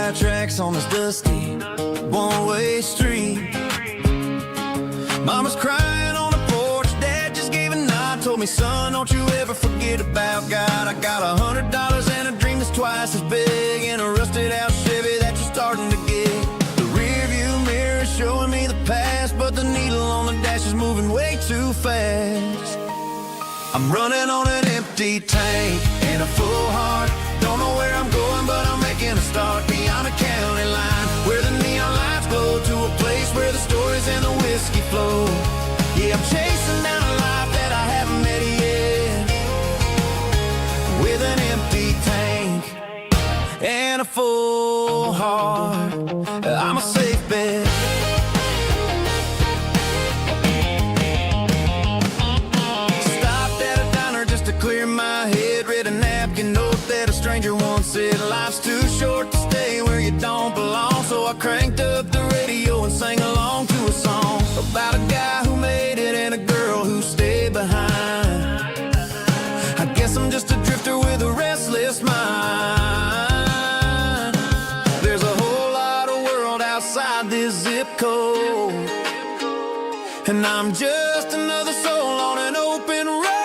tire tracks on this dusty one-way street. Mama's crying on the porch, Dad just gave a nod, told me, son, don't you ever forget about God. I got $100 and a dream that's twice as big, and a rusted out Chevy that you're starting to get. The rear view mirror is showing me the past, but the needle on the dash is moving way too fast. I'm running on an empty tank and a full heart. Don't know where I'm going, but I'm making a start beyond a county line, where the neon lights glow, to a place where the stories and the whiskey flow. Yeah, I'm chasing down a life that I haven't met yet, with an empty tank and a full heart. I'm a safe bet. Clear my head, read a napkin note that a stranger once said, life's too short to stay where you don't belong. So I cranked up the radio and sang along to a song about a guy who made it and a girl who stayed behind. I guess I'm just a drifter with a restless mind. There's a whole lot of world outside this zip code, and I'm just another soul on an open road.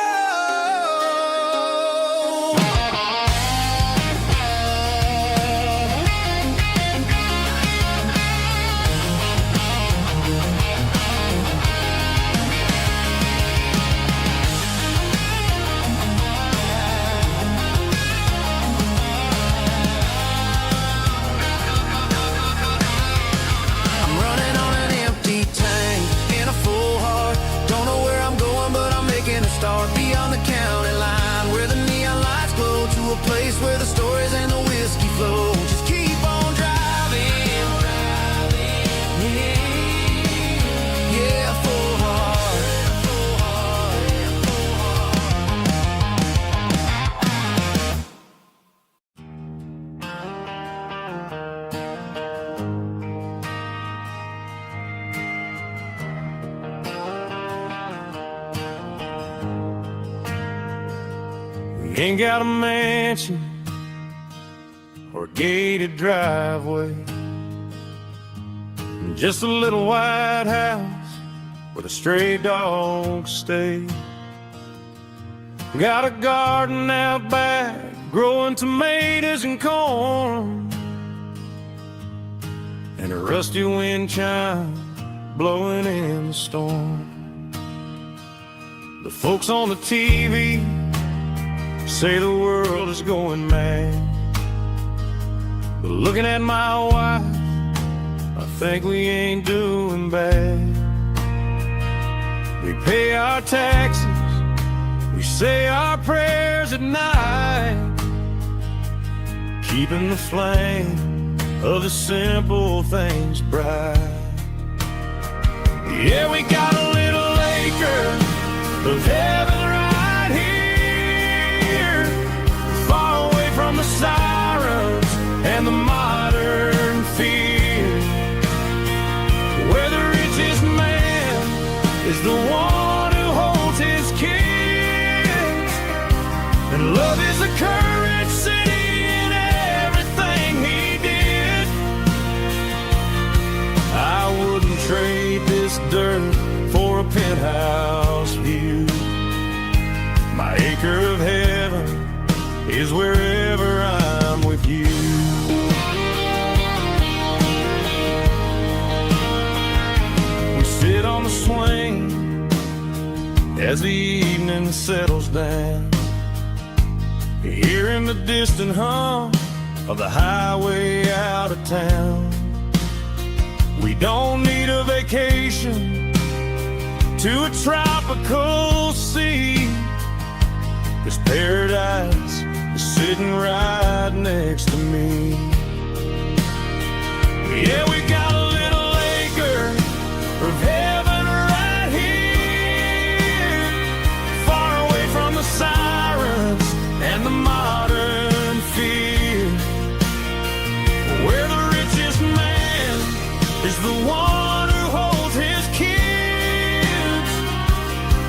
Beyond the county line, where the neon lights glow, to a place where the stories and the whiskey flow. Just keep on driving, yeah, full heart. Ain't got a mansion or a gated driveway, just a little white house where the stray dogs stay. Got a garden out back, growing tomatoes and corn, and a rusty wind chime blowing in the storm. The folks on the TV say the world is going mad, but looking at my wife, I think we ain't doing bad. We pay our taxes, we say our prayers at night, keeping the flame of the simple things bright. Yeah, we got a little acre of heaven right here, far away from the sirens and the modern fear, where the richest man is the one who holds his kids, and love is the currency in everything he did. I wouldn't trade this dirt for a penthouse view. My acre of heaven is wherever I'm with you. We sit on the swing as the evening settles down, hearing the distant hum of the highway out of town. We don't need a vacation to a tropical sea, 'cause paradise is sitting right next to me. Yeah, we got a little acre of heaven right here, far away from the sirens and the modern fear, where the richest man is the one who holds his kids,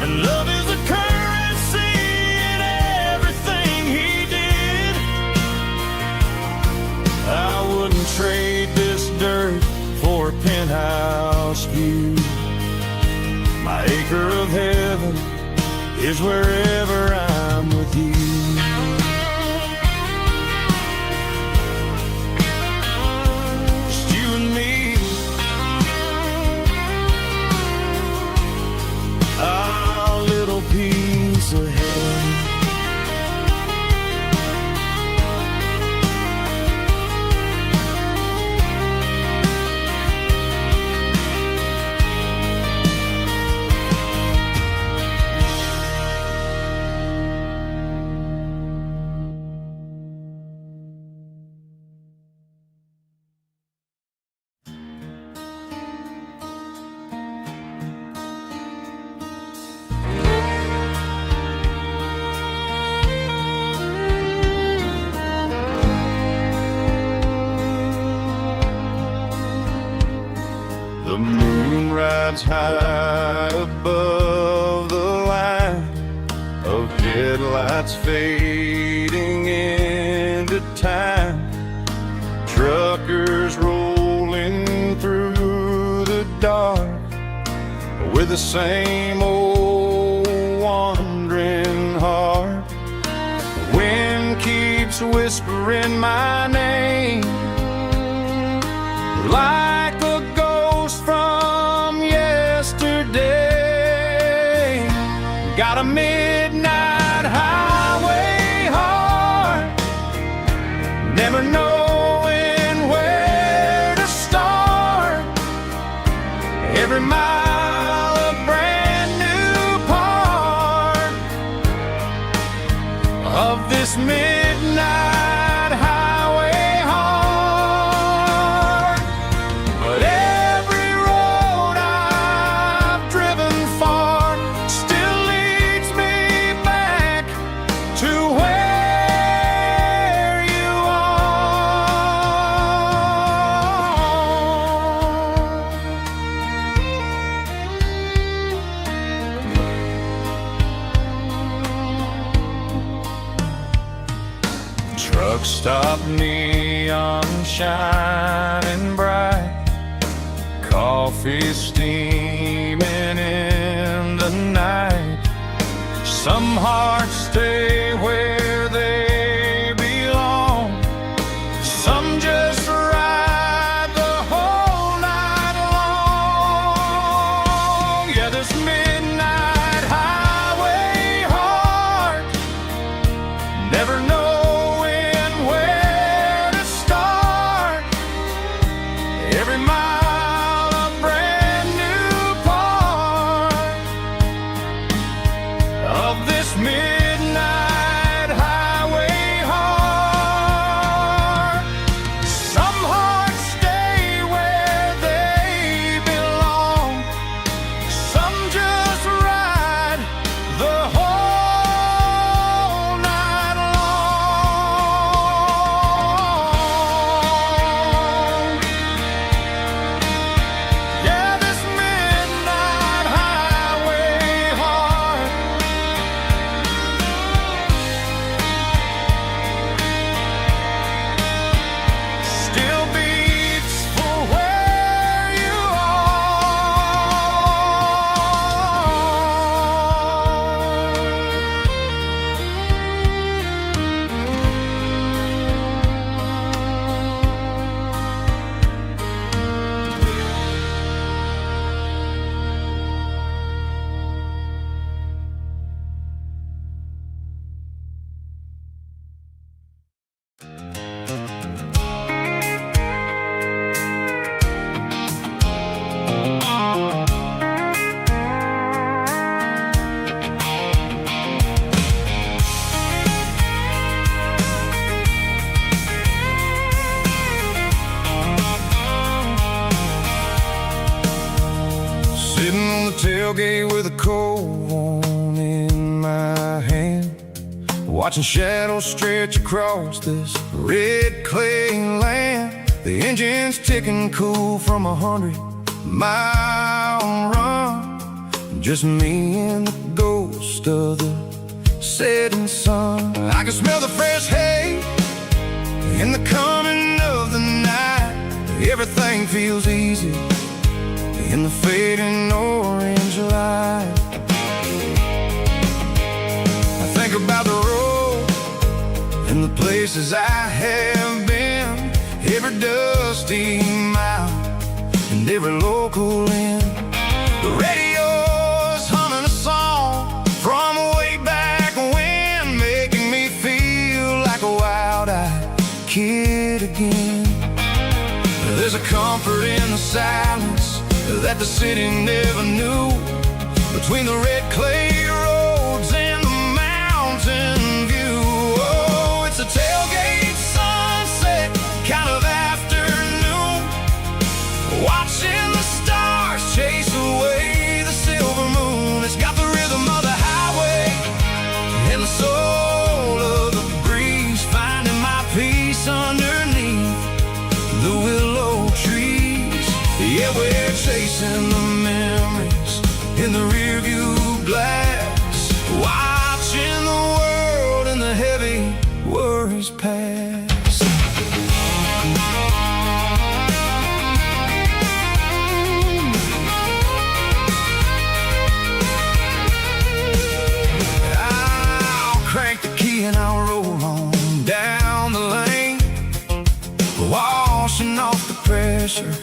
and love is the currency in everything he did. your penthouse view. My acre of heaven is wherever I'm with you. Just you and me, our little piece of heaven. The moon rides high above the line of headlights fading into time. Truckers rolling through the dark with the same old wandering heart. The wind keeps whispering my name like a ghost from yesterday. Got a midnight highway heart, never knowing where to start. Every mile a brand new part of this midnight highway heart. But every road I've driven far still leads me back to where you are. Truck stop, neon shining bright, coffee steaming in the night. Some hearts stay where they belong, some just ride the whole night long. Yeah, this midnight highway heart, never knowing where to start. Every mile a brand new part of this midnight highway heart. Some hearts stay where they belong, some just ride the whole night long. Yeah, this midnight highway heart still beats for where you sitting on the tailgate with a cold one in my hand, watching shadows stretch across this red clay land. The engine's ticking cool from 100-mile run. Just me and the ghost of the setting sun. I can smell the fresh hay in the coming of the night. Everything feels easy in the fading orange light. I think about the road and the places I have been, every dusty mile and every local inn. The radio's humming a song from way back when, making me feel like a wild-eyed kid again. There's a comfort in the silence that the city never knew, between the red clay roads and the mountain view. Oh, it's a tailgate sunset kind of afternoon, watching the stars chase away the silver moon. It's got the rhythm of the highway and the soul of the breeze, finding my peace underneath the willow trees. Yeah, we're chasing the memories in the rearview glass, watching the world and the heavy worries pass. I'll crank the key and I'll roll on down the lane, washing off the pressure,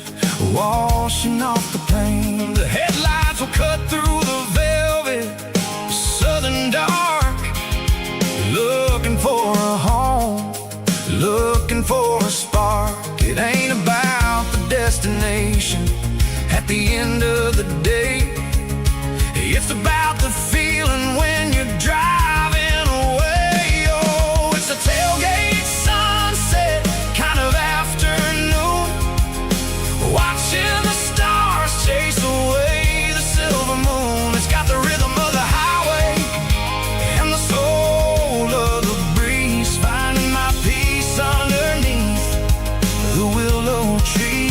washing off the pain. The headlights will cut through the velvet southern dark, looking for a home, looking for a spark. It ain't about the destination at the end of the day, it's about the feeling when you're driving away. Oh, it's a tailgate sunset kind of afternoon, watching the stars chase away the silver moon. It's got the rhythm of the highway and the soul of the breeze, finding my peace underneath the willow trees.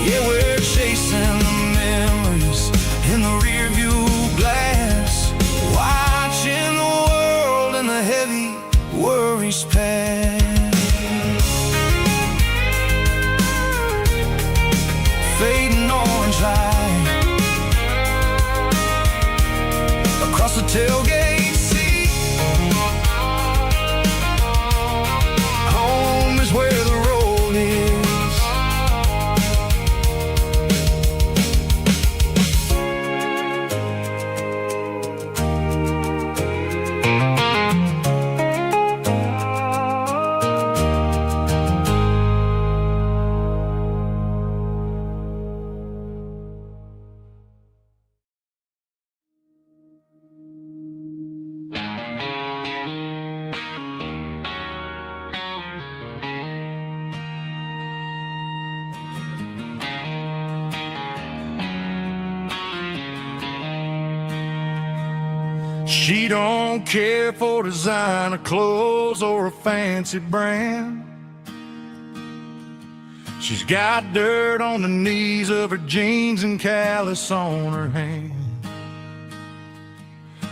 Yeah, we're chasing the memories in the rearview glass, watching the world and the heavy worries pass. Fading orange light across the tailgate seat. Home is where the road is. She don't care for designer clothes or a fancy brand. She's got dirt on the knees of her jeans and callus on her hand.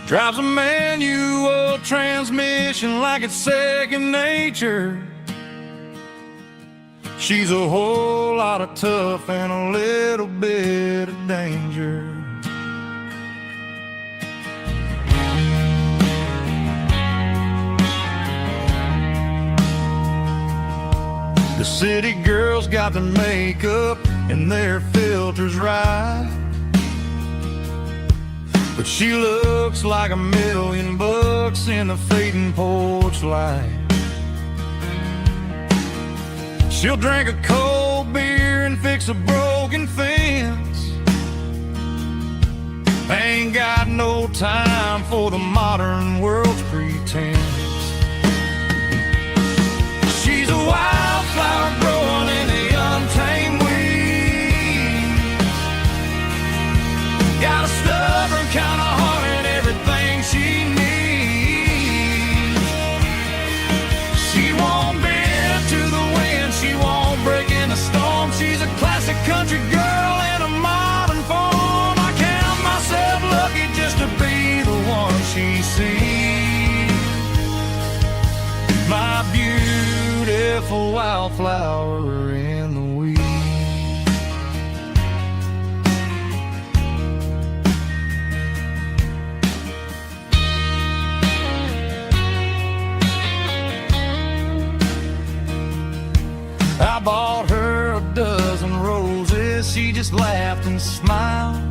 Drives a manual transmission like it's second nature. She's a whole lot of tough and a little bit of danger. The city girls got their makeup and their filters right, but she looks like $1,000,000 in the fading porch light. She'll drink a cold beer and fix a broken fence. Ain't got no time for the modern world's pretense. She's a wildflower growing in the untamed weeds. Got a stubborn kind of heart and everything she needs. She won't bend to the wind, she won't break in a storm. She's a classic country girl in a modern form. I count myself lucky just to be the one she sees. My beautiful wildflower in the weeds. this, she just laughed and smiled.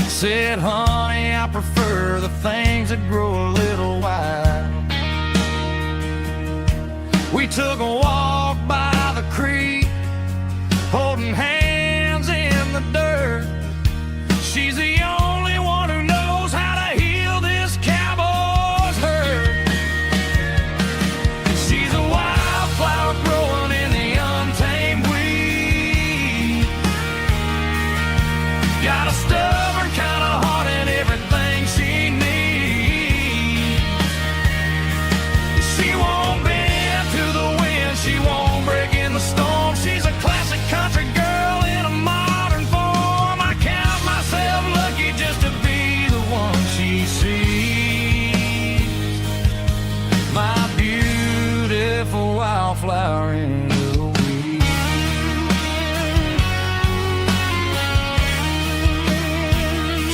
Said, honey, I prefer the things that grow a little wild. We took a walk by the creek, holding hands in the dirt. She's the only one who knows how to heal this cowboy's hurt. She's a wildflower growing in the untamed weed. Got a stubborn kind of heart and everything she needs. She won't bend to the wind, she won't break in the storm. She's a classic country girl in a modern form. I count myself lucky just to be the one she sees. My beautiful wildflower in the weed.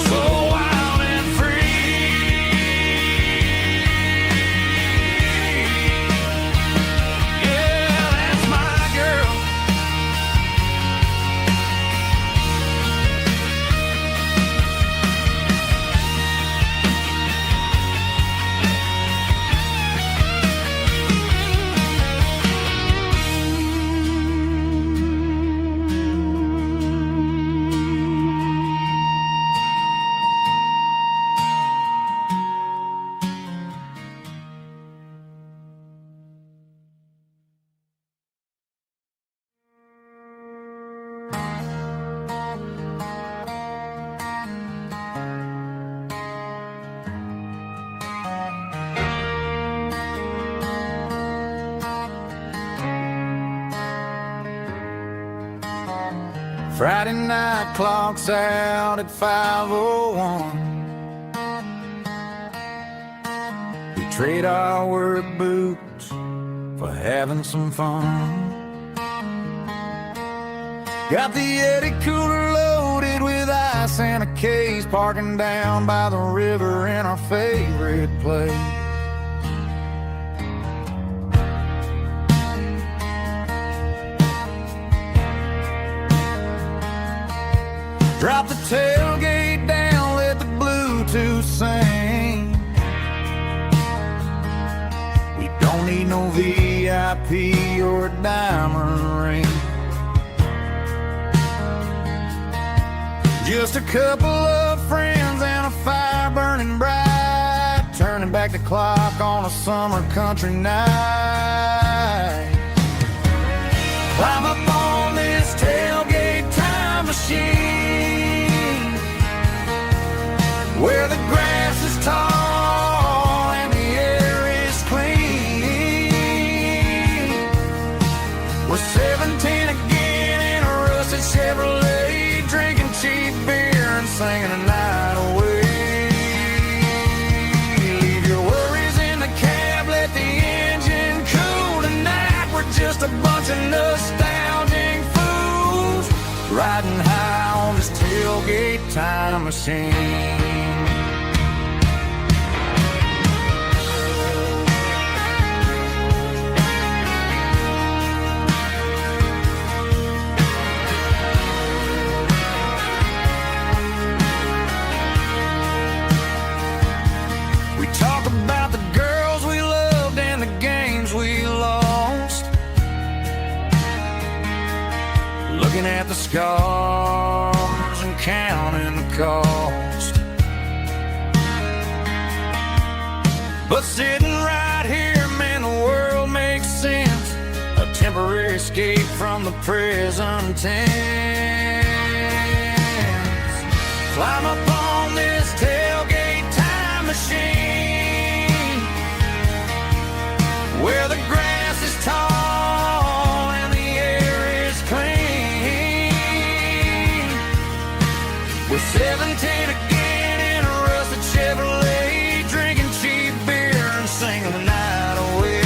So wild and free. Yeah, that's my girl. Friday night clocks out at 5:01. We trade our work boots for having some fun. Got the Eddie cooler loaded with ice and a case, parking down by the river in our favorite place. Drop the tailgate down, let the Bluetooth sing. We don't need no VIP or a diamond ring. Just a couple of friends and a fire burning bright, turning back the clock on a summer country night. Climb up on this tailgate time machine, where the grass is tall and the air is clean. We're 17 again in a rusted Chevrolet, drinking cheap beer and singing a night away. Leave your worries in the cab, let the engine cool tonight. We're just a bunch of nostalgic fools riding high on this tailgate time machine. We talk about the girls we loved and the games we lost, looking at the scars and counting the cost. But sitting right here, man, the world makes sense. A temporary escape from the present tense. Climb up on this tailgate time machine, where the grass is tall and the air is clean. We're 17 again in a rusted Chevrolet, drinking cheap beer and singing the night away.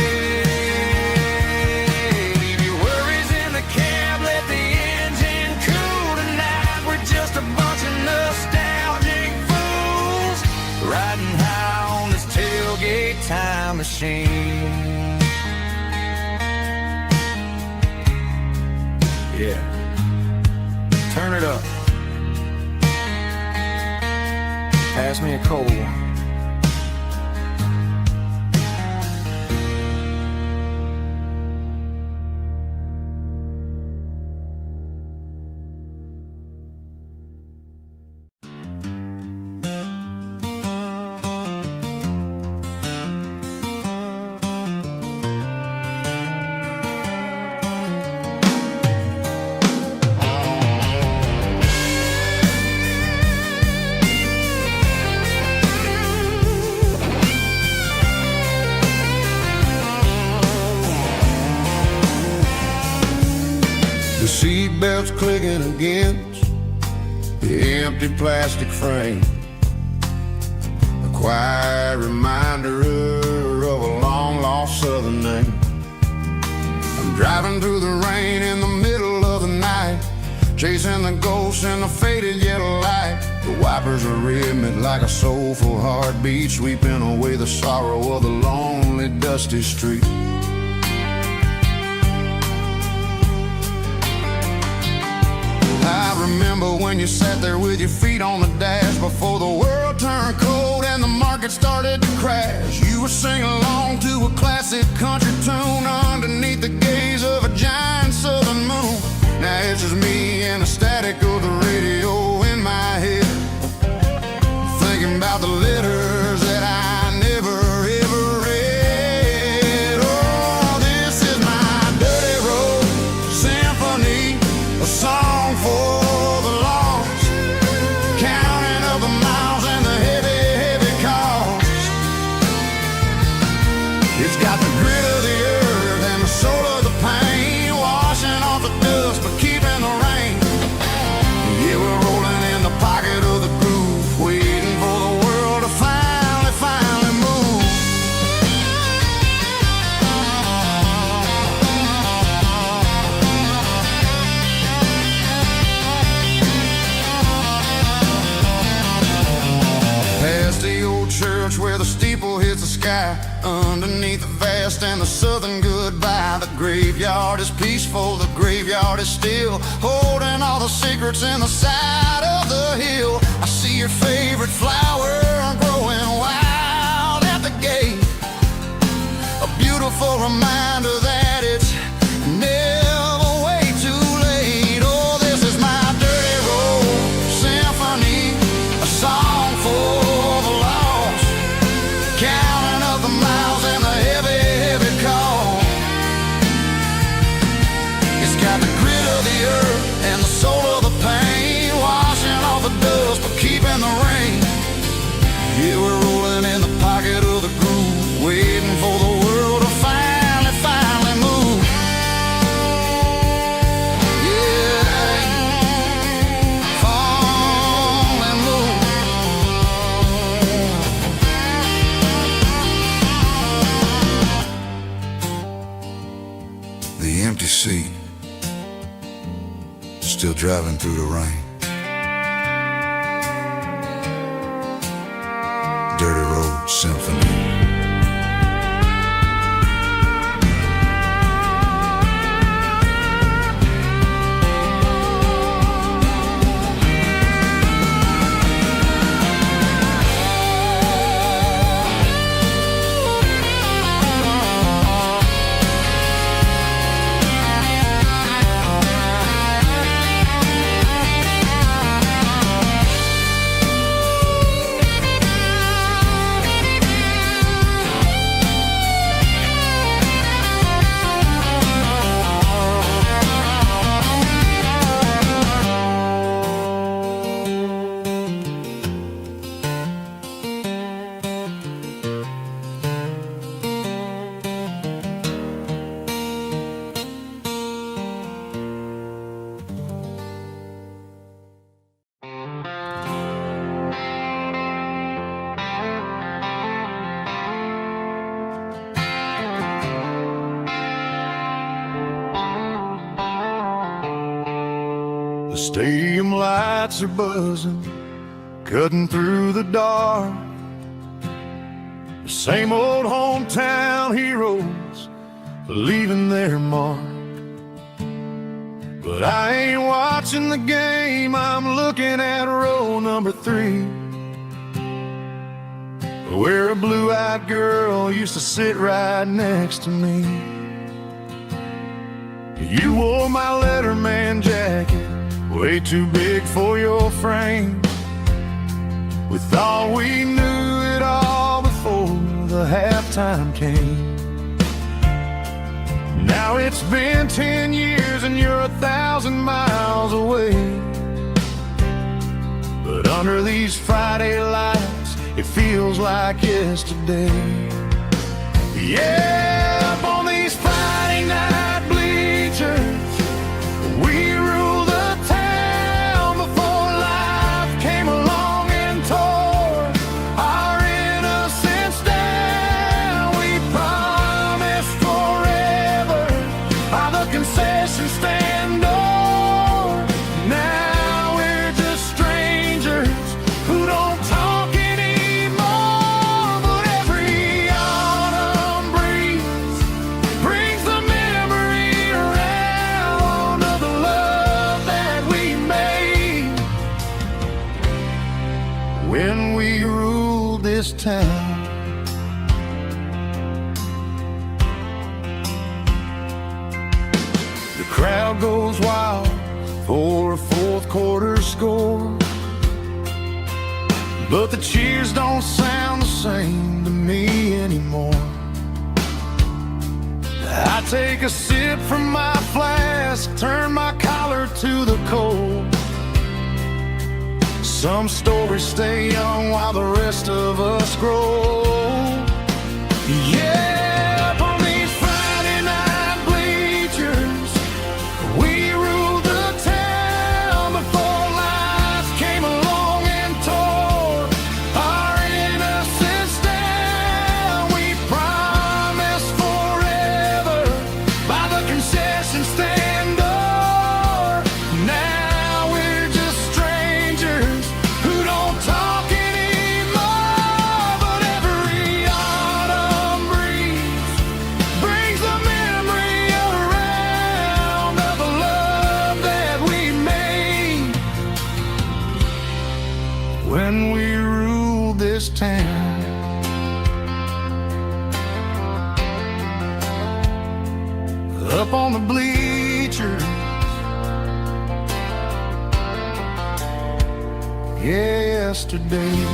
Leave your worries in the cab, let the engine cool tonight. We're just a bunch of nostalgic fools riding high on this tailgate time machine. Yeah. Turn it up. Pass me a cold one. The seatbelt's clicking against the empty plastic frame, a quiet reminder of a long-lost southern name. I'm driving through the rain in the middle of the night, chasing the ghosts in the faded yellow light. The wipers are rhythmic like a soulful heartbeat, sweeping away the sorrow of the lonely, dusty street. I remember when you sat there with your feet on the dash before the world turned cold and the market started to crash. You were singing along to a classic country tune underneath the gaze of a giant southern moon. Now it's just me and the static of the radio in my head, thinking about the letters that I never ever read. Oh, this is my dirty road symphony, a song for the lost, counting up the miles and the heavy, heavy cost. It's got the grit of the earth and the soul of the pain, washing off the dust but keeping the rain. Yeah, we're rolling in the pocket of the groove, waiting for the world to finally move. Past the old church where the steeple hits the sky, underneath the vast and the southern goodbye. The graveyard is peaceful, the graveyard is still, holding all the secrets in the side of the hill. I see your favorite flower growing wild at the gate, a beautiful reminder that it's never way too late. Oh, this is my dirty road symphony, a song for the lost, counting up the miles and the heavy, heavy call. It's got the grit of the earth and the soul of the pain, washing off the dust but keeping the rain. Yeah, we're rolling in the pocket of the groove, waiting for the world to finally move. Yeah, finally move. The empty seat, still driving through the rain. Dirty road symphony. The stadium lights are buzzing, cutting through the dark. The same old hometown heroes leaving their mark. But I ain't watching the game, I'm looking at row number 3, where a blue-eyed girl used to sit right next to me. You wore my Letterman jacket, way too big for your frame. We thought we knew it all before the halftime came. Now it's been 10 years and you're 1,000 miles away. But under these Friday lights, it feels like yesterday. Yeah, up on these Friday night bleachers, we rule the town before life came along and tore our innocence down. We promised forever by the concession stand door. Now we're just strangers who don't talk anymore. But every autumn breeze brings the memory around of the love that we made when we ruled this town. The crowd goes wild for a fourth quarter score, but the cheers don't sound the same to me anymore. I take a sip from my flask, turn my collar to the cold. Some stories stay young while the rest of us grow. Yeah, up on these Friday night bleachers, we ruled the town before life came along and tore our innocence down. We promised forever by the concession stand door. Now we're just strangers who don't talk anymore. But every autumn breeze brings the memory around of the love that we made when we ruled this town. Up on the bleachers, yesterday.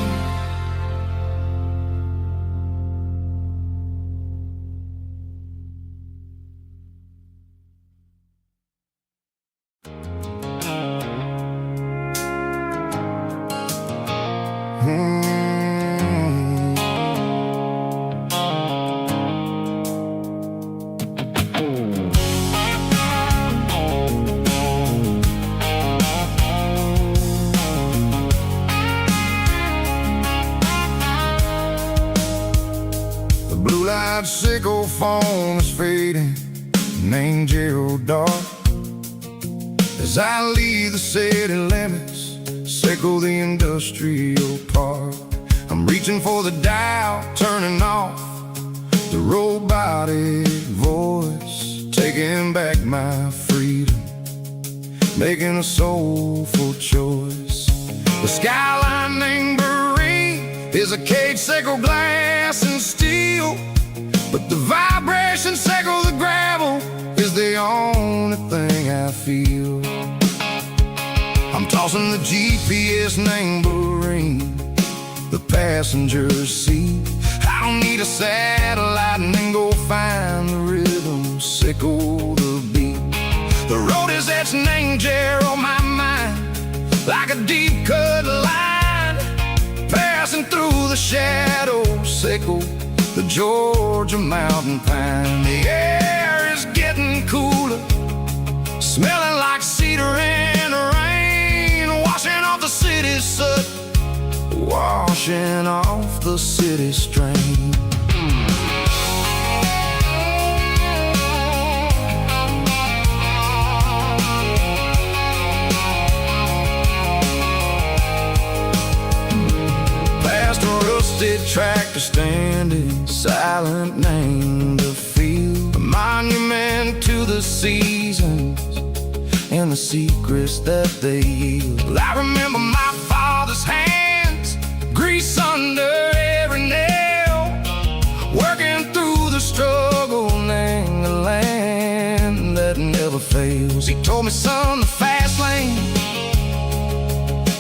The blue-light sickle phone is fading, named Gerald Dark. As I leave the city limits, sickle the industrial park. I'm reaching for the dial, turning off the robotic voice, taking back my freedom, making a soulful choice. The skyline named Barrene is a cage sickle, glass and steel, but the vibration sickle, the gravel, is the only thing I feel. I'm tossing the GPS named Barrene, the passenger seat. I don't need a satellite and then go find the rhythm, sickle the beat. The road is etched named Gerald, my mind, like a deep cut line, passing through the shadows, sickle the Georgia mountain pine. The air is getting cooler, smelling like cedar in the rain, washing off the city soot, washing off the city strain. Past a rusted tractor standing silent, named the field, a monument to the seasons and and the secrets that they yield. Well, I remember my father's hands, grease under every nail, working through the struggle, laying the land that never fails. He told me, son, the fast lane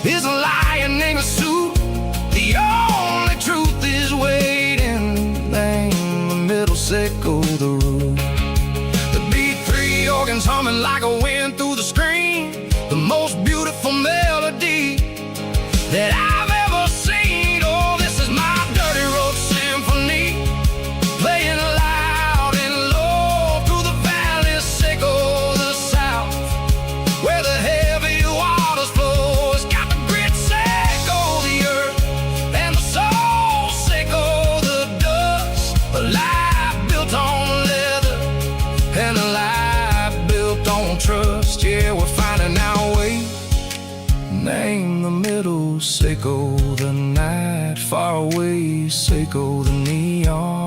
is a lion in a suit. The only truth is waiting. Name the middle, sickle the root. The B3 organs humming like a wind through the screen. The most beautiful melody that I've ever seen. Oh, this is my Dirty Road Symphony, playing loud and low through the valleys, sickle the south, where the heavy waters flow. It's got the grit, sickle the earth, and the soul, sickle the dust. A life built on leather, and a life built on trust. Yeah, we're finding our way. Name the middle, sickle the night, far away, sickle the neon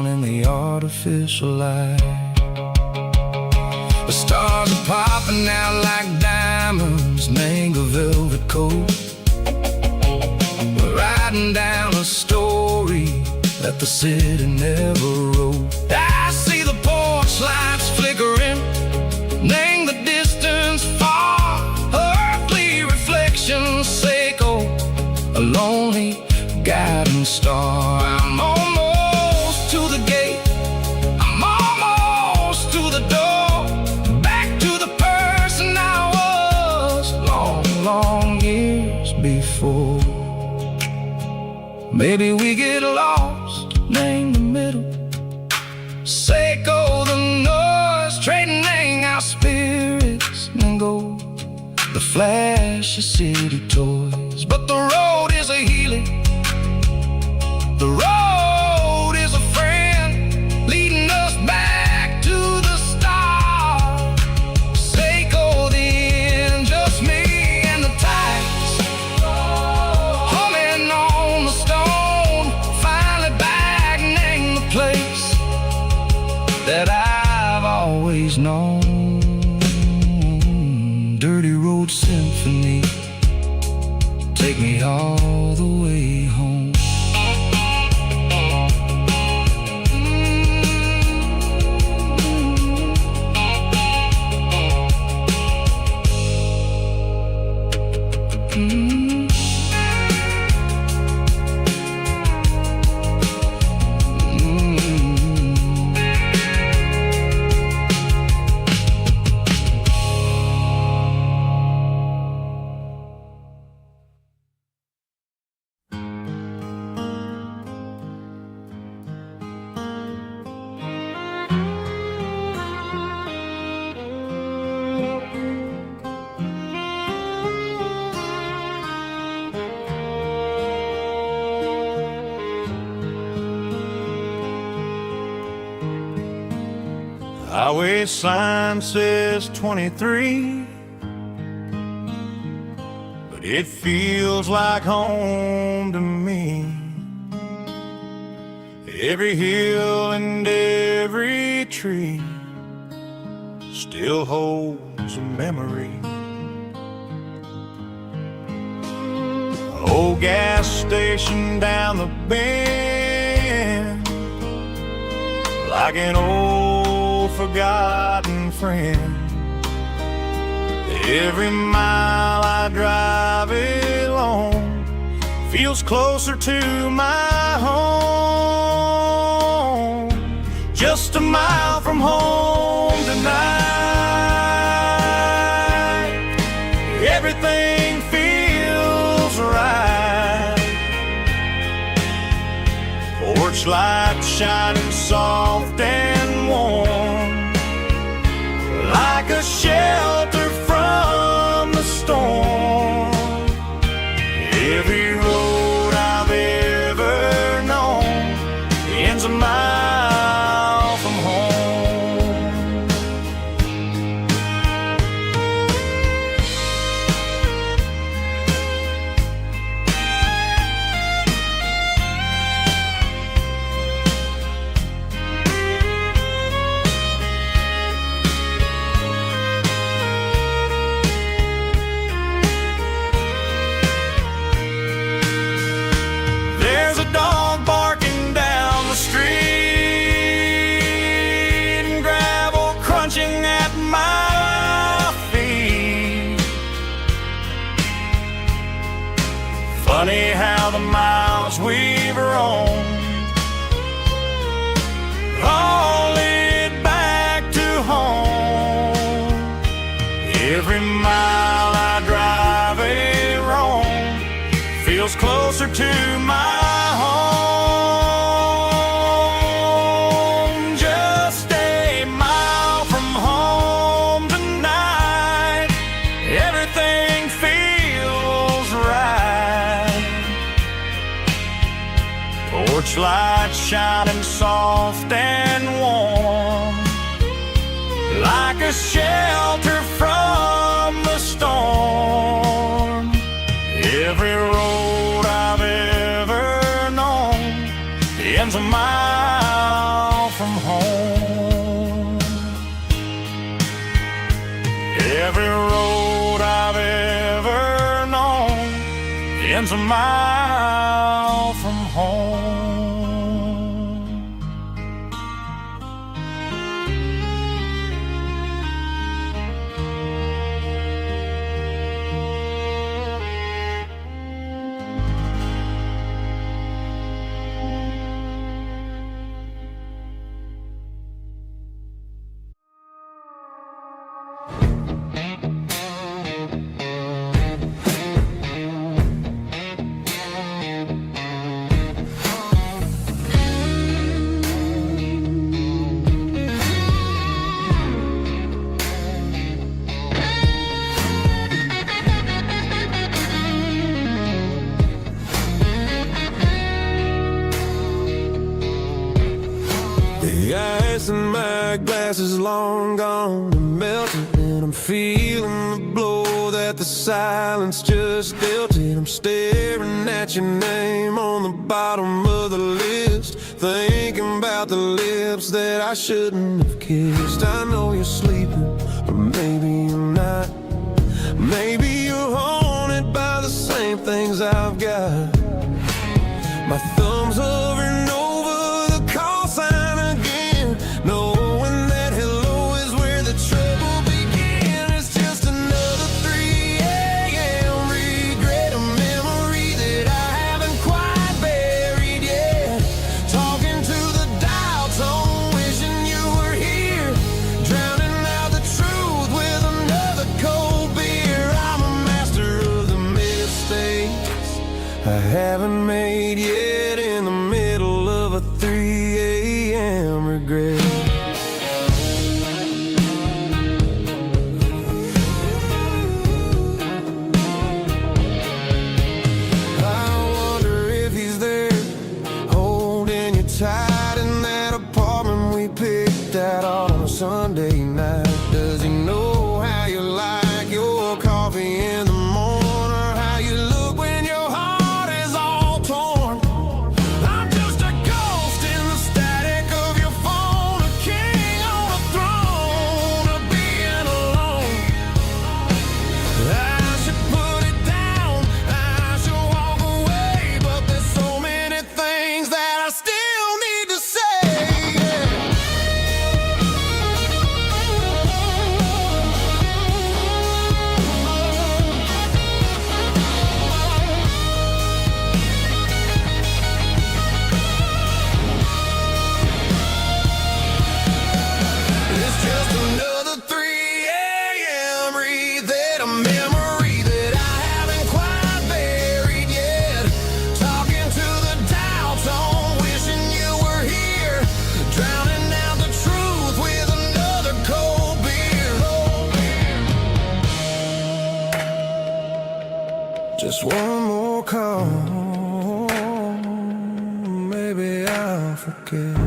and the artificial light. The stars are popping out like diamonds, mango velvet coat. We're riding down a story that the city never wrote. I see the porch lights flickering, name the distance far, earthly reflections, sickle a lonely guiding star. I'm almost to the gate, I'm almost to the door, back to the person I was long, long years before. Maybe we get lost, name the middle, sickle the noise, trading our spirits and gold, the flash of city toys. But the road is a healing, the road is a friend, leading us back to the start. Sickle the end, just me and the tides, humming on the stone, finally back, name the place that I've always known. Dirty Road Symphony, take me all the way home. Highway sign says 23, but it feels like home to me. Every hill and every tree still holds a memory. Old gas station down the bend, like an old forgotten friend. Every mile I drive it alone feels closer to my home. Just a mile from home tonight, everything feels right. Porch light shining soft and warm, like a shelter from the storm. Every road I've ever known ends a mile from home. Funny how the miles we've roamed all lead back to home. Every mile I drive a roam feels closer to my home. Just a mile from home tonight, everything feels right. Porch light shining soft and warm, like a shelter from the storm. Every road I've ever known ends a mile from home. Every road I've ever known ends a mile from home. The ice in my glass is long gone and melted, and I'm feeling the blow that the silence just dealt it. I'm staring at your name on the bottom of the list, thinking about the lips that I shouldn't have kissed. I know you're sleeping, or maybe you're not. Maybe you're haunted by the same things I've got. My thumb's hovering over the call sign again, knowing that hello is where the trouble began. It's just another 3 a.m. regret, a memory that I haven't quite buried yet. Talking to the dial tone, wishing you were here, drowning out the truth with another cold beer. I'm a master of the mistakes I haven't made yet, in the middle of a 3 a.m. regret. I wonder if he's there, holding you tight in that apartment we picked out on a Sunday night. Does he know how you like your coffee in the morning, or how you look when your heart is all torn? I'm just a ghost in the static of your phone, a king on a throne of being alone. I should put it down, I should walk away, but there's so many things that I still need to say. It's just another 3 a.m. read, a memory that I haven't quite buried yet. Talking to the dial tone, wishing you were here, drowning out the truth with another cold beer. Just one more call, maybe I'll forget.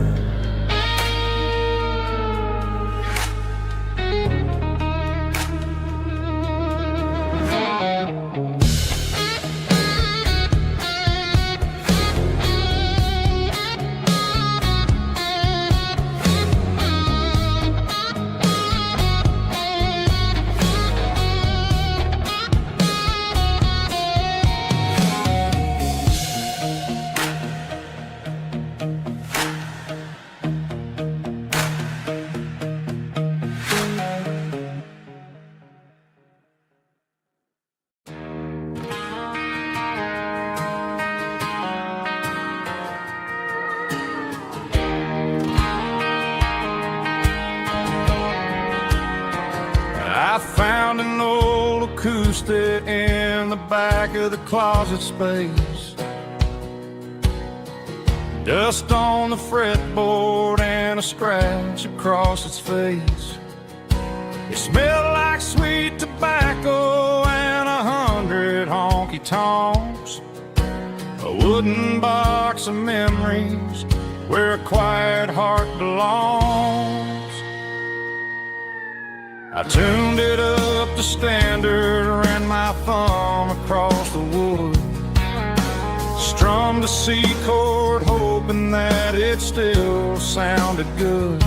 acoustic in the back of the closet space. Dust on the fretboard and a scratch across its face. It smelled like sweet tobacco and 100 honky-tonks. A wooden box of memories where a quiet heart belongs. I tuned it up to standard, ran my thumb across the wood, strummed a C chord, hoping that it still sounded good.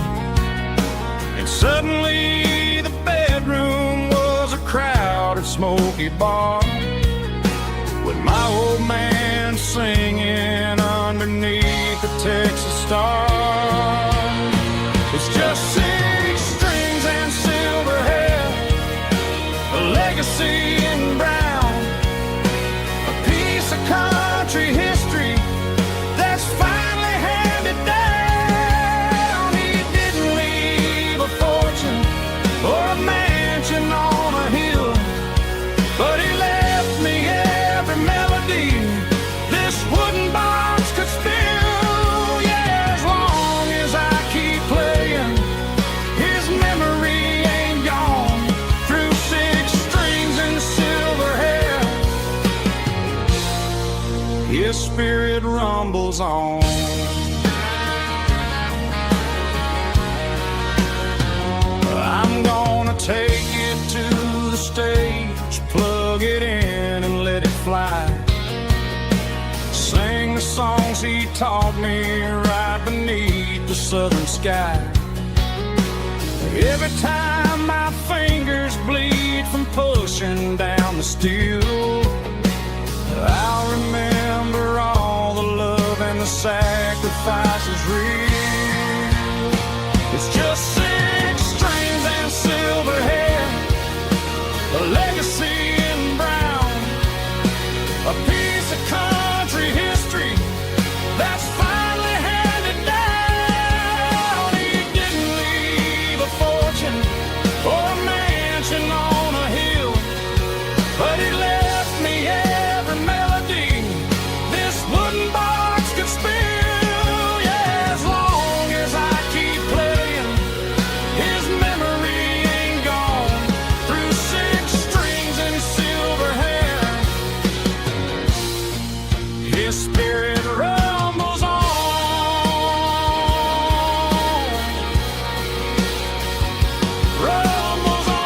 And suddenly the bedroom was a crowded, smoky bar, with my old man singing underneath the Texas star. It's just 6 strings and silver hair, a legacy in brown, a piece of country history that's finally handed down. He didn't leave a fortune or a mansion on a hill, but he left me every melody this wooden box could spill. Yeah, as long as I keep playing, his memory ain't gone. Through 6 strings and silver hair, his spirit rumbles on. I'm gonna take it to the stage, plug it in and let it fly. Sing the songs he taught me right beneath the southern sky. Every time my fingers bleed from pushing down the steel, I'll remember all the love and the sacrifices real. It's just 6 strings and silver hair, a legacy in brown, a piece of country history that's finally handed down. He didn't leave a fortune or a mansion on a hill, but he left me every melody this wooden box could spill. Yeah, as long as I keep playing, his memory ain't gone. Through 6 strings and silver hair, his spirit rumbles on. Rumbles on.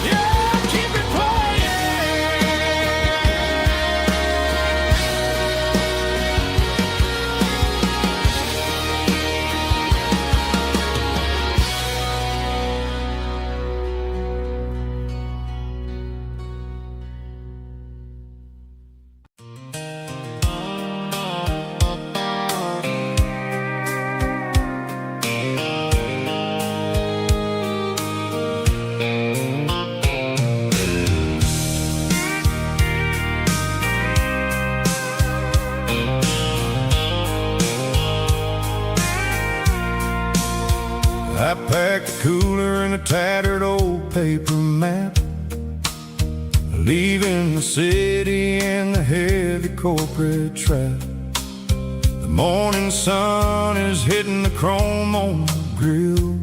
Yeah, keep it playing. I packed a cooler and a tattered old paper map, leaving the city in the heavy corporate trap. The morning sun is hitting the chrome on the grill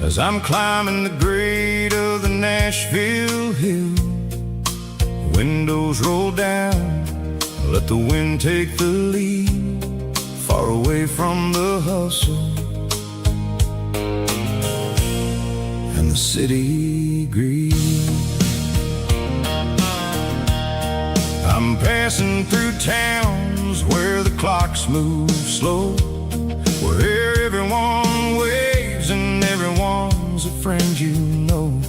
as I'm climbing the grade of the Nashville hill. Windows roll down, let the wind take the lead, far away from the hustle and the city greed. I'm passing through towns where the clocks move slow, where everyone waves and everyone's a friend you know.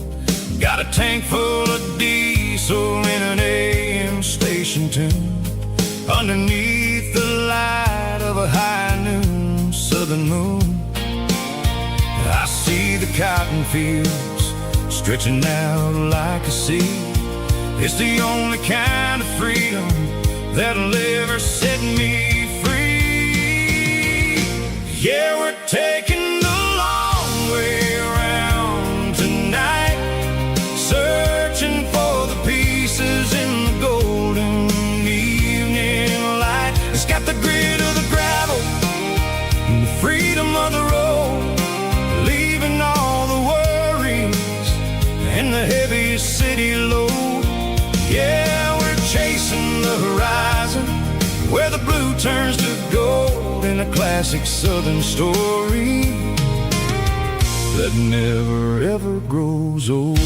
Got a tank full of diesel in an AM station tune, underneath the light of a high noon southern moon. I see the cotton fields stretching out like a sea. It's the only kind of freedom that'll ever set me free. Yeah, we're taking the long way city low. Yeah, we're chasing the horizon, where the blue turns to gold, in a classic southern story that never ever grows old.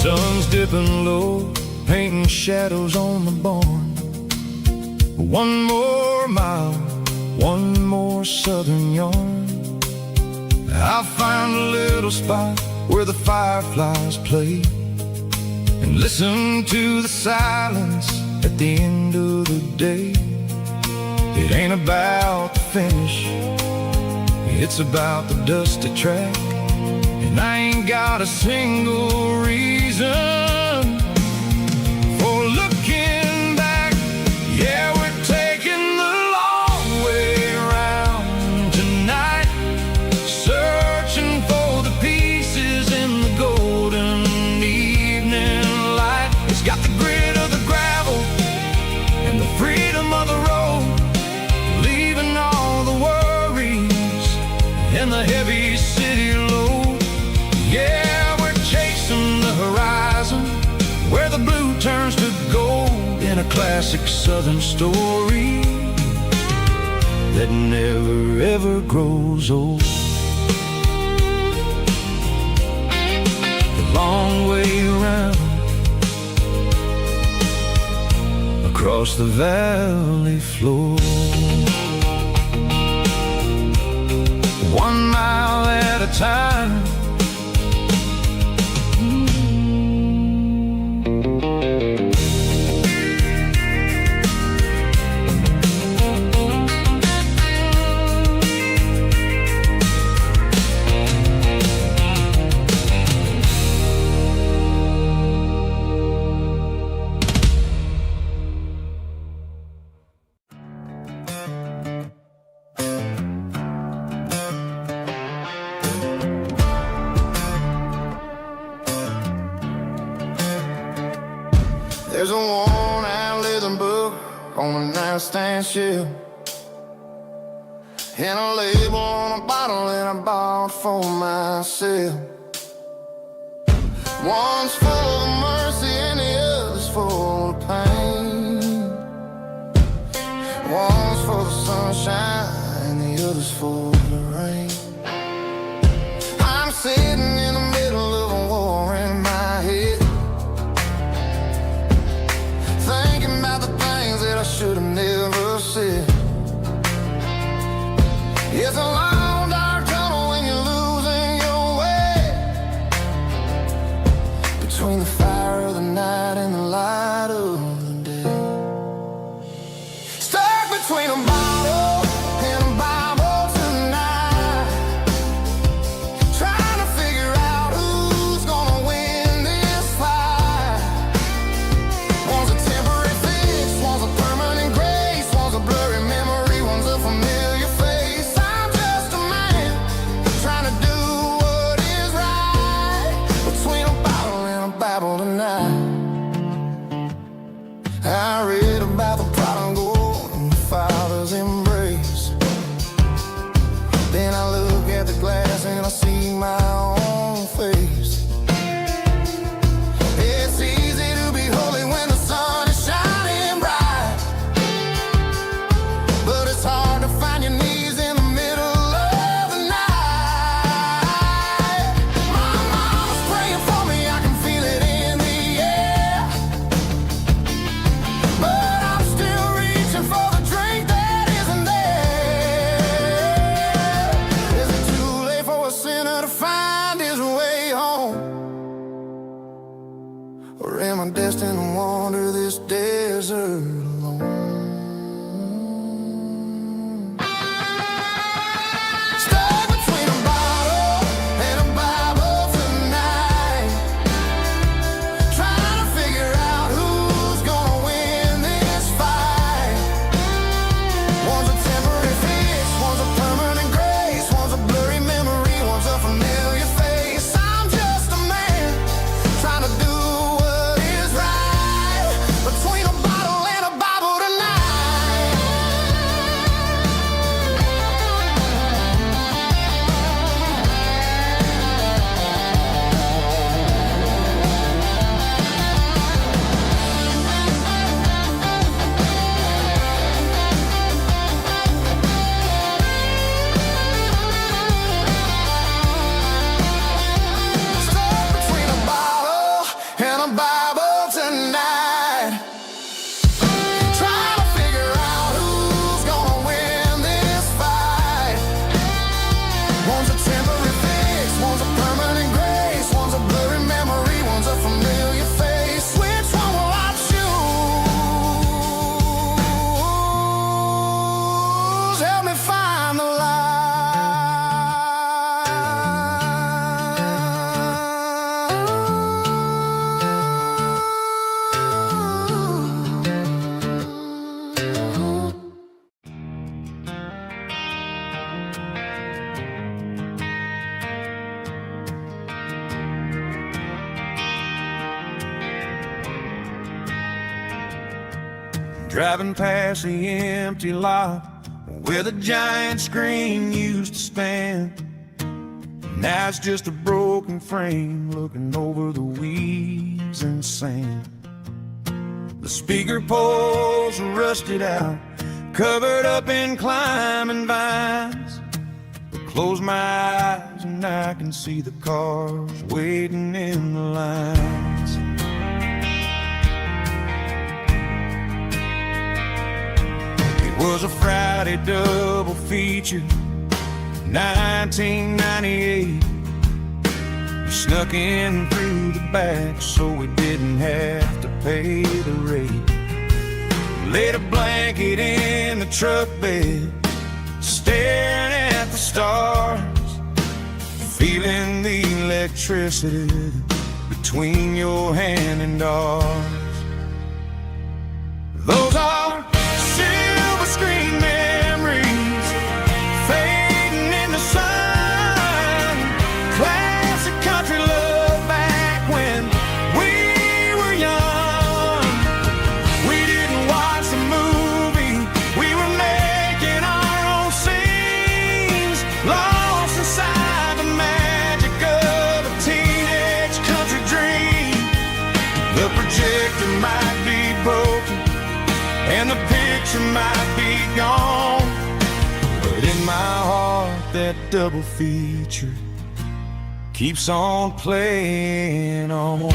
Sun's dipping low, painting shadows on the barn. One more mile, one more southern yarn. I'll find a little spot where the fireflies play, and listen to the silence at the end of the day. It ain't about the finish, it's about the dusty track. And I ain't got a single reason for looking back. Yeah, we're taking the long way around tonight, searching for the pieces in the golden evening light. It's got the grit of the gravel and the freedom of the road, leaving all the worries and the heavy city load. Yeah, we're chasing the horizon, where the blue turns to gold, in a classic southern story that never ever grows old. The long way around, across the valley floor, 1 mile at a time. There's a worn-out leather book on a nightstand shelf, and a label on a bottle that I bought for myself. One's full of mercy and the other's full of pain. One's for the sunshine and the other's for the rain. I'm sitting in the middle of a war in my head, thinking about the things that I should have never said. It's a long dark tunnel when you're losing your way, between the fire of the night and the light of the day. Stuck between a bottle and a Bible tonight, trying to figure out who's gonna win this fight. One's a temporary fix, one's a permanent grace, one's a blurry memory, one's a familiar face. I'm just a man trying to do what is right, between a bottle and a Bible tonight. I read about the prodigal and the fathers in shadows help me find the light. Driving past the empty lot where the giant screen used to stand. Now it's just a broken frame looking over the weeds and sand. The speaker poles are rusted out, covered up in climbing vines. I close my eyes and I can see the cars waiting in the lines. It was a Friday double feature, 1998. We snuck in through the back so we didn't have to pay the rate. Laid a blanket in the truck bed, staring at the stars, feeling the electricity between your hand and ours. Those are silver screen memories fading in the sun. Classic country love back when we were young. We didn't watch the movie, we were making our own scenes, lost inside the magic of a teenage country dream. The projector might be broken and the picture might be gone, but in my heart that double feature keeps on playing on.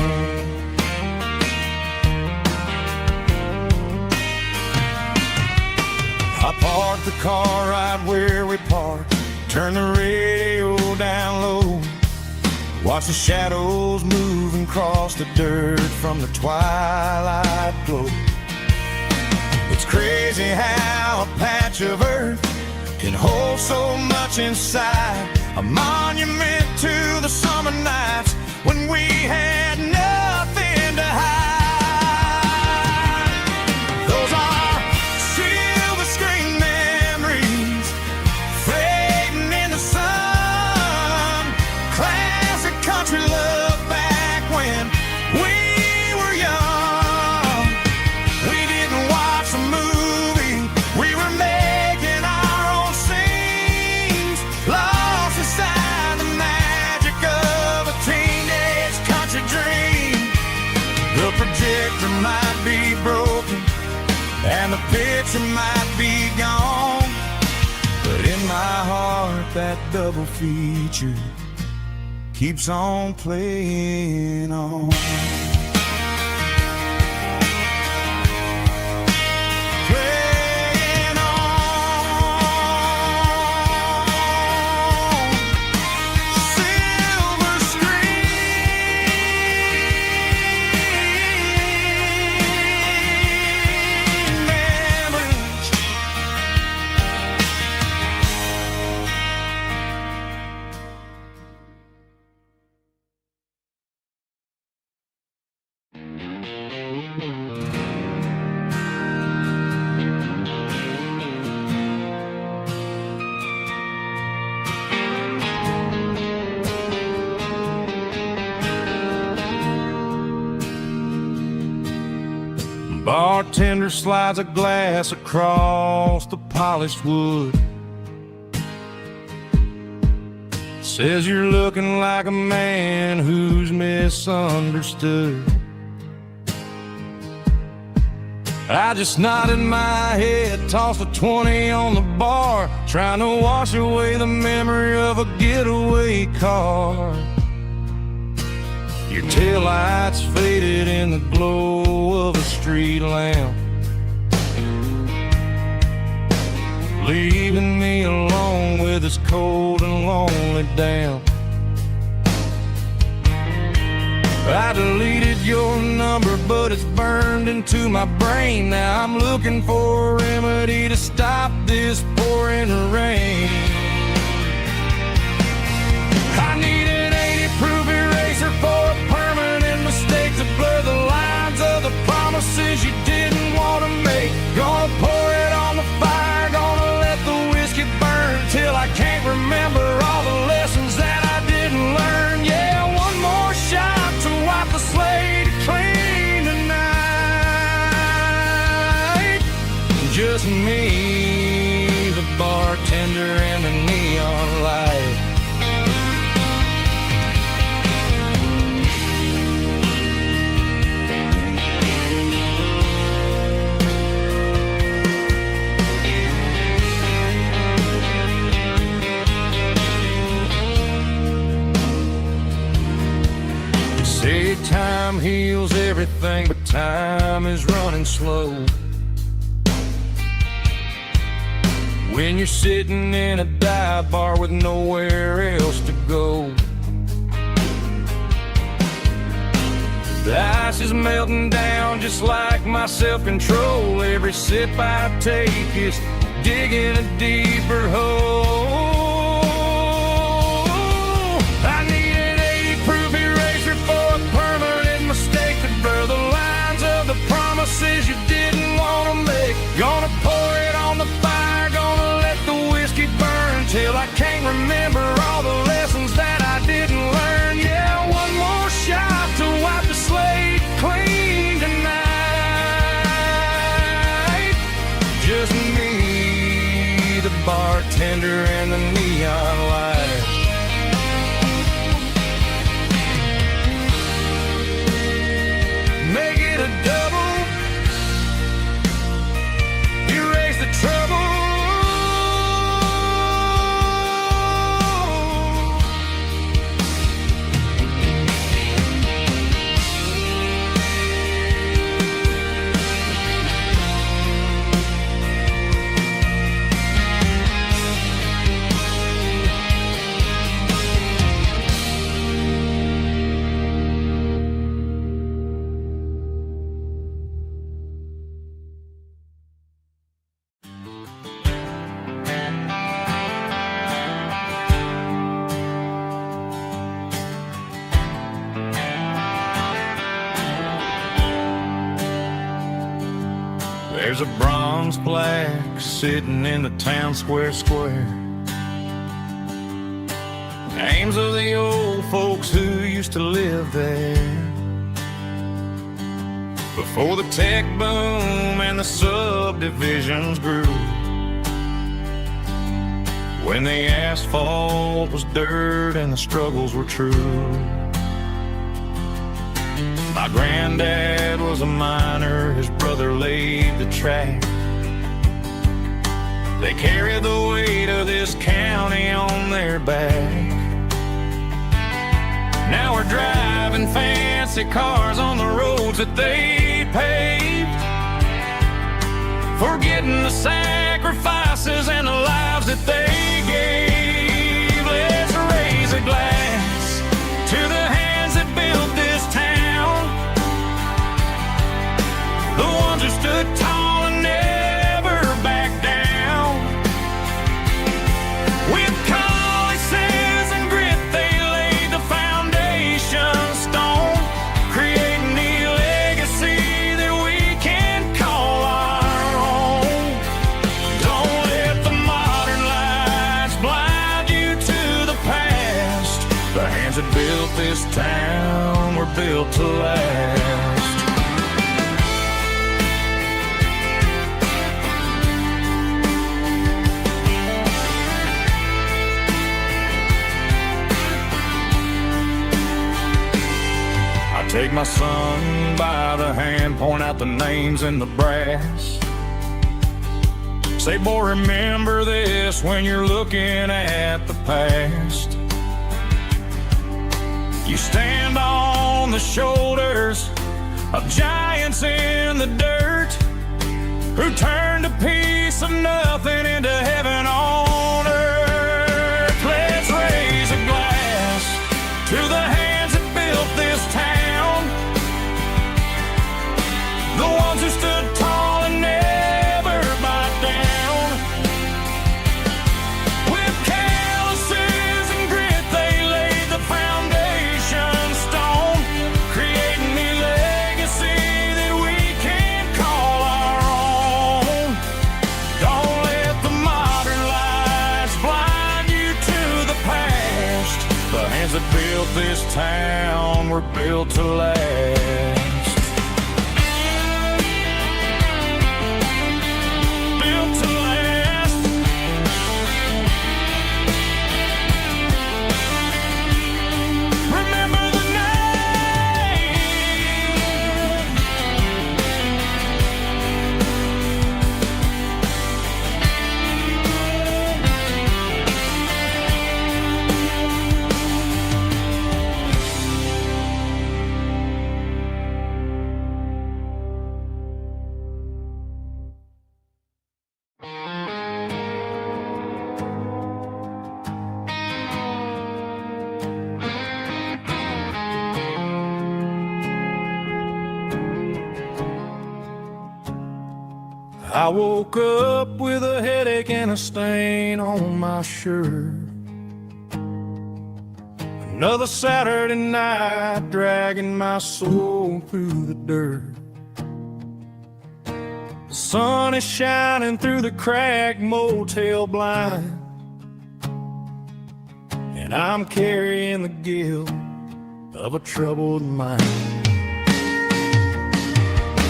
I parked the car right where we parked, turned the radio down low, watch the shadows moving across the dirt from the twilight glow. It's crazy how a patch of earth can hold so much inside, a monument to the summer nights when we had nothing to hide. Those are silver screen memories fading in the sun. Classic country love back when we were young. We didn't watch the movie, we were making our own scenes, lost inside the magic of a teenage country dream. The projector might be broken and the picture might be gone, but in my heart that double feature keeps on playing on. Playing on. Silver screen memories. Bartender slides a glass across the polished wood, says you're looking like a man who's misunderstood. I just nodded my head, tossed a 20 on the bar, trying to wash away the memory of a getaway car. Your taillights faded in the glow of a street lamp, leaving me alone with this cold and lonely damp. I deleted your number, but it's burned into my brain. Now I'm looking for a remedy to stop this pouring in the rain. I need an 80-proof eraser for a permanent mistake to blur the lines of the promises you didn't want to make. Gonna pour it on the fire, gonna let the whiskey burn till I can't remember all the lessons that I didn't learn. Yeah, one more shot to wipe the slate clean tonight. Just me, the bartender, and the neon light. Say time heals everything, but time is running slow. When you're sitting in a dive bar with nowhere else to go. The ice is melting down just like my self-control. Every sip I take is digging a deeper hole. I need an 80-proof eraser for a permanent mistake to blur the lines of the promises you didn't want to make. Gonna pour it on the fire, gonna let the whiskey burn till I can't remember all the lessons that I didn't learn. Yeah, one more shot to wipe the slate clean tonight. Just me, the bartender, and the neon light. Make it a double, erase the trouble. There's a bronze plaque sitting in the town square. Names of the old folks who used to live there before the tech boom and the subdivisions grew. When the asphalt was dirt and the struggles were true. My granddad was a miner, his brother laid the track. They carried the weight of this county on their back. Now we're driving fancy cars on the roads that they paved, forgetting the sacrifices and the lives that they gave. Let's raise a glass to the hands that built this town, the ones who stood tall and never backed down. With calluses and grit, they laid the foundation stone, creating the legacy that we can call our own. Don't let the modern lights blind you to the past. The hands that built this town were built to last. Take my son by the hand, point out the names in the brass. Say, boy, remember this when you're looking at the past. You stand on the shoulders of giants in the dirt, who turned a piece of nothing into heaven on earth. Let's raise a glass to the hands that built this town, the ones who stood tall and never backed down. built this town, we're built to last. Built to last. Remember the name. I woke up with a headache and a stain on my shirt. Another Saturday night dragging my soul through the dirt. The sun is shining through the cracked motel blind, and I'm carrying the guilt of a troubled mind.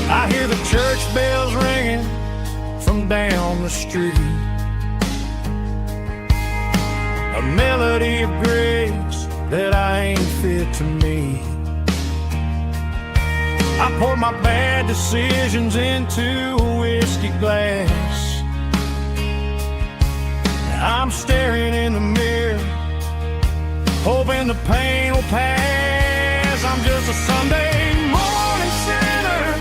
I hear the church bells ringing from down the street, a melody of grace that I ain't fit to meet. I pour my bad decisions into a whiskey glass. I'm staring in the mirror, hoping the pain will pass. I'm just a Sunday morning sinner,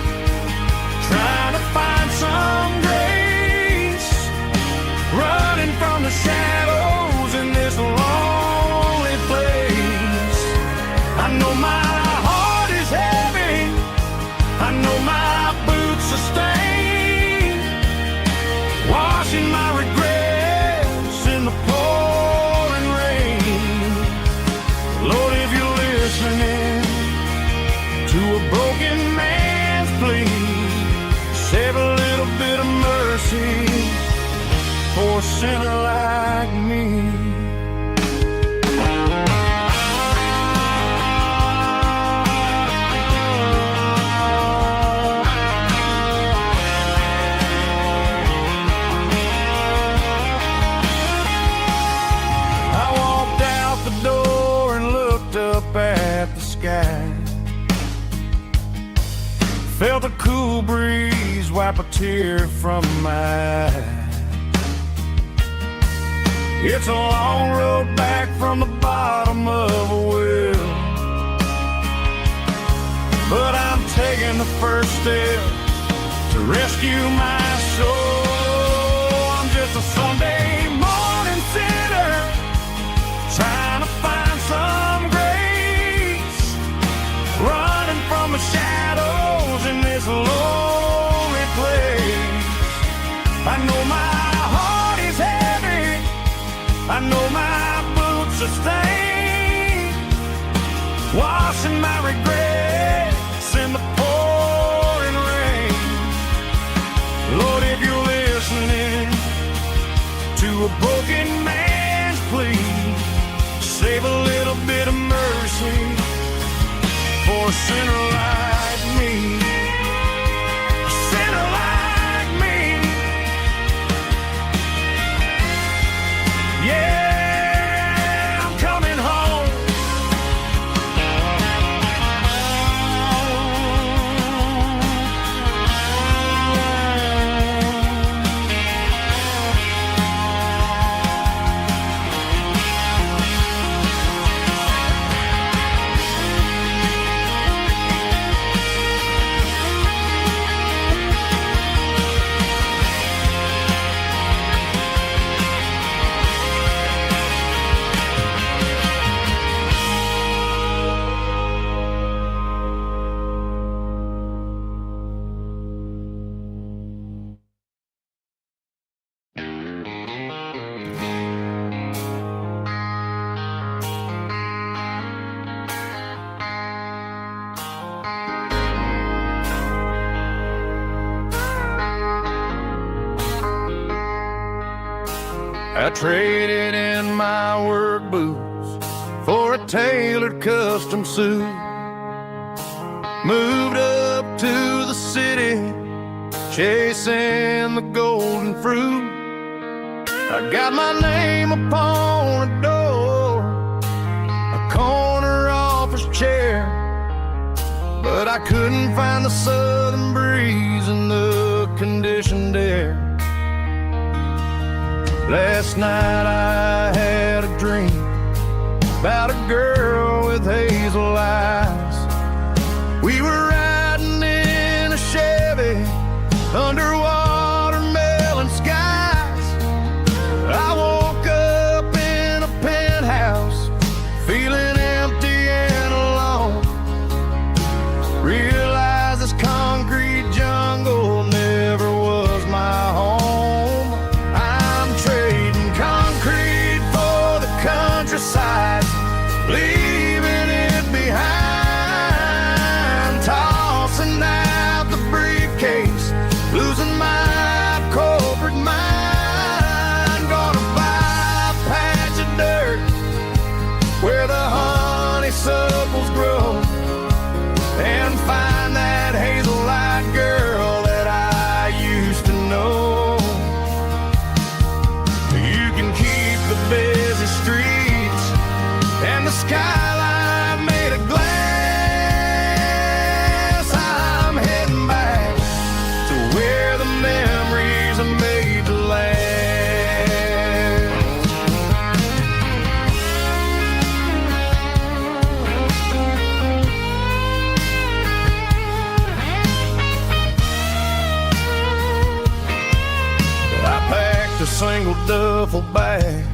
trying to find some grace, running from the shadows in this lonely place. I know my heart is heavy, I know my boots are stained, washing my regrets in the pouring rain. Lord, if you're listening to a broken man's plea, save a little bit of mercy for a sinner like me. I walked out the door and looked up at the sky, felt a cool breeze wipe a tear from my eye. It's a long road back from the bottom of a well, but I'm taking the first step to rescue my soul. I'm just a Sunday morning sinner, trying to find some grace, running from the shadows in this lonely place. I know my heart is heavy, I know my boots are stained, washing my regrets in the pouring rain. Lord, if you're listening to a broken man's plea, save a little bit of mercy for a sinner like me. A sinner like me. Yeah, I'm coming home. I traded in my work boots for a tailored custom suit. Moved up to the city, chasing the golden fruit. I got my name upon a door, a corner office chair, but I couldn't find the southern breeze in the conditioned air. Last night I had a dream about a girl with hazel eyes. We were riding in a Chevy under watermelon skies. I woke up in a penthouse, feeling empty and alone. Realized this concrete jungle never was my home. I'm trading concrete for the countryside, leaving it behind, tossing out the briefcase, losing my corporate mind. Gonna buy a patch of dirt where the honeysuckles grow, and find that hazel-eyed girl that I used to know. You can keep the busy streets and the skyline made of glass. I'm heading back to where the memories are made to last. I packed a single duffel bag,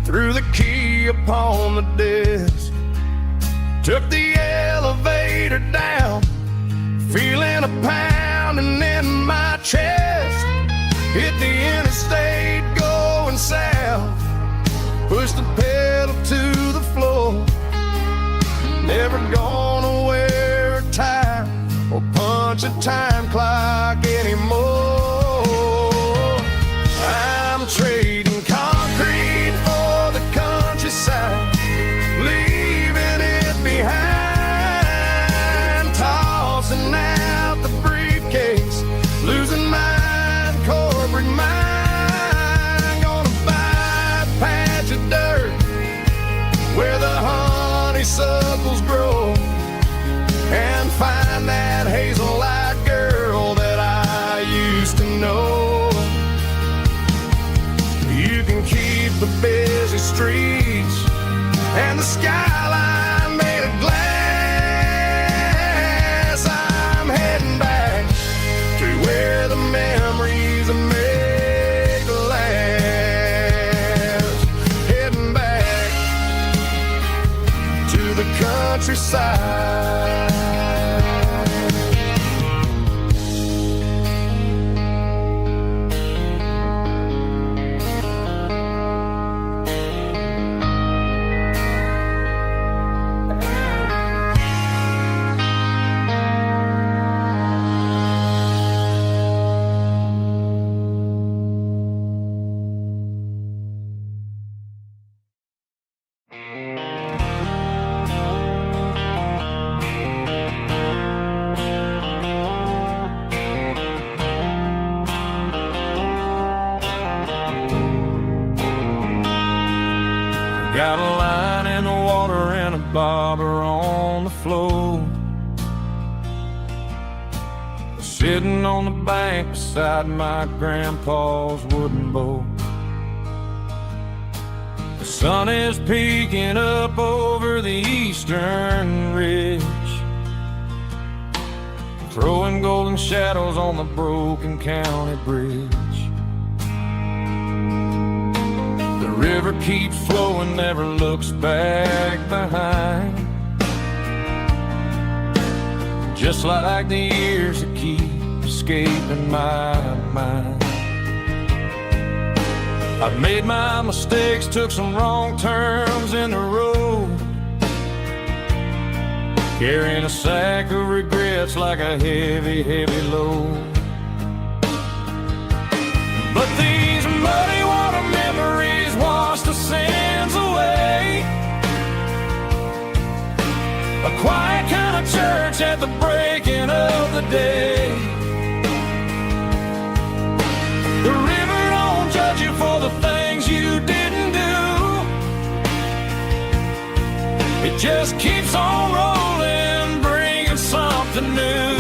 threw the key upon the desk, took the elevator down, feeling a pounding in my chest. Hit the interstate going south, pushed the pedal to the floor. Never gonna wear a tie or punch a time clock anymore. I'm trading concrete for the countryside, leaving it behind, tossing out the briefcase, losing my corporate mind. Gonna buy a patch of dirt where the honeysuckles grow, and find that hazel-eyed girl that I used to know. You can keep the busy streets and the skyline made of glass. I'm heading back to where the memories are made to last. Heading back to the countryside. Got a line in the water and a bobber on the floor, sitting on the bank beside my grandpa's wooden boat. The sun is peeking up over the eastern ridge, throwing golden shadows on the broken county bridge. The river keeps flowing, never looks back behind, just like the years that keep escaping my mind. I've made my mistakes, took some wrong turns in the road, carrying a sack of regrets like a heavy, heavy load. But these muddy water memories wash the sins away, just keeps on rolling, bringing something new.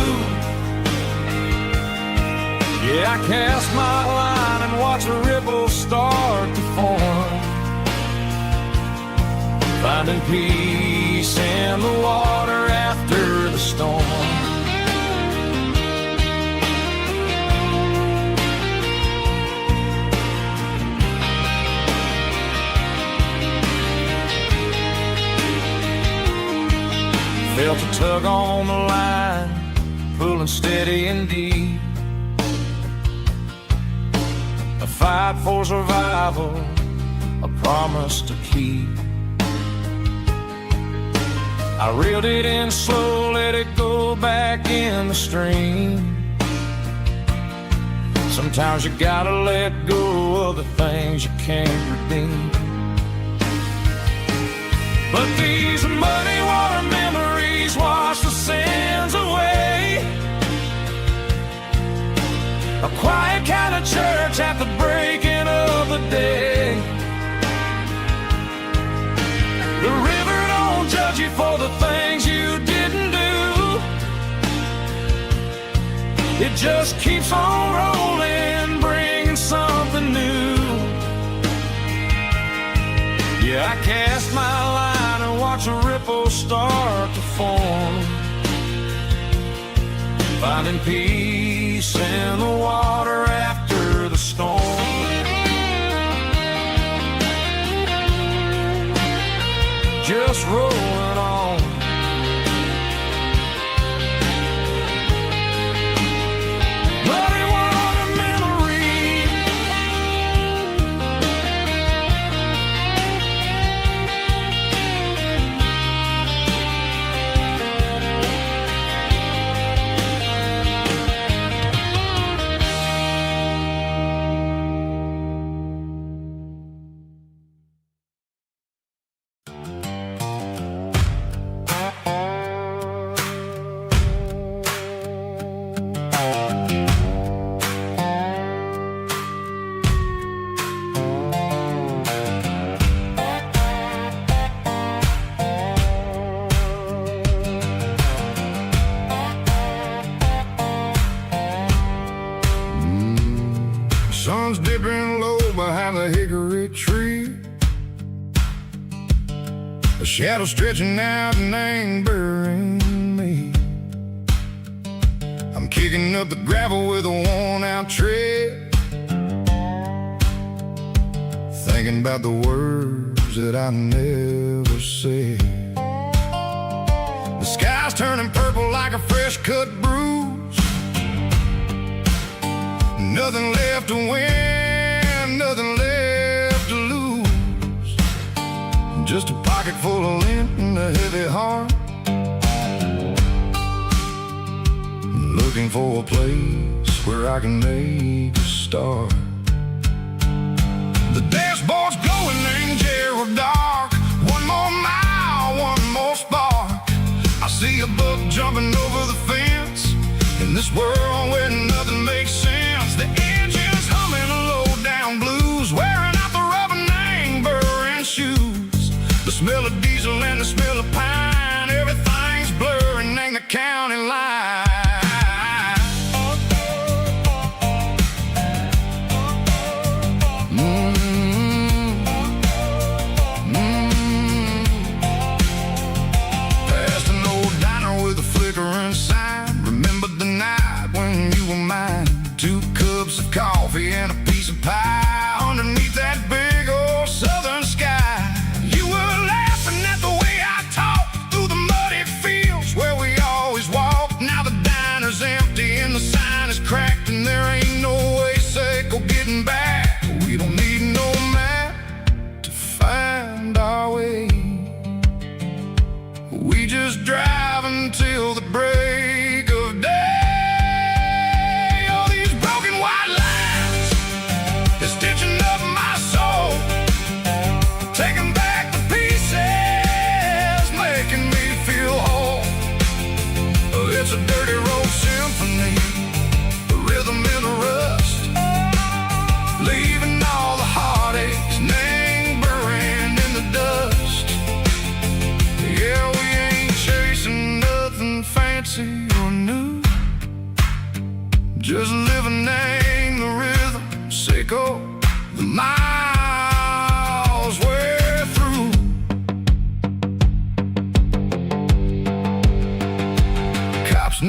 Yeah, I cast my line and watch the ripples start to form, finding peace in the water after the storm. Felt a tug on the line, pulling steady and deep. A fight for survival, a promise to keep. I reeled it in slow, let it go back in the stream. Sometimes you gotta let go of the things you can't redeem. But these muddy water memories wash the sins away. A quiet kind of church at the breaking of the day. The river don't judge you for the things you didn't do. It just keeps on rolling, bringing something new. Yeah, I cast my line and watch a ripple start to form, finding peace in the water after the storm. Just rolling on. Muddy water memory. Sun's dipping low behind the hickory tree. A shadow stretching out and ain't burying me. I'm kicking up the gravel with a worn-out tread, thinking about the words that I never said. The sky's turning purple like a fresh-cut bruise. Nothing left to win, nothing left to lose. Just a pocket full of lint and a heavy heart, looking for a place where I can make a start. The dashboard's glowing, ain't Gerald dark. One more mile, one more spark. I see a buck jumping over the fence in this world where nothing makes sense. The engine's humming a low-down blues, wearing out the rubber name, burring shoes. The smell of diesel and the smell of pine, everything's blurring, ain't the county line. Past an old diner with a flickering sign. Remember the night when you were mine. 2 cups of coffee and a piece of pie underneath that big old southern sky. You were laughing at the way I talked through the muddy fields where we always walked. Now the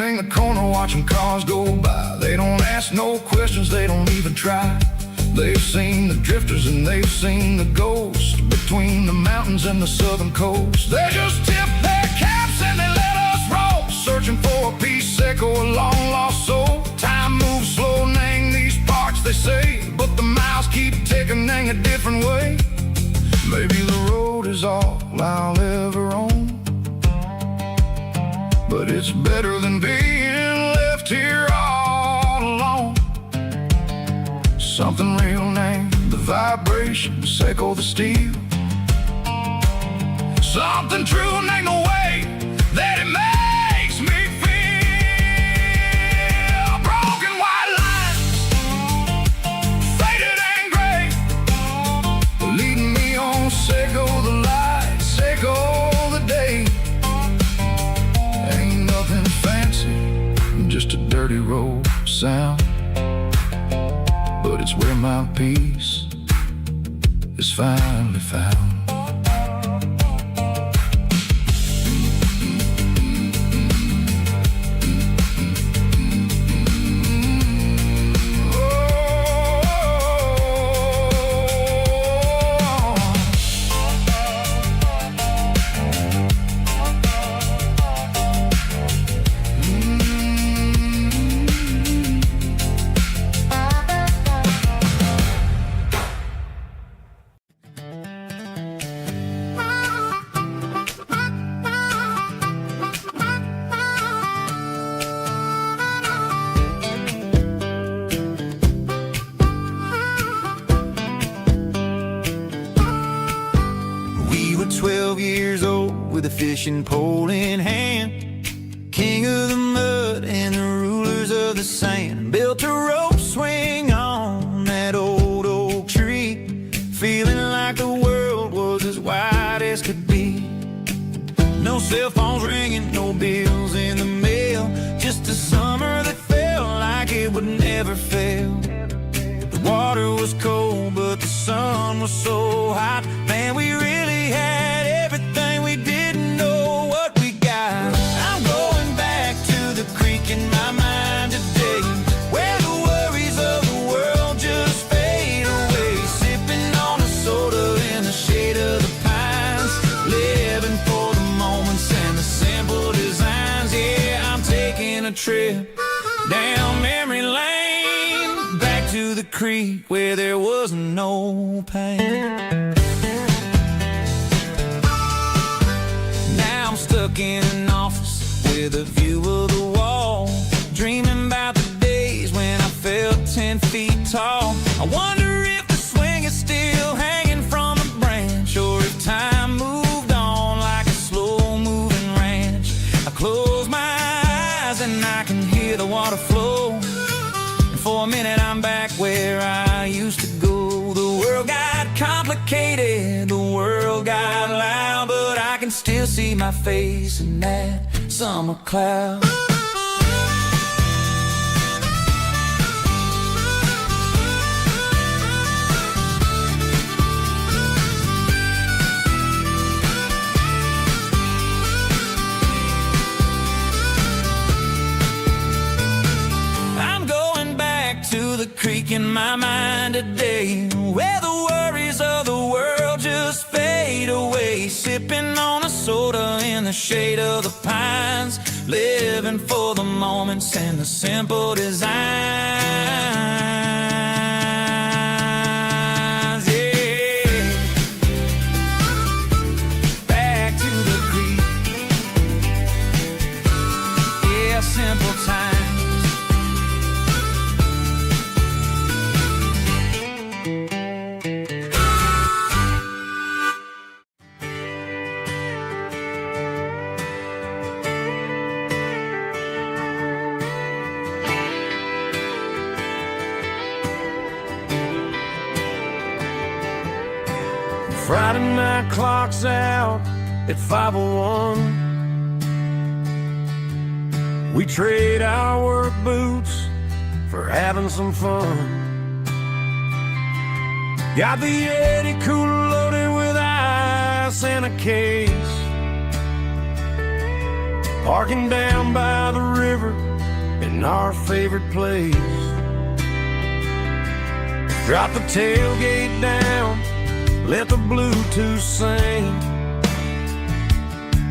turning the corner, watching cars go by. They don't ask no questions, they don't even try. They've seen the drifters and they've seen the ghosts between the mountains and the southern coast. They just tip their caps and they let us roll, searching for a piece seco, a long lost soul. Time moves slow, Nang, these parts they say, but the miles keep ticking, Nang, a different way. Maybe the road is all I'll ever own, but it's better than being left here all alone. Something real, Nang, the vibrations echo the steel. Something true, Nang, the way that it makes me feel. Broken white lines, faded and gray, leading me on, Seco the light, Seco the day. Ain't nothing fancy, just a dirty road sound, but it's where my peace is finally found. We were 12 years old with a fishing pole in hand, king of the mud and the rulers of the sand. Built a rope swing on that old oak tree, feeling like the world was as wide as could be. No cell phones ringing, no bills in the mail, just a summer that felt like it would never fail. The water was cold, but the sun was so hot. Man, we really had everything, we didn't know what we got. I'm going back to the creek in my mind today, where the worries of the world just fade away. Sipping on a soda in the shade of the pines, living for the moments and the simple designs. Yeah, I'm taking a trip down memory lane, back to the creek where there was no pain. Now I'm stuck in an office with a view of the wall, dreaming about the days when I felt 10 feet tall. I wonder if the swing is still hanging from a branch, or if time moved on like a slow-moving ranch. I close my eyes and I can hear the water flow, and for a minute I'm back where I used to go. The world got complicated, the world got loud, but I can still see my face in that summer cloud. I'm going back to the creek in my mind today, where the worries of the world just fade away. Sipping on a soda in the shade of the pines, living for the moments and the simple designs. Yeah, back to the creek. Yeah, simple times. Friday night clock's out at 5:01. We trade our work boots for having some fun. Got the Yeti cooler loaded with ice and a case. parking down by the river in our favorite place. Drop the tailgate down, let the Bluetooth sing.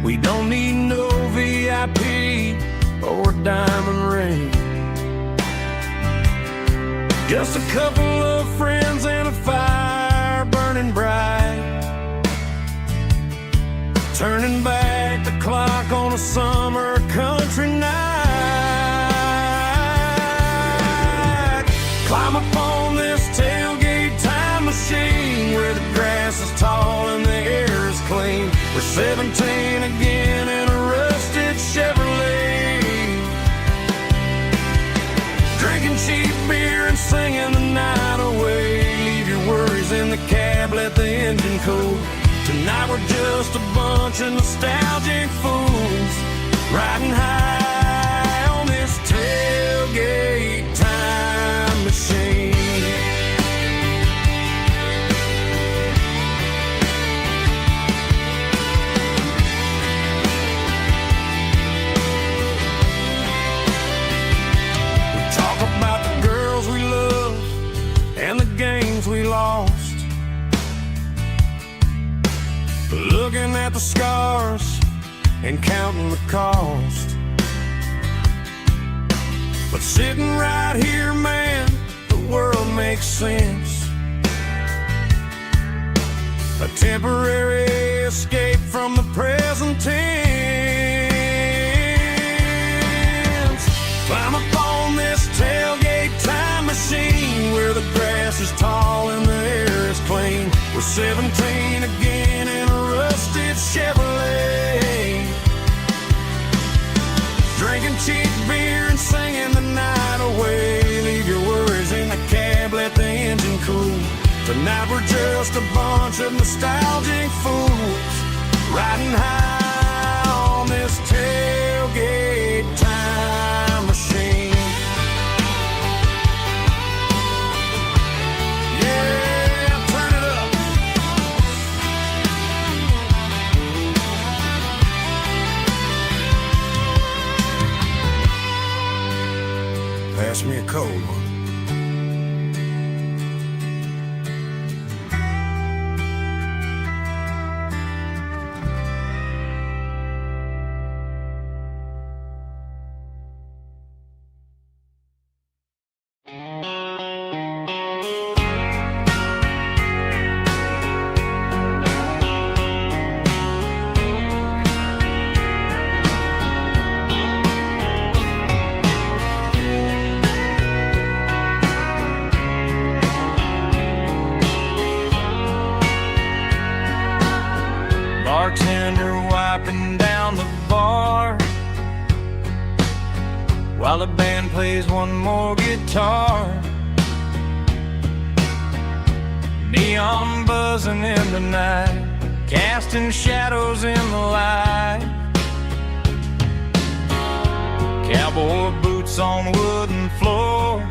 We don't need no VIP or a diamond ring. Just a couple of friends and a fire burning bright, turning back the clock on a summer country night. Climb upon this tailgate time machine where the grass is tall and the air is clean. We're 17 again in a rusted Chevrolet, drinking cheap beer and singing the night away. Leave your worries in the cab, let the engine cool. Tonight we're just a bunch of nostalgic fools riding high on this tailgate time machine. We talk about the girls we love and the games we lost, looking at the scars and counting the cost. But sitting right here, man, the world makes sense. A temporary escape from the present tense. Climb upon this tailgate time machine where the grass is tall and the air is clean. We're 17 again in a rusted Chevrolet, drinking cheap beer and singing the night away. Leave your worries in the cab, let the engine cool. Tonight we're just a bunch of nostalgic fools riding high on this tailgate time machine. Yeah, turn it up. Pass me a cold one. Bartender wiping down the bar while the band plays one more guitar. Neon buzzing in the night, casting shadows in the light. Cowboy boots on wooden floors,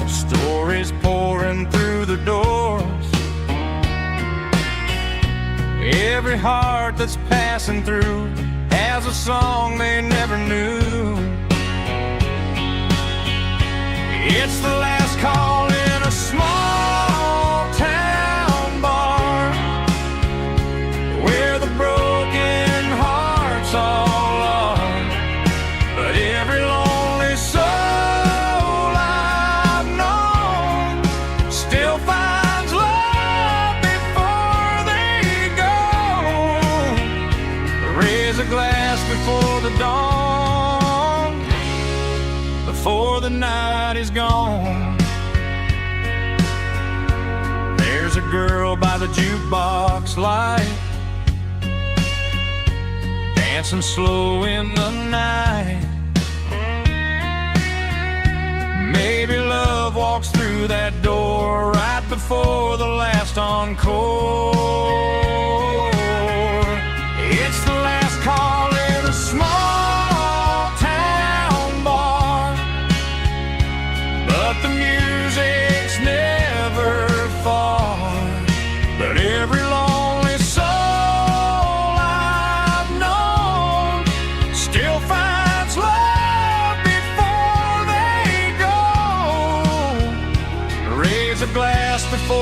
stories pouring through the doors. Every heart that's passing through has a song they never knew. It's the last call in a small town bar where the broken hearts all are. But every lonely soul I've known still finds love before they go. Raise a glass before the dawn, before the night is gone. There's a girl by the jukebox light, dancing slow in the night. Maybe love walks through that door right before the last encore. It's the last call in a small town bar, but the music's never far. But every lonely soul I've known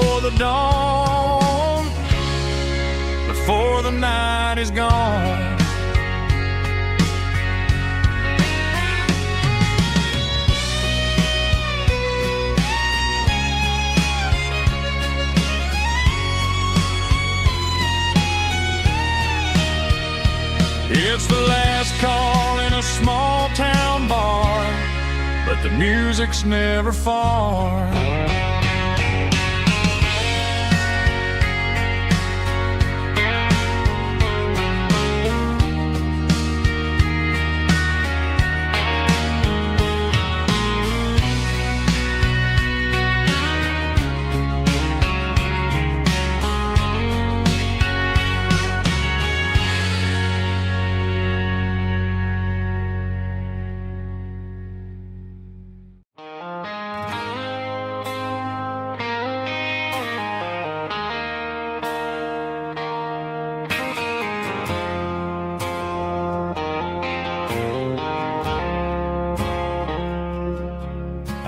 before the dawn, before the night is gone. It's the last call in a small town bar, but the music's never far.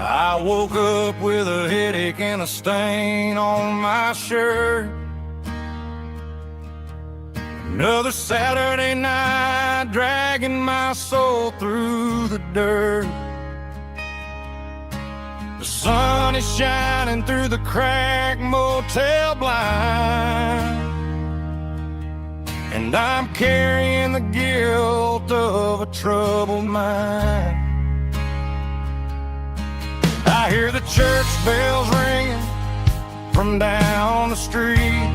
I woke up with a headache and a stain on my shirt. Another Saturday night dragging my soul through the dirt. The sun is shining through the cracked motel blind, and I'm carrying the guilt of a troubled mind. I hear the church bells ringing from down the street,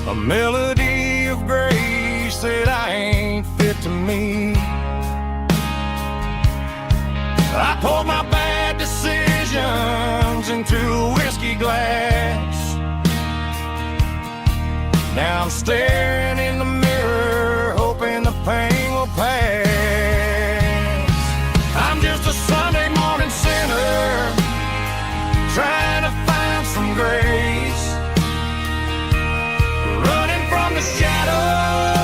a melody of grace that I ain't fit to meet. I poured my bad decisions into a whiskey glass. Now I'm staring in the mirror, hoping the pain will pass. I'm just a Sunday morning sinner, trying to find some grace, running from the shadows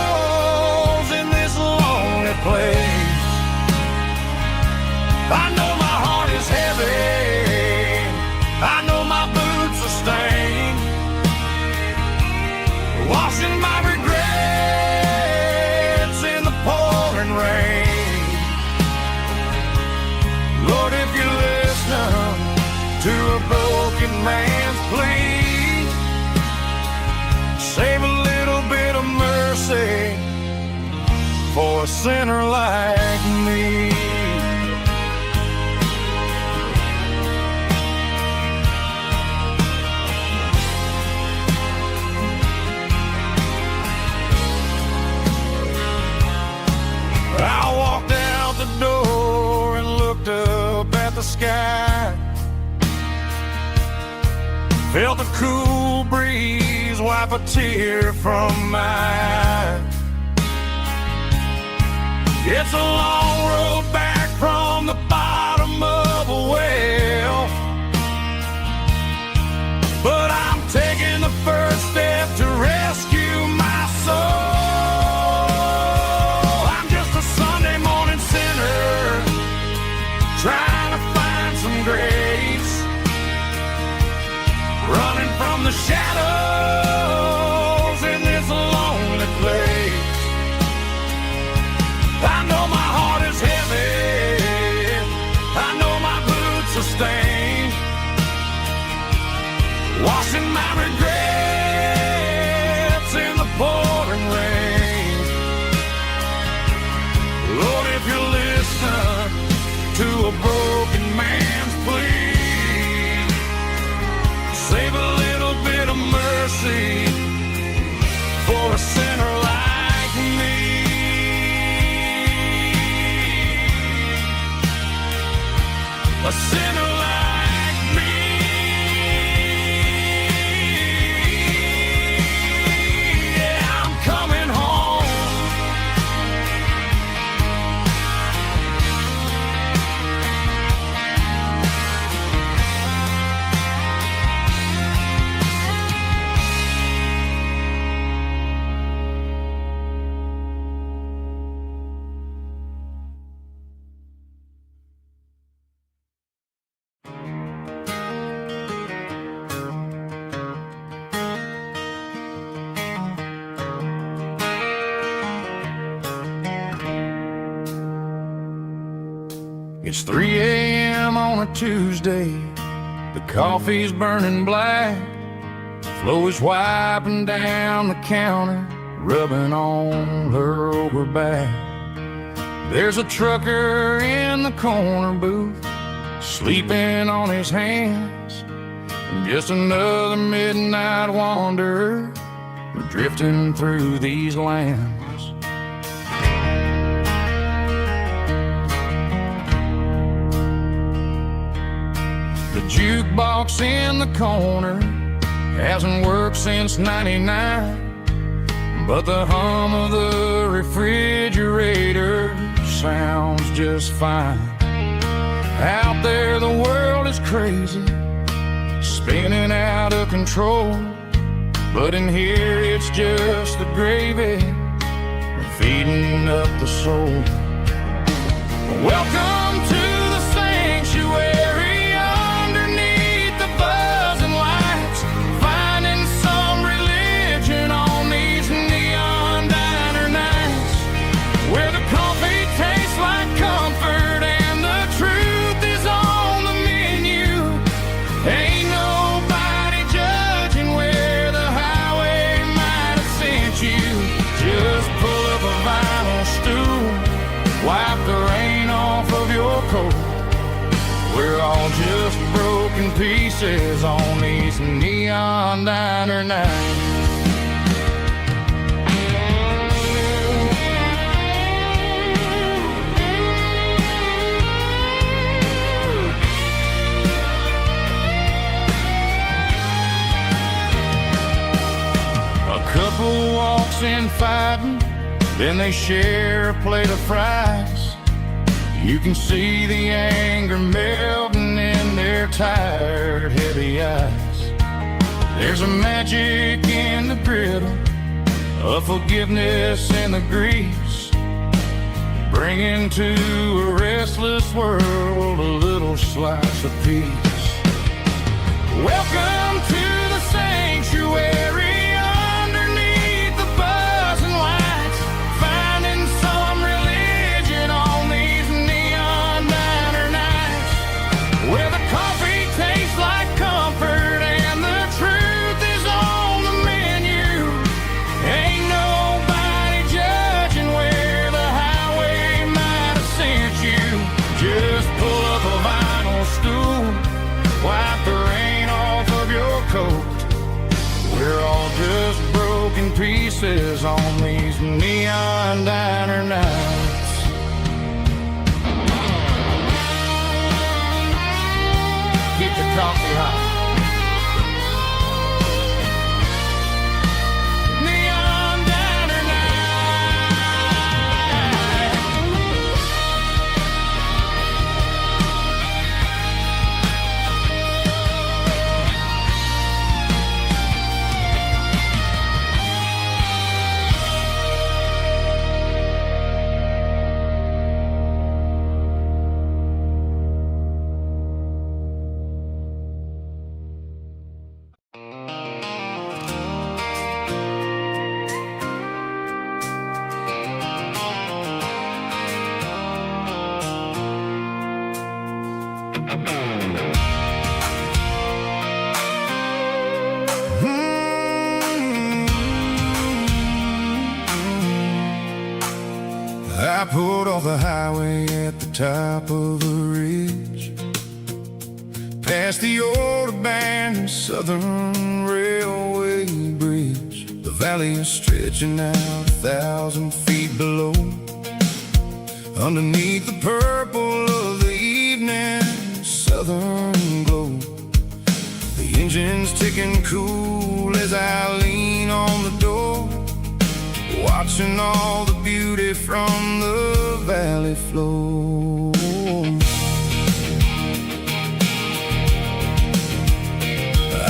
in this lonely place. I know my heart is heavy, I know my boots are stained, washing my regrets in the pouring rain. Lord, if you listen to a broken man's plea, save a little bit of mercy for a sinner like me. I walked out the door and looked up at the sky, felt the cool breeze wipe a tear from my eye. It's a long road back from the bottom of a well, but I'm taking the first step to rescue my soul. Trying to find some grace, running from the shadows in this lonely place. I know my heart is heavy, I know my boots are stained, washing my regrets in the pouring rain. Lord, if you listen to a broken man's plea, save a little bit of mercy for a sinner like me. A sinner like me. Yeah, I'm coming home. It's 3 a.m. on a Tuesday. The coffee's burning black. Flo is wiping down the counter, rubbing on her over back. There's a trucker in the corner booth, sleeping on his hands. Just another midnight wanderer, drifting through these lands. The jukebox in the corner hasn't worked since '99, but the hum of the refrigerator sounds just fine. Out there the world is crazy, spinning out of control, but in here it's just the gravy feeding up the soul. Welcome to the sanctuary underneath the buzzing lights, finding some religion on these neon diner nights, where the coffee tastes like comfort and the truth is on the menu. Ain't nobody judging where the highway might have sent you. Just pull up a vinyl stool, wipe the rain off of your coat. We're all just broken pieces on these neon diner nights. A couple walks in fighting, then they share a plate of fries. You can see the anger melting in their tired, heavy eyes. There's a magic in the griddle, a forgiveness in the grease, bringing to a restless world a little slice of peace. Welcome to the sanctuary. We're all just broken pieces on these neon diner nights. Keep the coffee hot. Neon diner I pulled off the highway at the top of a ridge, past the old abandoned Southern Railway bridge. The valley is stretching out 1,000 feet below, underneath the purple of the evening southern glow. The engine's ticking cool as I lean on the door, watching all the beauty from the valley flow.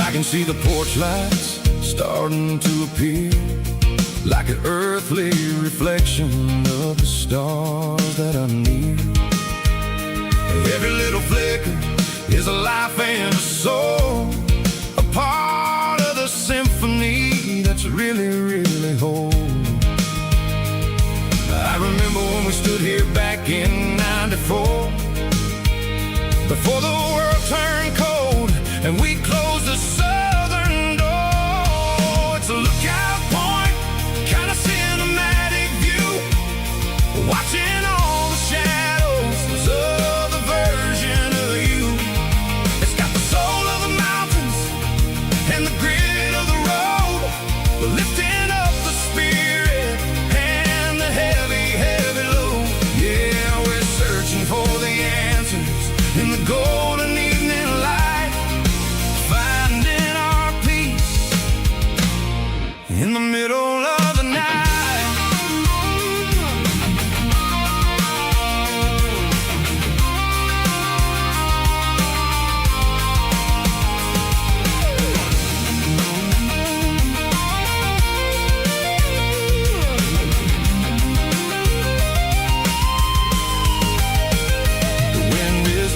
I can see the porch lights starting to appear, like an earthly reflection of the stars that are near. Every little flicker is a life and a soul, a part of the symphony that's really, really whole. I remember when we stood here back in '94, before the world turned cold and we closed the southern door. It's a lookout point, kind of cinematic view, watching all the shadows of the version of you. It's got the soul of the mountains and the grit of the road, lifting up the spirit and the heavy, heavy load. Yeah, we're searching for the answers in the golden evening light, finding our peace in the middle of the night.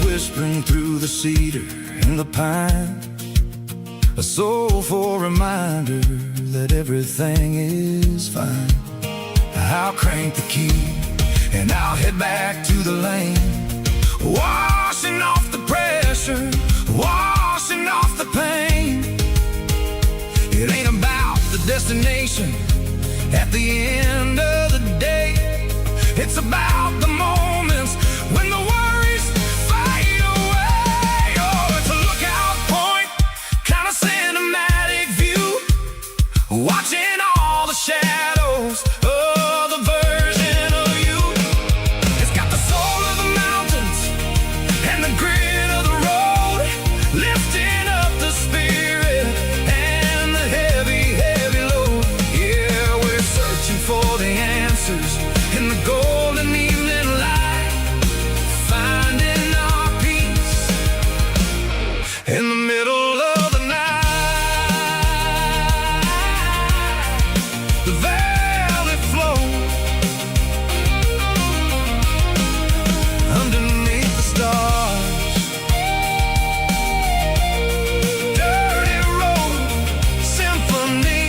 Whispering through the cedar and the pine, a soulful reminder that everything is fine. I'll crank the key and I'll head back to the lane, washing off the pressure, washing off the pain. It ain't about the destination at the end of the day, it's about the moments when the worries fade away. Oh, it's a lookout point, kind of cinematic view, watching all the shadows of the version of you. It's got the soul of the mountains and the grit of the road, lifting up the spirit and the heavy, heavy load. Yeah, we're searching for the answers in the golden evening light, finding our peace in the middle of the night. The valley flows underneath the stars, dirty road symphony.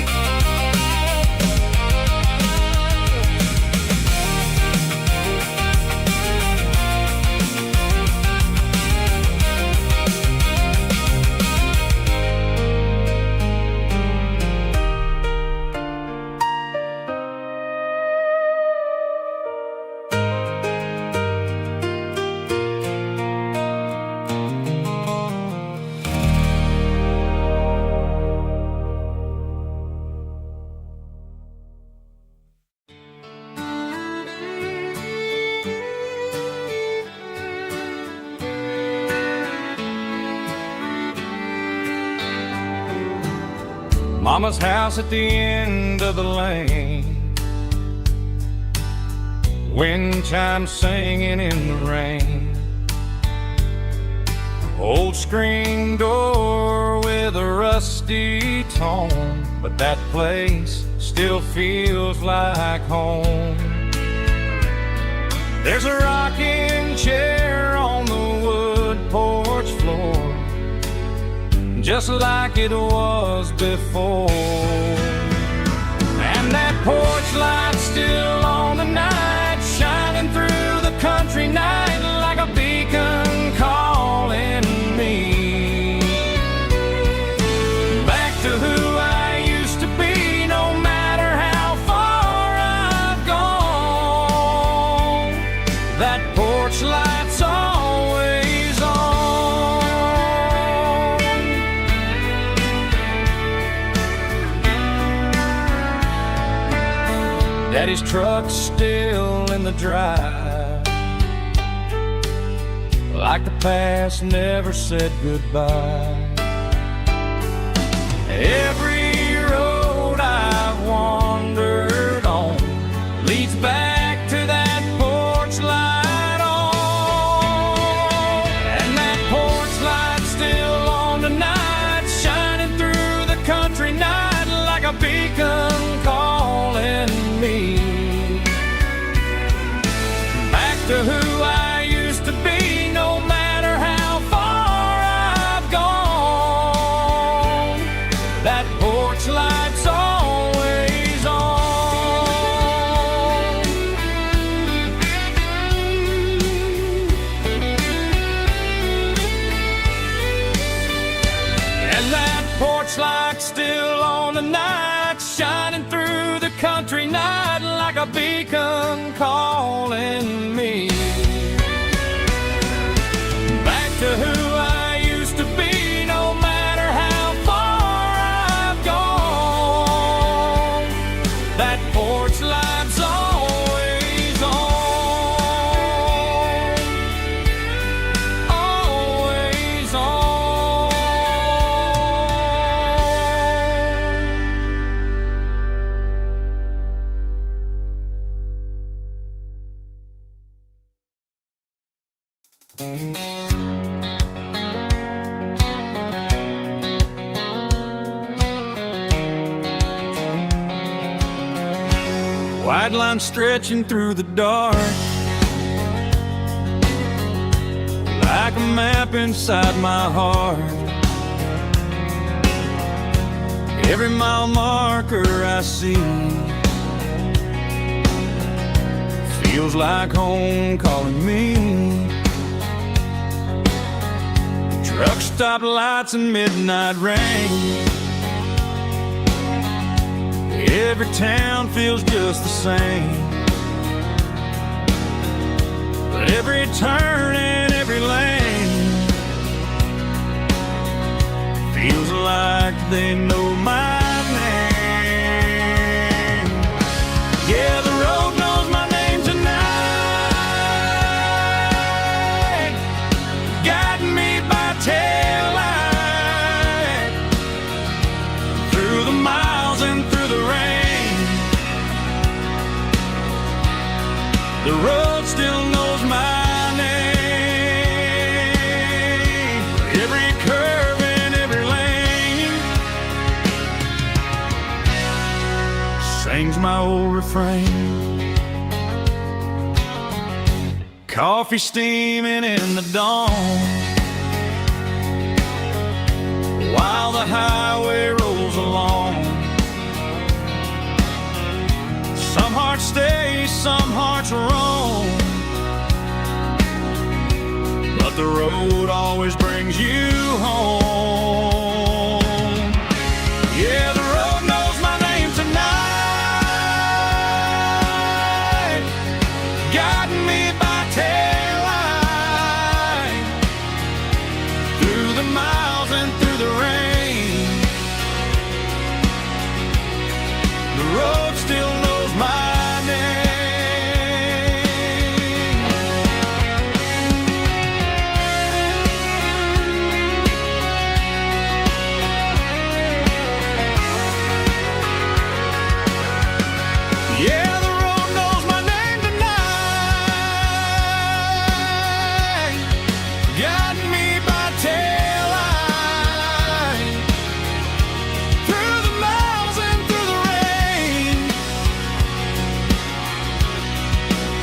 Mama's house at the end of the lane, wind chimes singing in the rain. Old screen door with a rusty tone, but that place still feels like home. There's a rocking chair on the wood porch floor, just like it was before. And that porch light still on the night, shining through the country night like a beacon calling me back to who I used to be, no matter how far I've gone. That porch light's always on. Daddy's truck's still in the drive, like the past never said goodbye. Every road I've wandered on leads back to that porch light on. And that porch light's still on tonight, shining through the country night like a beacon calling me back to who I used to be, no matter how far I've gone. And that porch light still on the night, shining through the country night like a beacon calling me back to who I used to be, no matter how far I've gone. That porch light's always on, always on. White line stretching through the dark, like a map inside my heart. Every mile marker I see feels like home calling me. Truck stop lights and midnight rain, every town feels just the same. But every turn and every lane feels like they know my name. Yeah, the road knows my name tonight, guiding me by taillight through the miles and through the rain. The road still knows my name. Every curve and every lane sings my old refrain. Coffee steaming in the dawn, while the highway rolls along. Some hearts stay, some hearts roam, but the road always brings you home. Yeah, the road knows my name tonight, guiding me by taillight through the miles and through the rain. The road still knows my name. Yeah, the road knows my name tonight, guiding me by taillight through the miles and through the rain.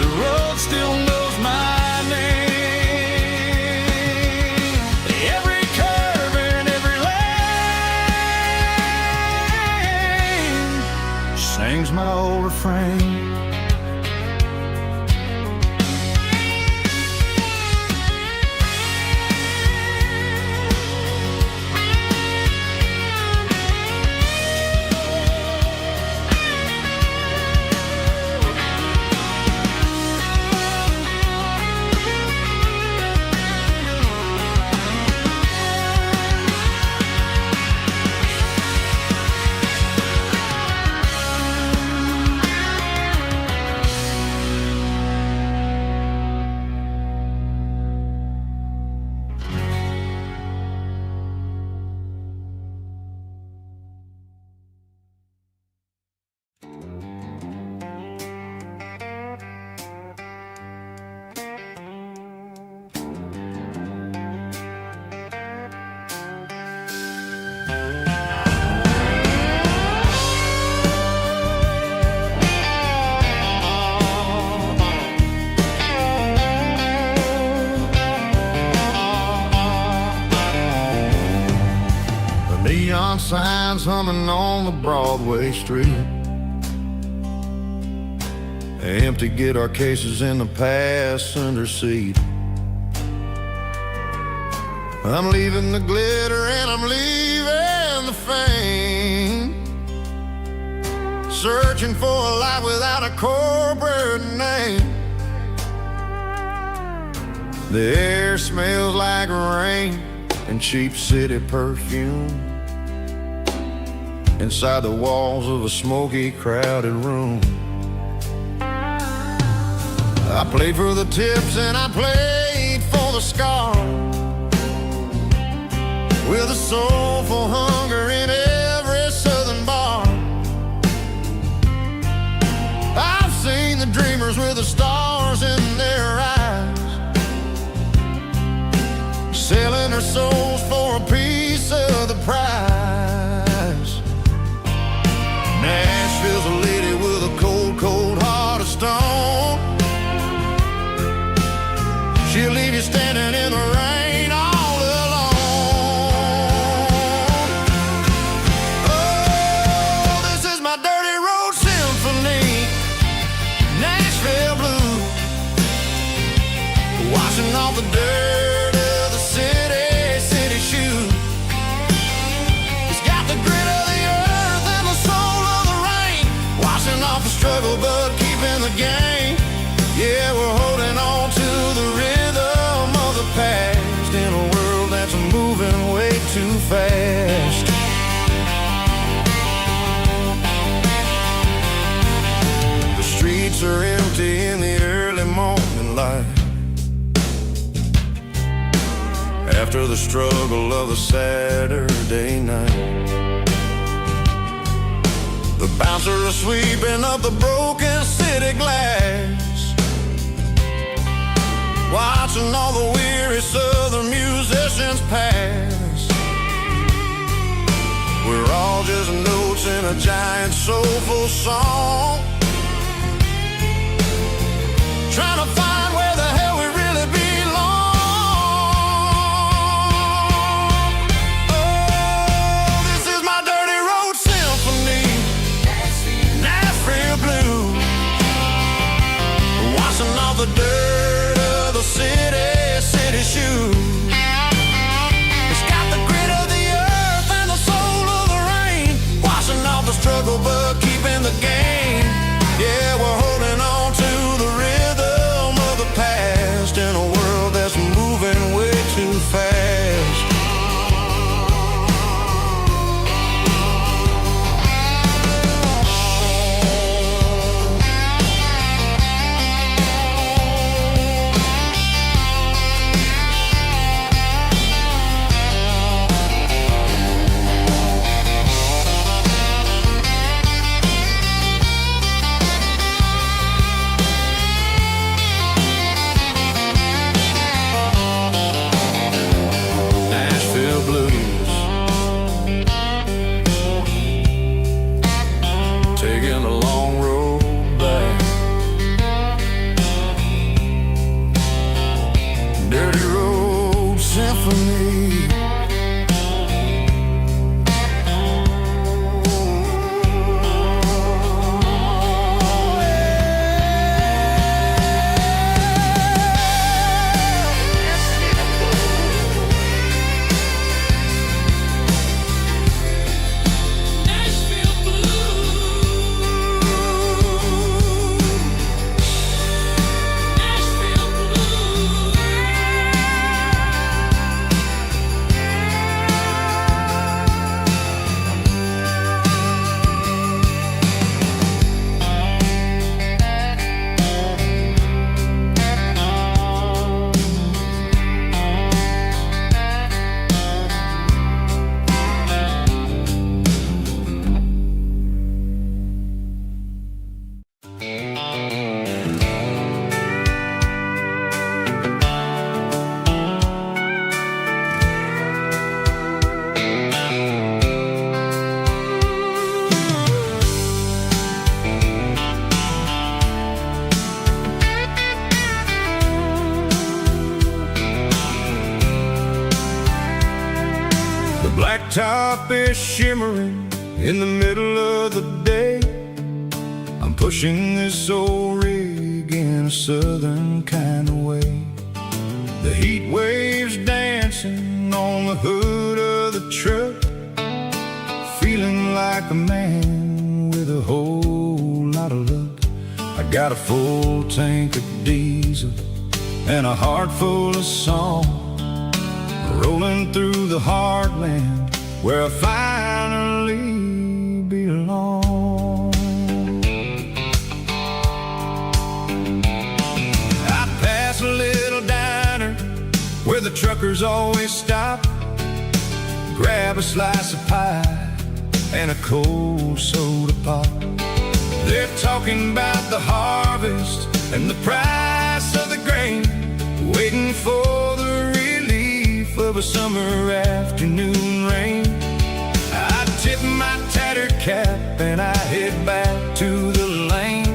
The road still knows my name. Every curve and every lane sings my old refrain. Neon signs humming on the Broadway street. Empty guitar cases in the passenger seat. I'm leaving the glitter and I'm leaving searching for a life without a corporate name. The air smells like rain and cheap city perfume inside the walls of a smoky, crowded room. I played for the tips and I played for the scars, with a soulful hunger in every southern bar. I've seen the dreamers with the stars in their eyes, selling their souls for a piece of the prize. Nashville's a lady with a cold, cold heart of stone. She'll leave you standing in the rain all alone. Oh, this is my dirty road symphony, Nashville blues, washing off the dirt of the city shoes. It's got the grit of the earth and the soul of the rain, washing off the struggle but keeping the game. Yeah, we're holding on to the rhythm of the past in a world that's moving way too fast. The streets are empty in the early morning light, after the struggle of the Saturday night. The bouncers are sweeping up the broken city glass, watching all the weary southern musicians pass. We're all just notes in a giant soulful song, trying to find where the hell we really belong. Oh, this is my dirty road symphony, Nashville blues, washing off the dirt of the city shoes. It's got the grit of the earth and the soul of the rain, washing off the struggle but keeping the game. Yeah, we're holding on to the rhythm of the past in a world that's moving way too fast. Nashville blues, taking a long road back. Dirty road symphony. Blacktop is shimmering in the middle of the day. I'm pushing this old rig in a southern kind of way. The heat waves dancing on the hood of the truck, feeling like a man with a whole Got a full tank of diesel and a heart full of song, rolling through the heartland where I finally belong. I pass a little diner where the truckers always stop, grab a slice of pie and a cold soda pop. They're talking about the harvest and the price of the grain, waiting for the relief of a summer afternoon rain. I tip my tattered cap and I head back to the lane,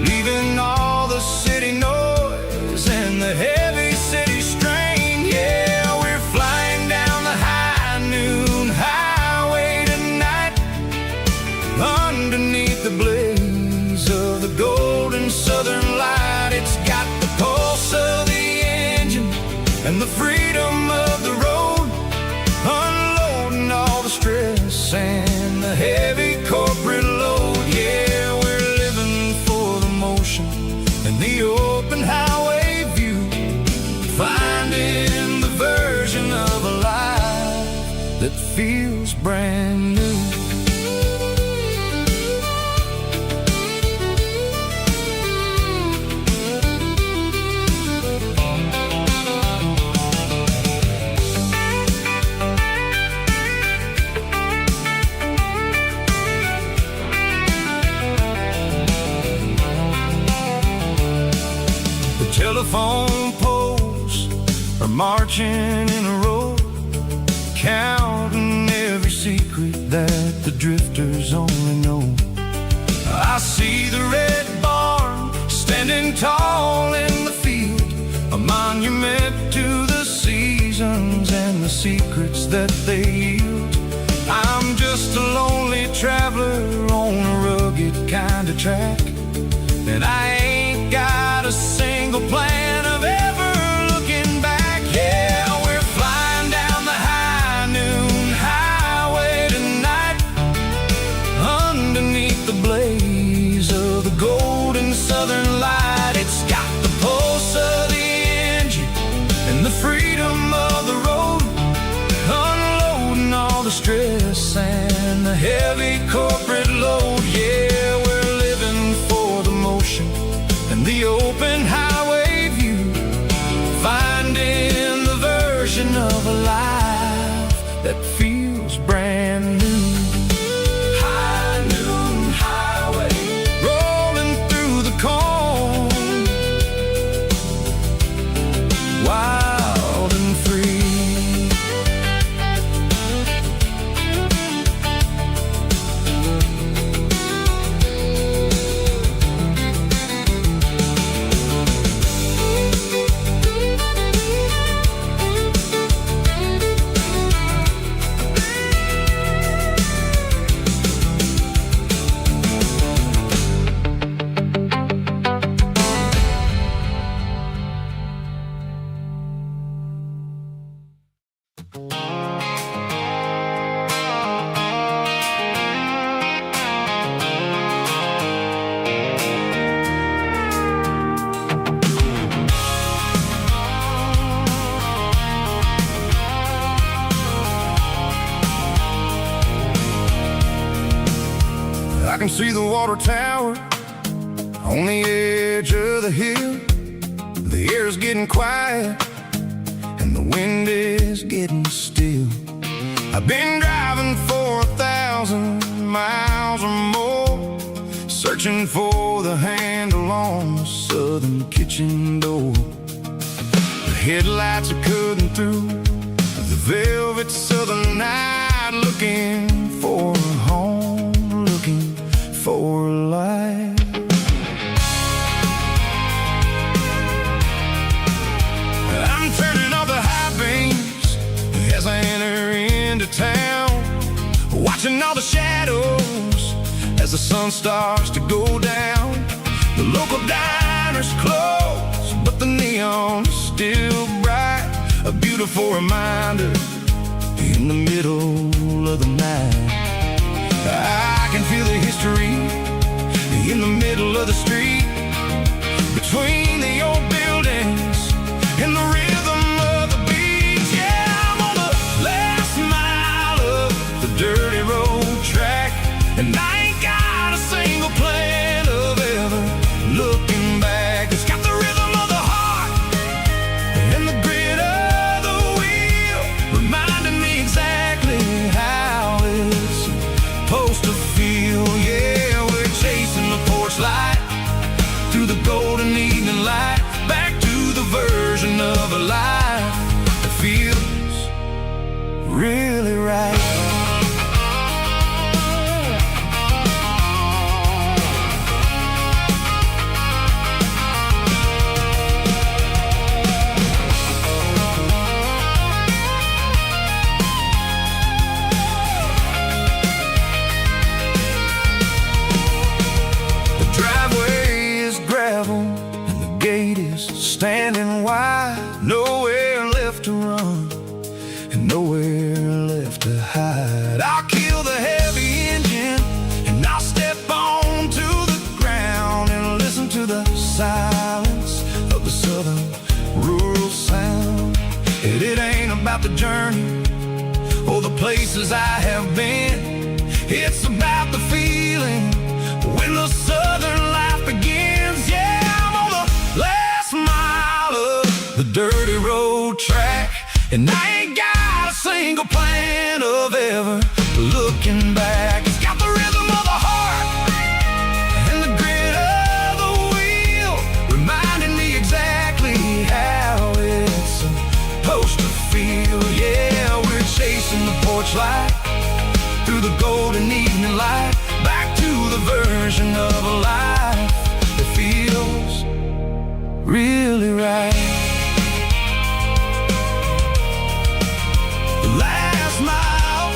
leaving all the city noise and the heavy city strain. Yeah, we're flying down the high noon highway tonight, underneath the blaze of the golden southern light. It's got the pulse of the engine and the freedom of the road, unloading all the stress and the heavy corporate load. Yeah, we're living for the motion and the open highway view, finding the version of a life that feels brand new. Telephone poles are marching in a row, counting every secret that the drifters only know. I see the red barn standing tall in the field, a monument to the seasons and the secrets that they yield. I'm just a lonely traveler on a rugged kind of track, and I ain't got a single plan of ever looking back. Yeah, we're flying down the high noon highway tonight, underneath the blaze of the golden southern light. It's got the pulse of the engine and the freedom of the road, unloading all the stress and the heavy corporate load. Yeah, we're living for the motion and the open highway view, finding the version of a life that feels brand new. High noon highway, rolling through the corn, wild and free. I can see the water tower on the edge of the hill. The air's getting quiet and the wind is getting still. I've been driving for 1,000 miles or more, searching for the handle on the southern kitchen door. The headlights are cutting through the velvet southern night, looking for a home, looking for a life. I'm turning off the high beams as I enter into town, watching all the shadows as the sun starts to go down. The local diner's closed, but the neon is still bright, a beautiful reminder in the middle of the night. I can feel the history in the middle of the street, between the old buildings and the rhythm of the beats. Yeah, I'm on the last mile of the dirty road track, and I ain't got a single plan of ever looking back. It's got the rhythm of the heart and the grit of the wheel, reminding me exactly how it's supposed to feel. Yeah, we're chasing the porch light through the golden evening light, back to the version of a life that feels really right. Standing wide, nowhere left to run and nowhere left to hide. I'll kill the heavy engine and I'll step onto the ground and listen to the silence of the southern rural sound. And it ain't about the journey or the places I have been. It's about the feeling when the southern life begins. Yeah, I'm on the last mile of the dirty road track, and I ain't got a single plan of ever looking back. It's got the rhythm of the heart and the grit of the wheel, reminding me exactly how it's supposed to feel. Yeah, we're chasing the porch light through the golden evening light, back to the version of a life that feels really right. The last mile,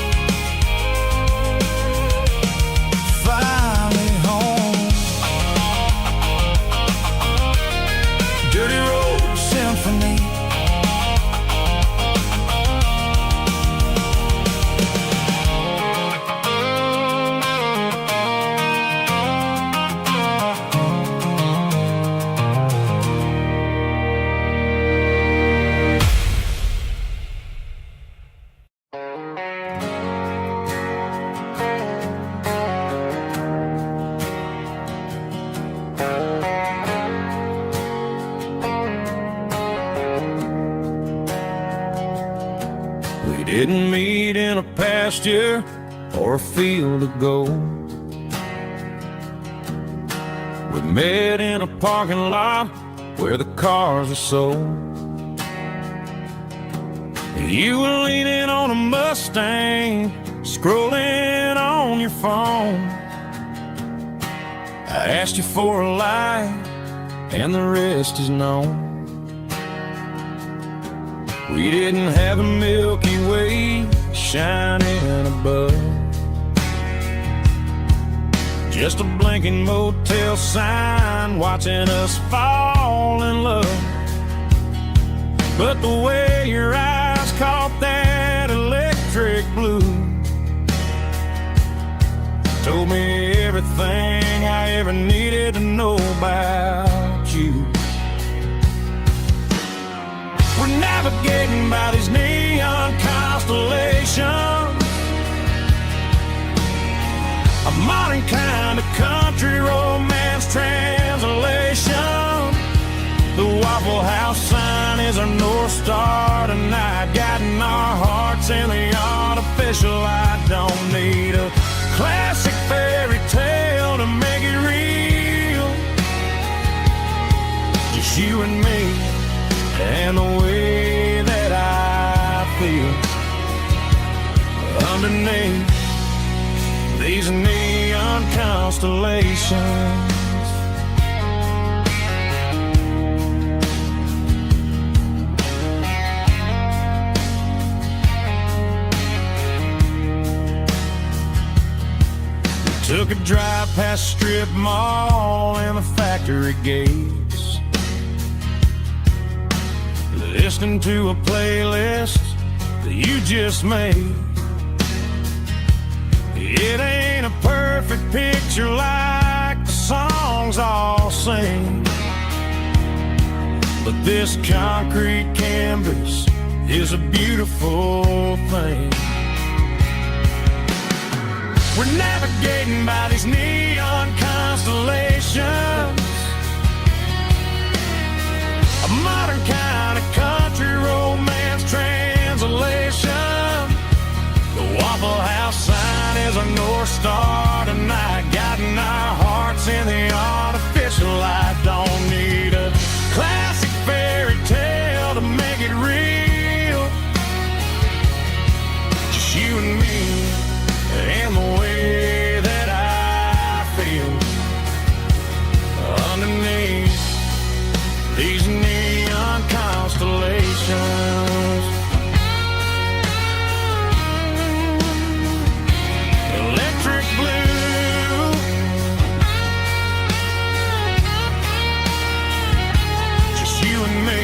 finally home. Dirty Road Symphony. We didn't meet in a pasture or a field of gold. We met in a parking lot where the cars are sold. You were leaning on a Mustang, scrolling on your phone. I asked you for a light, and the rest is known. We didn't have a Milky Way shining above, just a blinking motel sign watching us fall in love. But the way your eyes caught that electric blue told me everything I ever needed to know about you. We're navigating by these neon constellations, a modern kind of country romance translation. The Waffle House sign is our North Star tonight, guiding our hearts in the artificial light. Don't need a classic fairy tale to make it real, just you and me and the way that I feel underneath these neon constellations. Took a drive past strip mall and the factory gates, listening to a playlist that you just made. It ain't a perfect picture like the songs all sing, But this concrete canvas is a beautiful thing. We're navigating by these neon constellations, a modern kind of country romance translation. The Waffle House sign is a North Star tonight, guiding our hearts in the artificial light. Don't need a classic fairy tale to make it real. Just you and me and the way that I feel underneath these neon constellations. Electric blue, just you and me.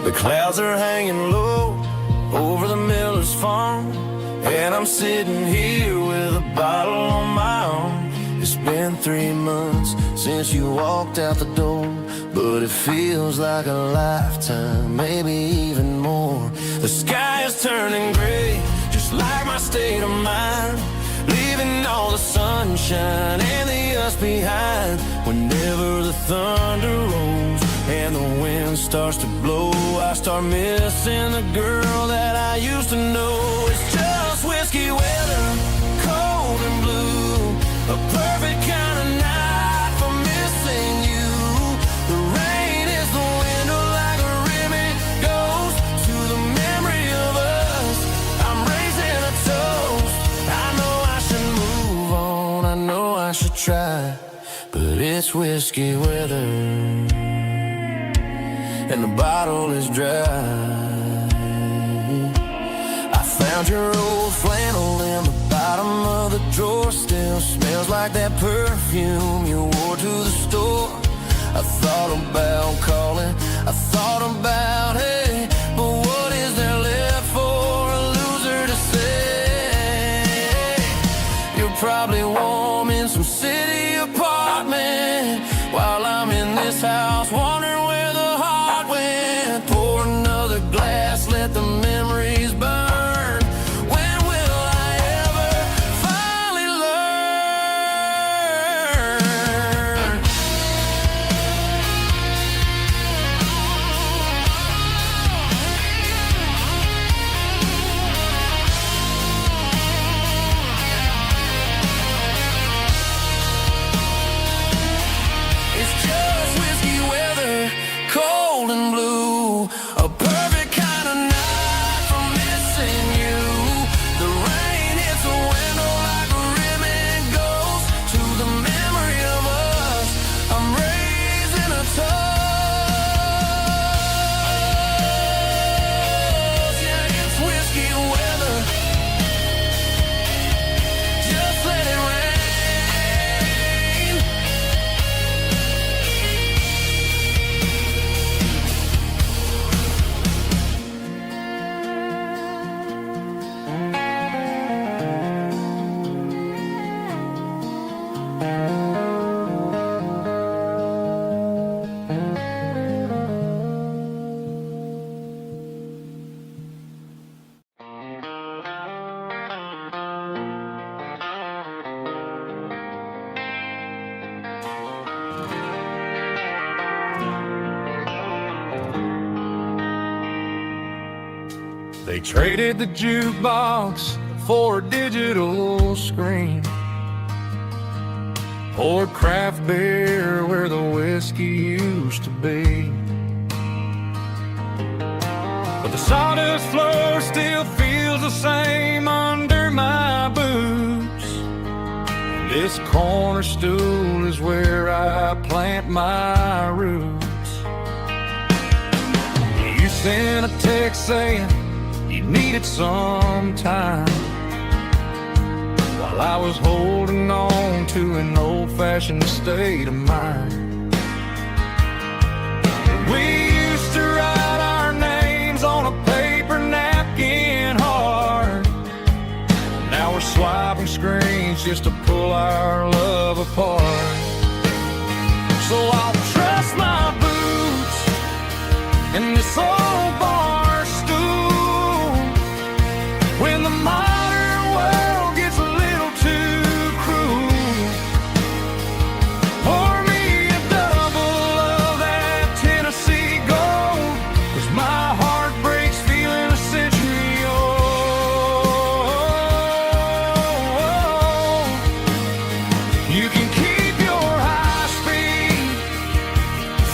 The clouds are hanging low over the miller's farm, and I'm sitting here with a bottle on my arm. It's been 3 months since you walked out the door, but it feels like a lifetime, maybe even more. The sky is turning gray, just like my state of mind, leaving all the sunshine and the us behind. Whenever the thunder rolls and the wind starts to blow, I start missing the girl that I used to know. It's just whiskey weather, cold and blue, a perfect kind of night for missing you. The rain is the window like a ribbon goes to the memory of us. I'm raising a toast. I know I should move on, I know I should try, but it's whiskey weather and the bottle is dry. I found your old flannel in the bottom of the drawer, still smells like that perfume you wore to the store. I thought about calling, I thought about, hey, but what is there left for a loser to say? You're probably warm in some city apartment while I'm in this house wondering where the heart went. Pour another glass, let the memories burn. When will I ever finally learn? It's just whiskey weather, cold and blue, a perfect kind of night for missing you. The rain hits the window like a ribbon goes to the memory of us. I'm raising a toast. Yeah, it's whiskey weather. Just let it rain. They traded the jukebox for a digital screen. Poured craft beer where the whiskey used to be. But the sawdust floor still feels the same under my boots. This corner stool is where I plant my roots. You sent a text saying you needed some time, while I was holding on to an old-fashioned state of mind. We used to write our names on a paper napkin hard. Now we're swiping screens just to pull our love apart. So I'll trust my boots in this old bar stool when the modern world gets a little too cruel. Pour me a double of that Tennessee Gold, 'cause my heart breaks feeling a century old. You can keep your high-speed,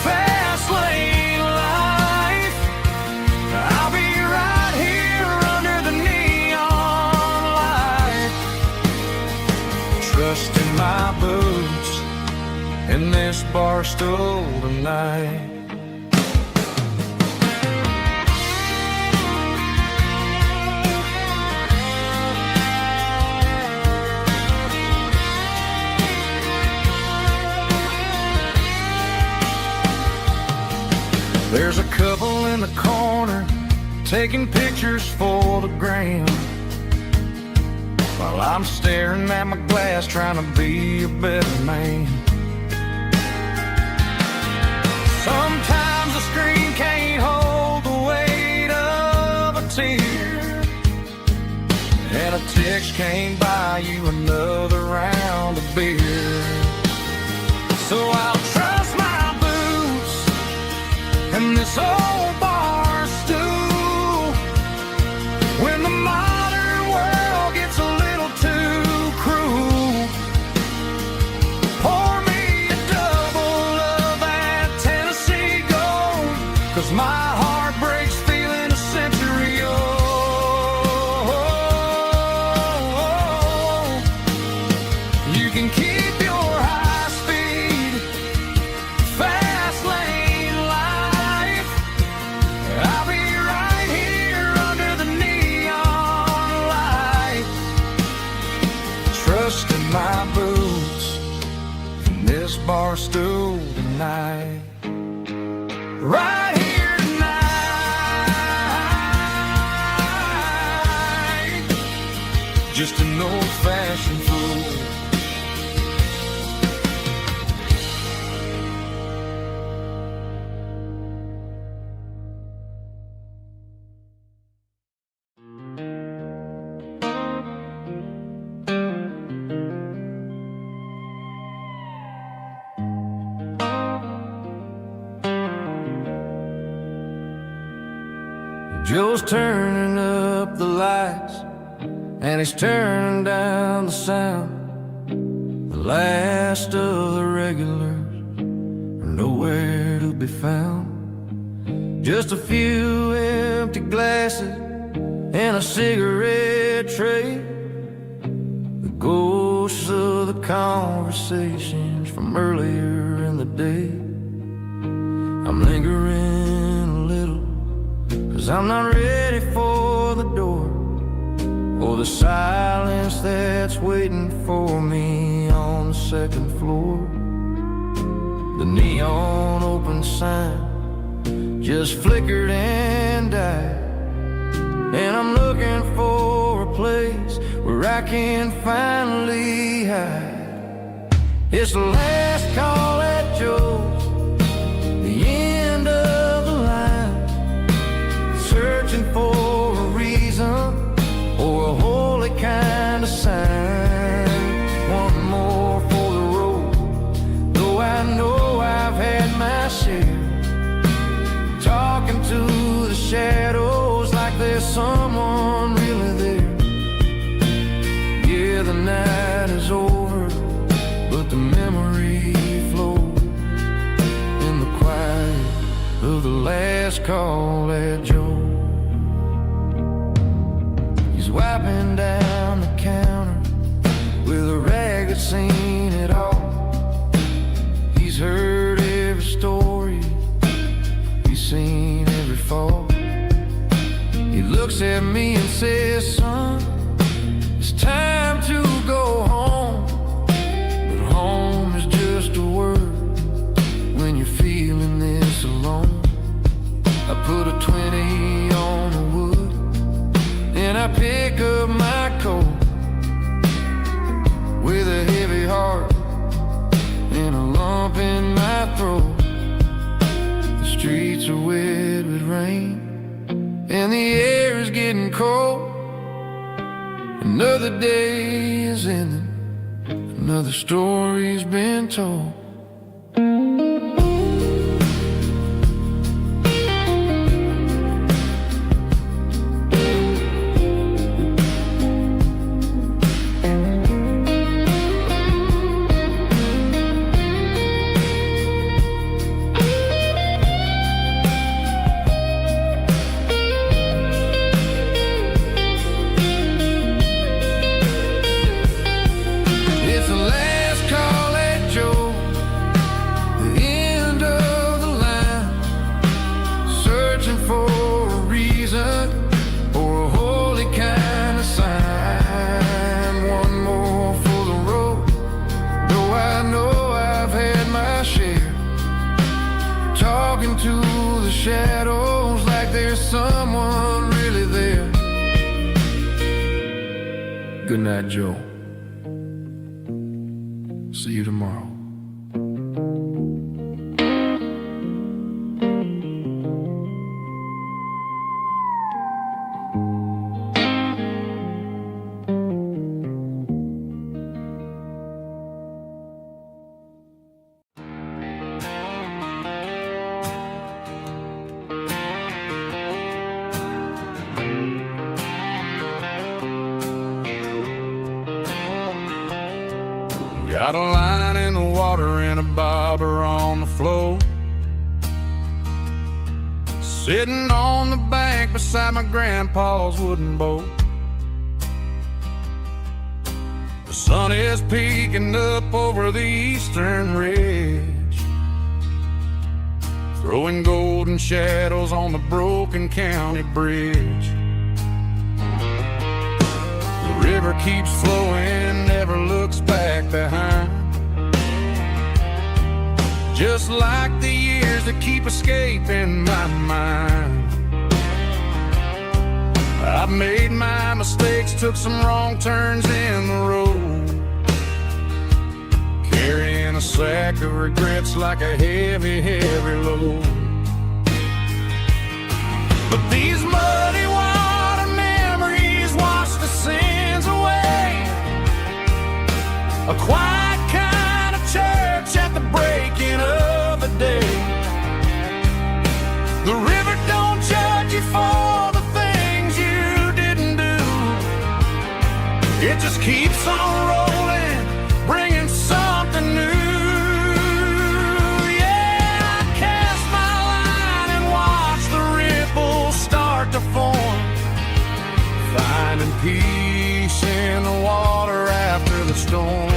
fast lane life. I'll be right here under the neon light, trusting my boots in this bar stool tonight. There's a couple in the corner taking pictures for the gram, while I'm staring at my glass trying to be a better man. Sometimes the screen can't hold the weight of a tear, and a text can't buy you another round of beer. So I'll trust my boots and this old bar stool when the modern world gets a little too cruel. Pour me a double of that Tennessee Gold, 'cause my heart breaks feeling a century old. You can keep your high-speed, fast lane life. I'll be right here under the neon light, trusting my boots in this bar stool tonight. Right here tonight, just an old-fashioned fool. Joe's turning up the lights and he's turning down the sound. The last of the regulars are nowhere to be found. Just a few empty glasses and a cigarette tray, the ghosts of the conversations from earlier in the day. I'm lingering a little, 'cause I'm not ready for the door or the silence that's waiting for me on the second floor. The neon open sign just flickered and died, and I'm looking for a place where I can finally hide. It's the last call at Joe's, the end of the line, searching for a reason or a holy kind of sign. One more for the road, though I know I've had my share, talking to the shadows like there's someone really there. Yeah, the night is over, but the memory call that Joe. He's wiping down the counter with a rag that's seen it all. He's heard every story, he's seen every fall. He looks at me and says, son, it's time to go home. But home is just a word when you're feeling this alone. I put a 20 on the wood, and I pick up my coat with a heavy heart and a lump in my throat. The streets are wet with rain, and the air is getting cold. Another day is ending, another story's been told. Talking to the shadows like there's someone really there. Good night, Joe. See you tomorrow. Got a line in the water and a bobber on the floor, sitting on the bank beside my grandpa's wooden boat. The sun is peeking up over the eastern ridge, throwing golden shadows on the broken county bridge. The river keeps flowing, never looks back behind, just like the years that keep escaping my mind. I've made my mistakes, took some wrong turns in the road, carrying a sack of regrets like a heavy, heavy load. But these muddy water memories wash the sins away. A quiet kind of church at the breaking of the day. The river don't judge you for the things you didn't do. It just keeps on rolling, bringing something new. Yeah, I cast my line and watch the ripples start to form, finding peace in the water after the storm.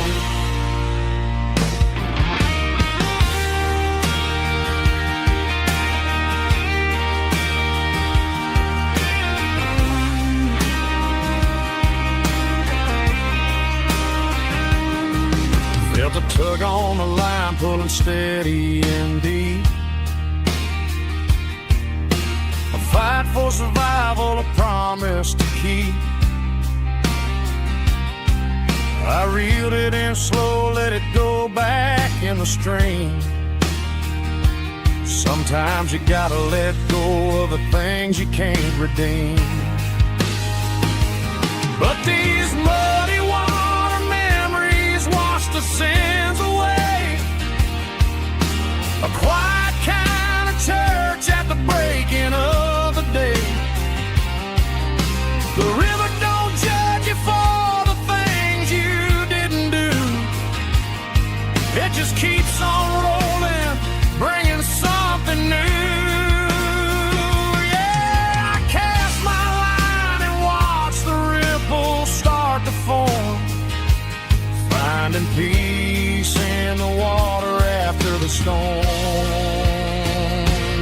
Felt a tug on the line, pulling steady and deep. A fight for survival, a promise to keep. I reeled it in slow, let it go back in the stream. Sometimes you gotta let go of the things you can't redeem. But these muddy water memories wash the sins away. A quiet kind of church at the breaking of the day. The river don't judge you for the things you didn't do. It just keeps on rolling, bringing something new. finding peace in the water after the storm,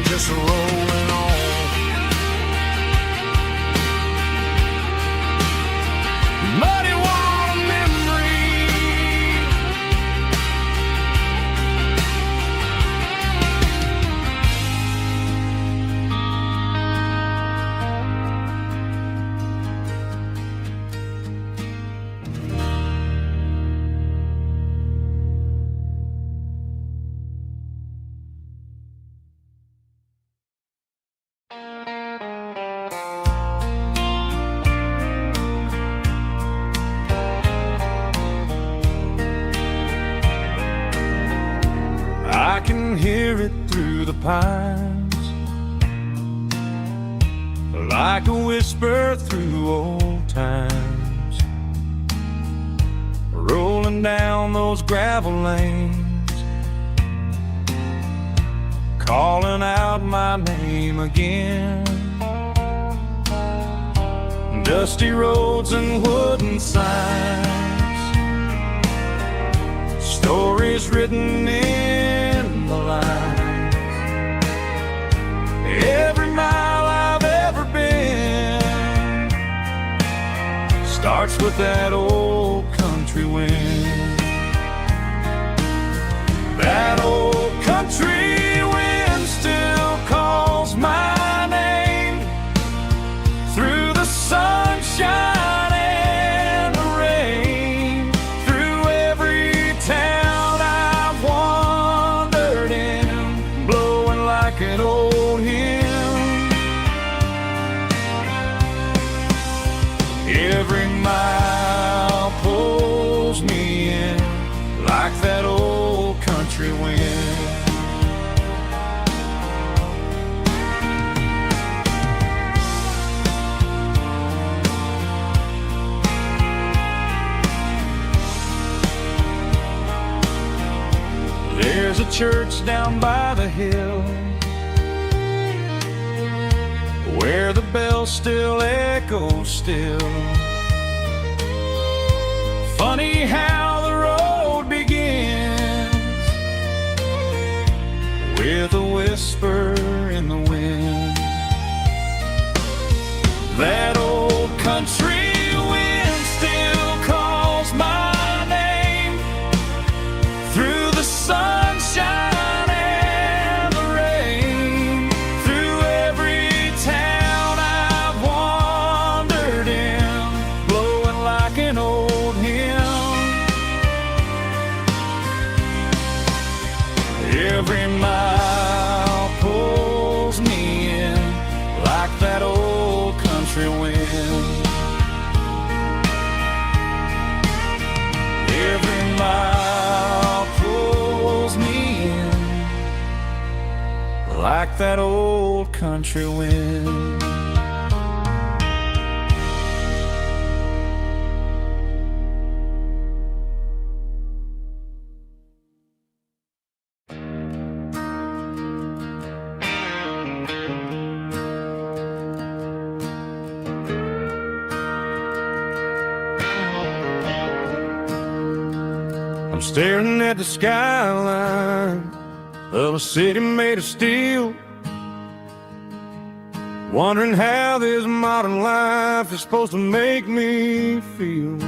just rolling on. Muddy water memory, I can hear it through the pines, like a whisper through old times, rolling down those gravel lanes, calling out my name again. Dusty roads and wooden signs, stories written in the lines. Every mile I've ever been starts with that old country wind. That old country wind still calls my name through the sunshine and the rain, through every town I've wandered in, blowing like an old hymn. Every mile pulls me in like that old country wind. There's a church down by the hill where the bells still echo still. Funny how the road begins with a whisper in the wind. That old country wind still calls my name through the sunshine and the rain, through every town I've wandered in, blowing like an old hymn. Every mile pulls me in like that old country wind. Every mile pulls me in like that old country wind. I'm staring at the skyline of a city made of steel, wondering how this modern life is supposed to make me feel.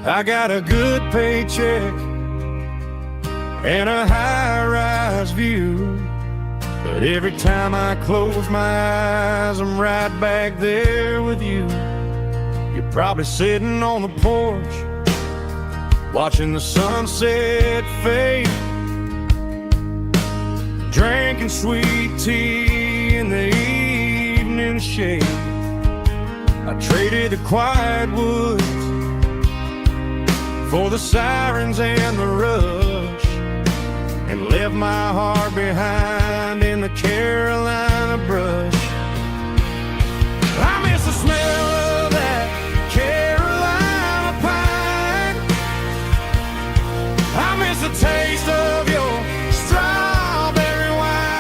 I got a good paycheck and a high-rise view, but every time I close my eyes, I'm right back there with you. You're probably sitting on the porch, watching the sunset fade, drinking sweet tea in the evening shade. I traded the quiet woods for the sirens and the rush, and left my heart behind in the Carolina brush. I miss the smell of that Carolina pine. I miss the taste of your strawberry wine.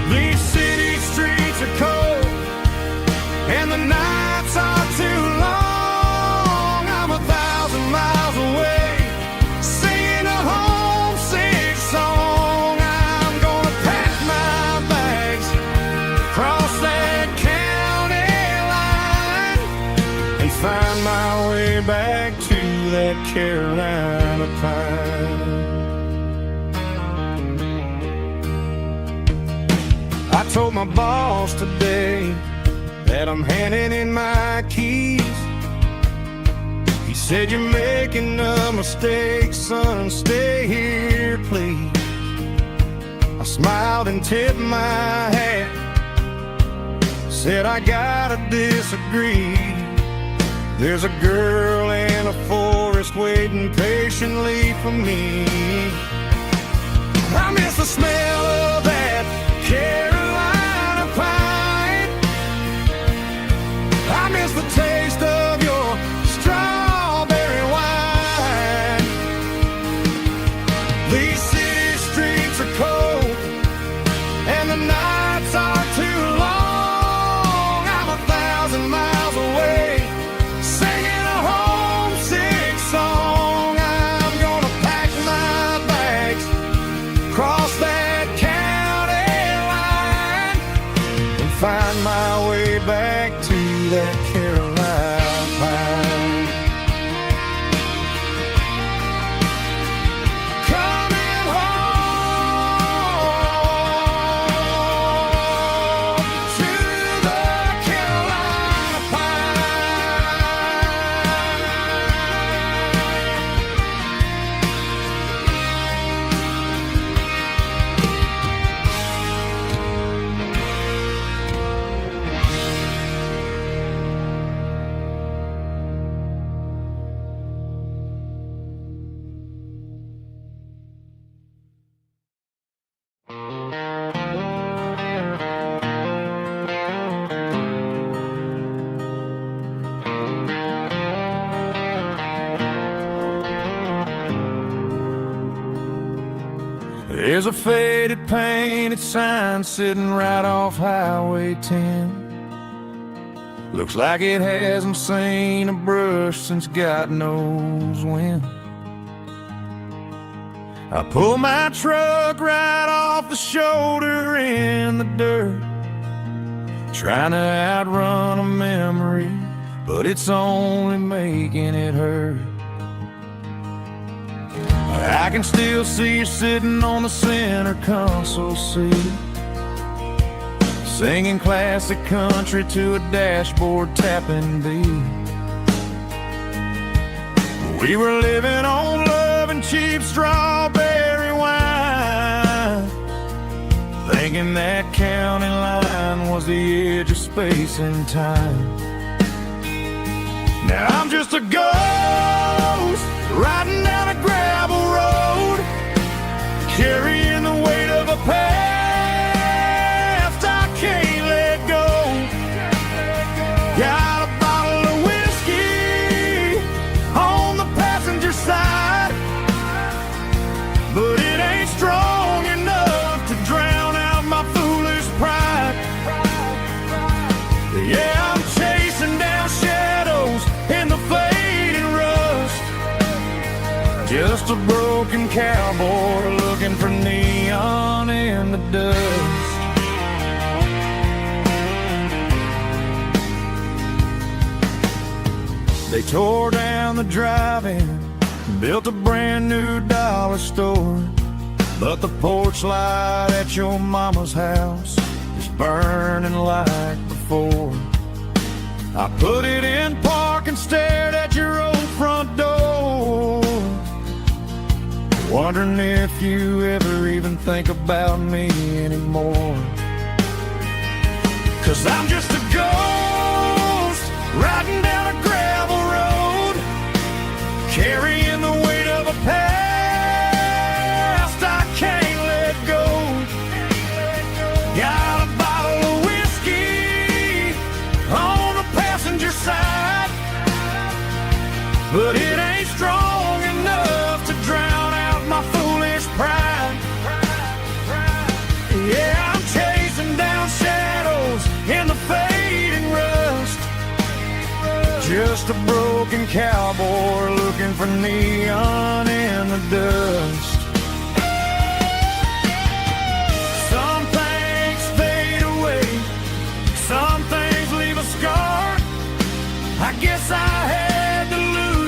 These city streets are cold and the nights are too long. back to that Carolina pine. I told my boss today that I'm handing in my keys. He said, "You're making a mistake, son, stay here, please." I smiled and tipped my hat, said, "I gotta disagree. There's a girl in a forest waiting patiently for me. I miss the smell of that Carolina pine. I miss the taste of your strawberry wine. These city streets are cold and the nights are too long. I'm 1,000 miles away, singing a homesick song. I'm gonna pack my bags, cross that county line, and find my way back to that Carolina pine. Coming home to the Carolina There's a faded painted sign sitting right off Highway 10. Looks like it hasn't seen a brush since God knows when. I pull my truck right off the shoulder in the dirt, trying to outrun a memory, but it's only making it hurt. I can still see you sitting on the center console seat, singing classic country to a dashboard tapping beat. We were living on love and cheap strawberry wine, thinking that county line was the edge of space and time. Now I'm just a ghost riding down a gravel road, carrying the weight of a past I can't let go. Got a bottle of whiskey on the passenger side, but it ain't strong enough to drown out my foolish pride. Yeah, I'm chasing down shadows in the fading rust, just a broken cowboy looking for neon in the dust. They tore down the drive-in, built a brand new dollar store, but the porch light at your mama's house is burning like before. I put it in park and stared at your old front door, wondering if you ever even think about me anymore. 'Cause I'm just a ghost riding down a gravel road, carrying the weight of a past I can't let go. Got a bottle of whiskey on the passenger side, but it ain't strong enough to drown out my foolish pride. Yeah, I'm chasing down shadows in the fading rust, just a broken cowboy looking for neon in the dust. Some things fade away, some things leave a scar. I guess I had to lose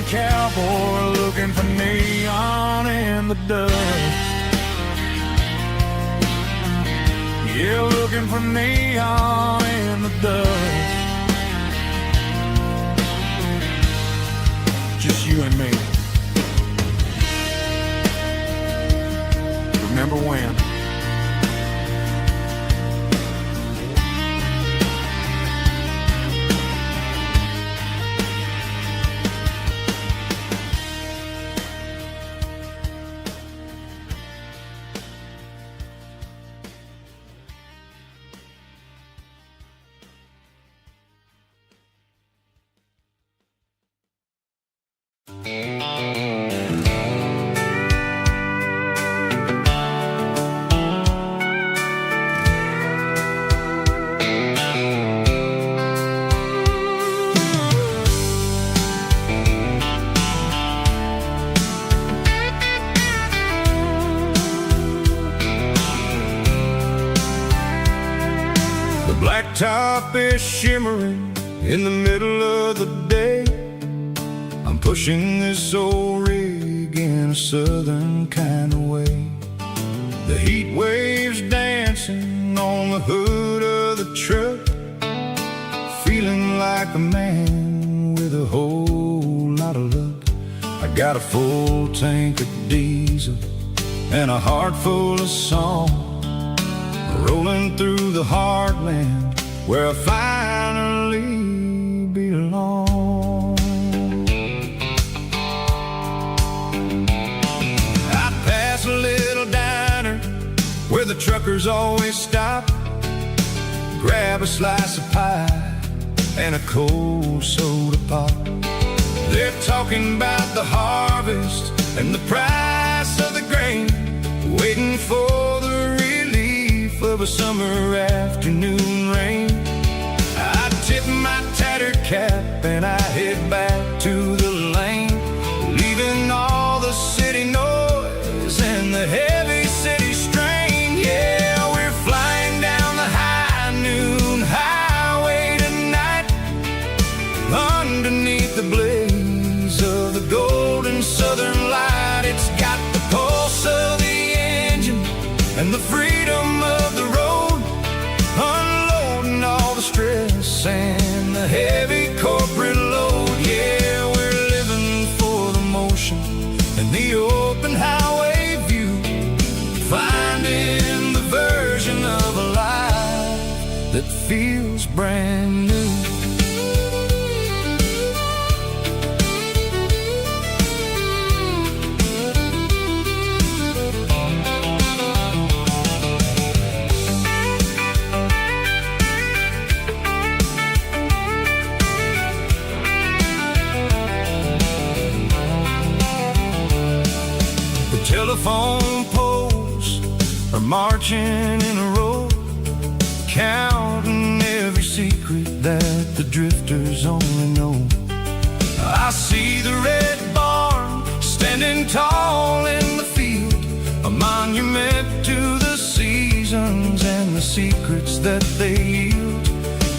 working cowboy looking for neon in the dust. Yeah, looking for neon in the dust. Just you and me. Remember when? Blacktop is shimmering in the middle of the day. I'm pushing this old rig in a southern kind of way. The heat waves dancing on the hood of the truck, feeling like a man with a whole lot of luck. I got a full tank of diesel and a heart full of song, rolling through the heartland where I finally belong. I pass a little diner where the truckers always stop, grab a slice of pie and a cold soda pop. They're talking about the harvest and the price of the grain, waiting for the relief of a summer afternoon rain. I tip my tattered cap and I head back to the lane, leaving all the city noise and the heavy city strain. Yeah, we're flying down the high noon highway tonight, underneath the blaze of the golden southern light. It's got the pulse of the engine and the freedom of the road, unloading all the stress and the heavy corporate load. Yeah, we're living for the motion and the open highway view, finding the version of a life that feels brand new. Telephone poles are marching in a row, counting every secret that the drifters only know. I see the red barn standing tall in the field, a monument to the seasons and the secrets that they yield.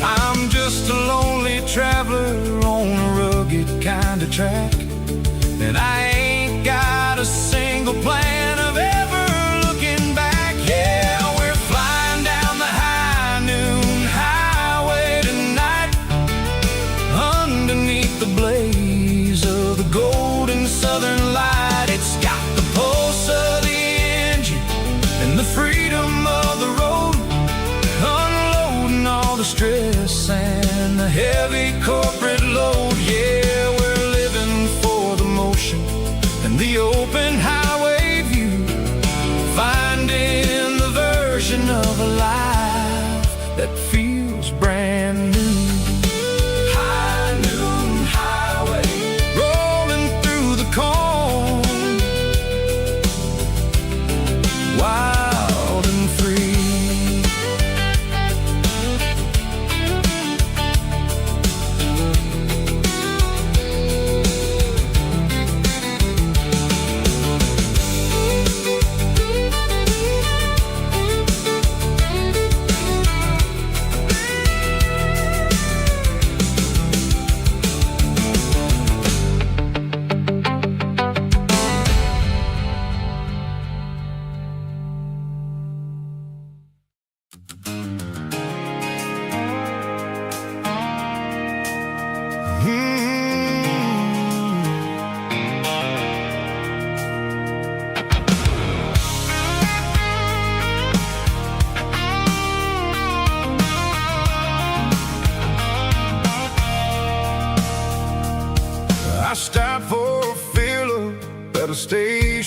I'm just a lonely traveler on a rugged kind of track, and I ain't got a single plan of ever looking back. Yeah, we're flying down the high noon highway tonight, underneath the blaze of the golden southern light. It's got the pulse of the engine and the freedom of the road, unloading all the stress and the heavy corporate load. Yeah, we're living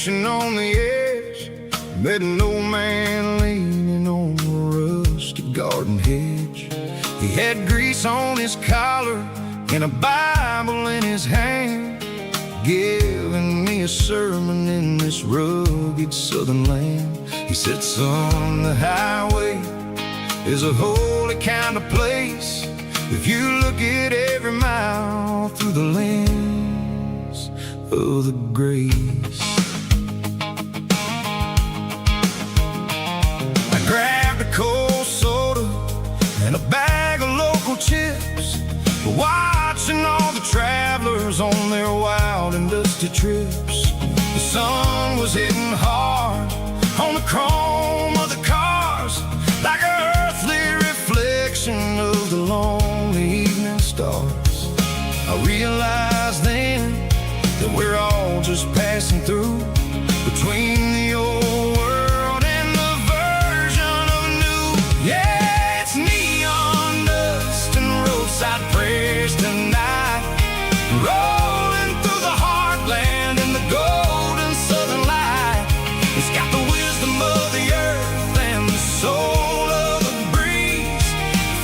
station on the edge, met an old man leaning on a rusty garden hedge. He had grease on his collar and a Bible in his hand, giving me a sermon in this rugged southern land. He said, son, the highway is a holy kind of place if you look at every mile through the lens of the grace. I grabbed a cold soda and a bag of local chips, watching all the travelers on their wild and dusty trips. The sun was hitting hard on the chrome of the cars, like an earthly reflection of the lonely evening stars. I realized then that we're all just passing through, between the old world and the version of new. Yeah, it's neon dust and roadside prayers tonight, rolling through the heartland in the golden southern light. It's got the wisdom of the earth and the soul of the breeze,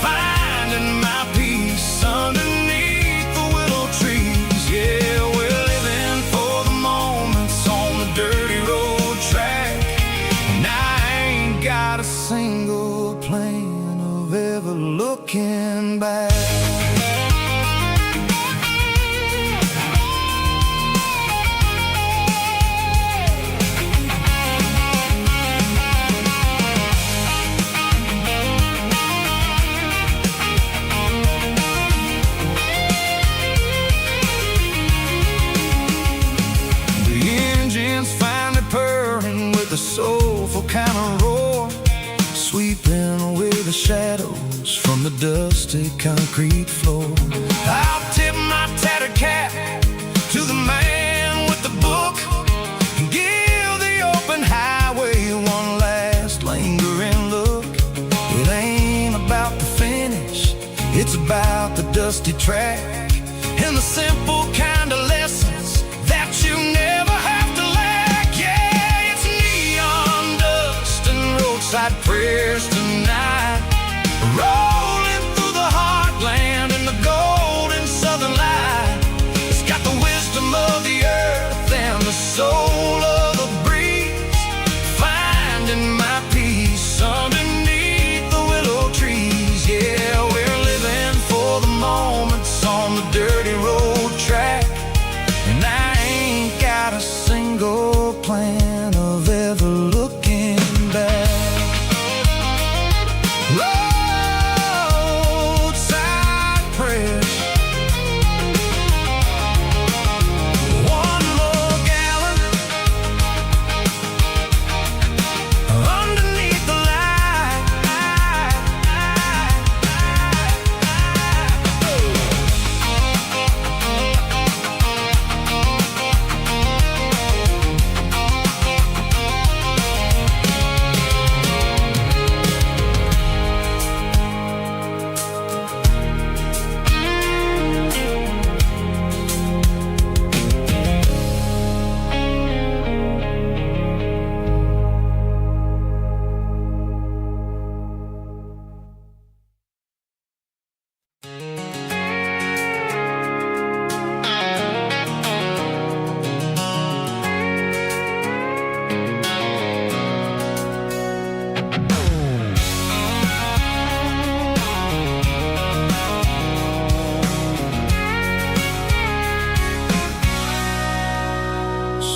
finding my peace underneath the willow trees. Yeah, we're living for the moments on the dirty road track, and I ain't got a single plan of ever looking back. The soulful kind of roar, sweeping away the shadows from the dusty concrete floor. I'll tip my tattered cap to the man with the book and give the open highway one last lingering look. It ain't about the finish, it's about the dusty track and the simple kind of lessons that you never have to lack. Yeah, it's neon dust and roadside prayers tonight, rolling through the heartland in the golden southern light. It's got the wisdom of the earth and the soul of the breeze, finding my peace underneath the willow trees. Yeah, we're living for the moments on the dirty road track, and I ain't got a single plan of ever looking back. Roadside prayers, one more gallon underneath the light.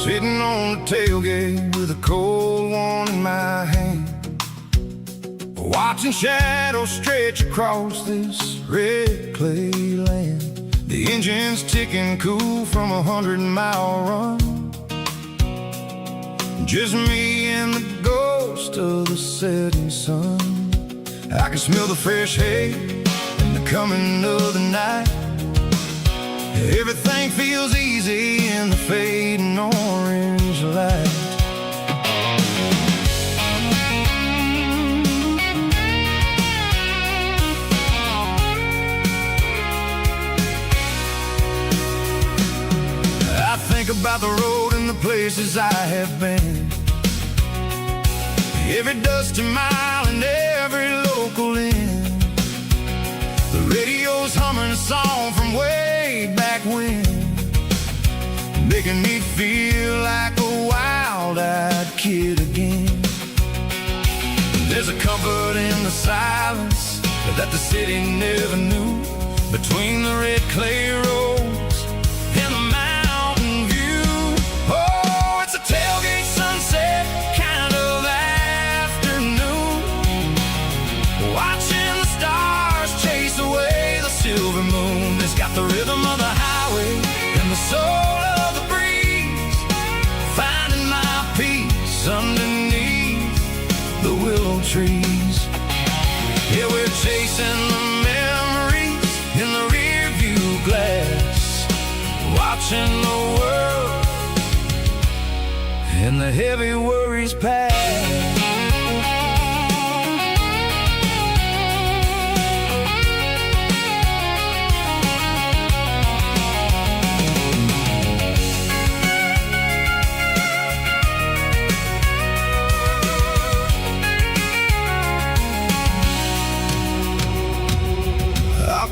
Sitting on the tailgate with a cold one in my hand, watching shadows stretch across this red clay land. The engine's ticking cool from 100-mile run, just me and the ghost of the setting sun. I can smell the fresh hay and the coming of the night. Everything feels easy in the fading orange light. I think about the road and the place places I have been. Every dusty mile and every local inn. The radio's humming a song from way back when, making me feel like a wild-eyed kid again. There's a comfort in the silence that the city never knew, between the red clay roads and the mountain view. Oh, it's a tailgate sunset kind of afternoon, watching the stars chase away the silver moon. It's got the rhythm of the highway and the soul of the breeze, finding my peace underneath the willow trees. Yeah, we're chasing the memories in the rear view glass, watching the world and the heavy worries pass.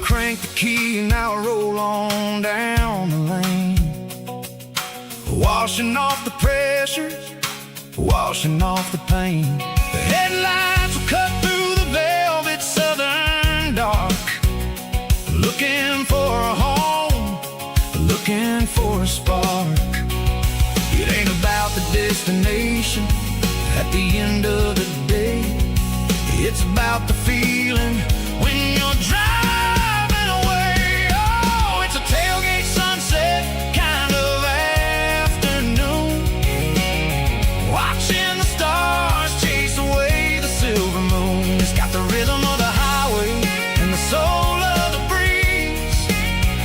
Crank the key and now roll on down the lane, washing off the pressures, washing off the pain. The headlights will cut through the velvet southern dark, looking for a home, looking for a spark. It ain't about the destination at the end of the day, it's about the feeling when you're driving. Tailgate sunset kind of afternoon, watching the stars chase away the silver moon. It's got the rhythm of the highway and the soul of the breeze,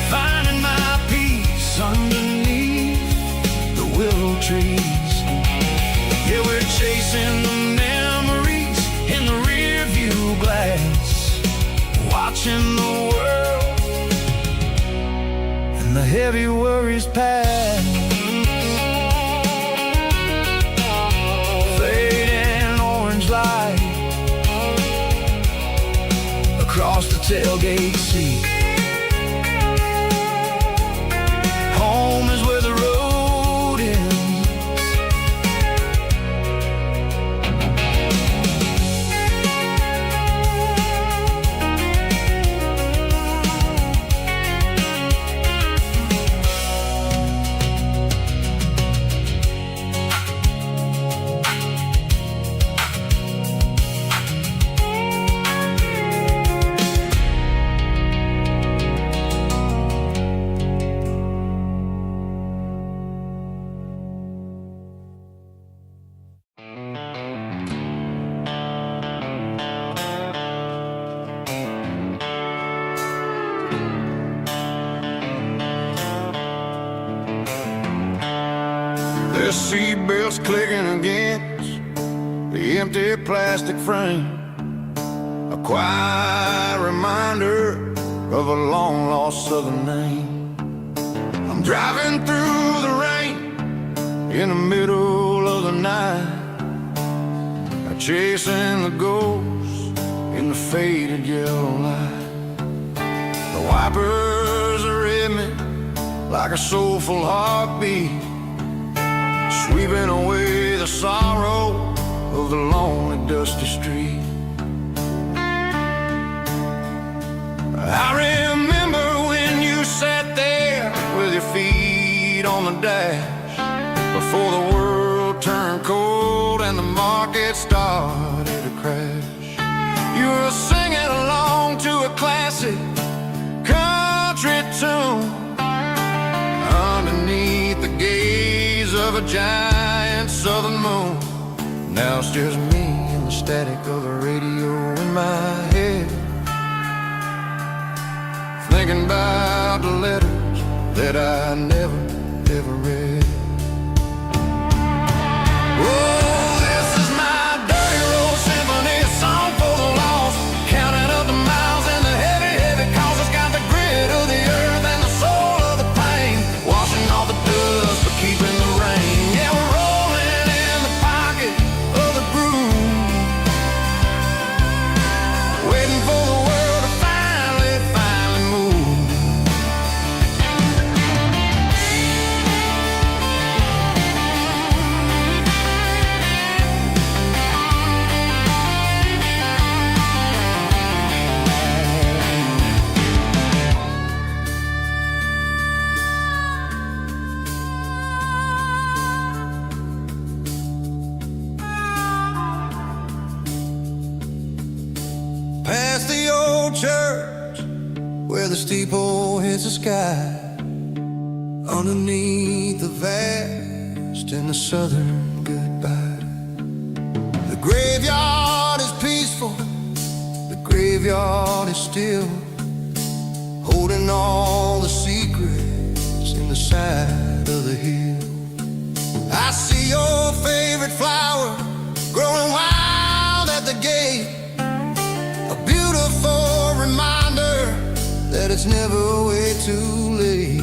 finding my peace underneath the willow trees. Yeah, we're chasing the memories in the rear view glass, watching the world the heavy worries pass. Fading orange light across the tailgate seat. Home is where the road ends. The seatbelts clicking against the empty plastic frame, a quiet reminder of a long-lost southern name. I'm driving through the rain in the middle of the night, chasing the ghosts in the faded yellow light. The wipers are in me like a soulful heartbeat, sweeping away the sorrow of the lonely, dusty street. I remember when you sat there with your feet on the dash, before the world turned cold and the market started to crash. You were singing along to a classic country tune underneath the gaze of a giant southern moon. Now it's just me and the static of the radio in my head, thinking about the letters that I never, ever read. Oh, this is my dirty road symphony, a song for the lost, counting up the miles and the heavy, heavy calls. It's got the grit of the earth and the soul of the pain, washing off the dust but keeping the rain. Yeah, where the steeple hits the sky, underneath the vast and the southern goodbye. The graveyard is peaceful, the graveyard is still, holding all the secrets in the side of the hill. I see your favorite flower growing wild at the gate, a beautiful reminder that it's never way too late.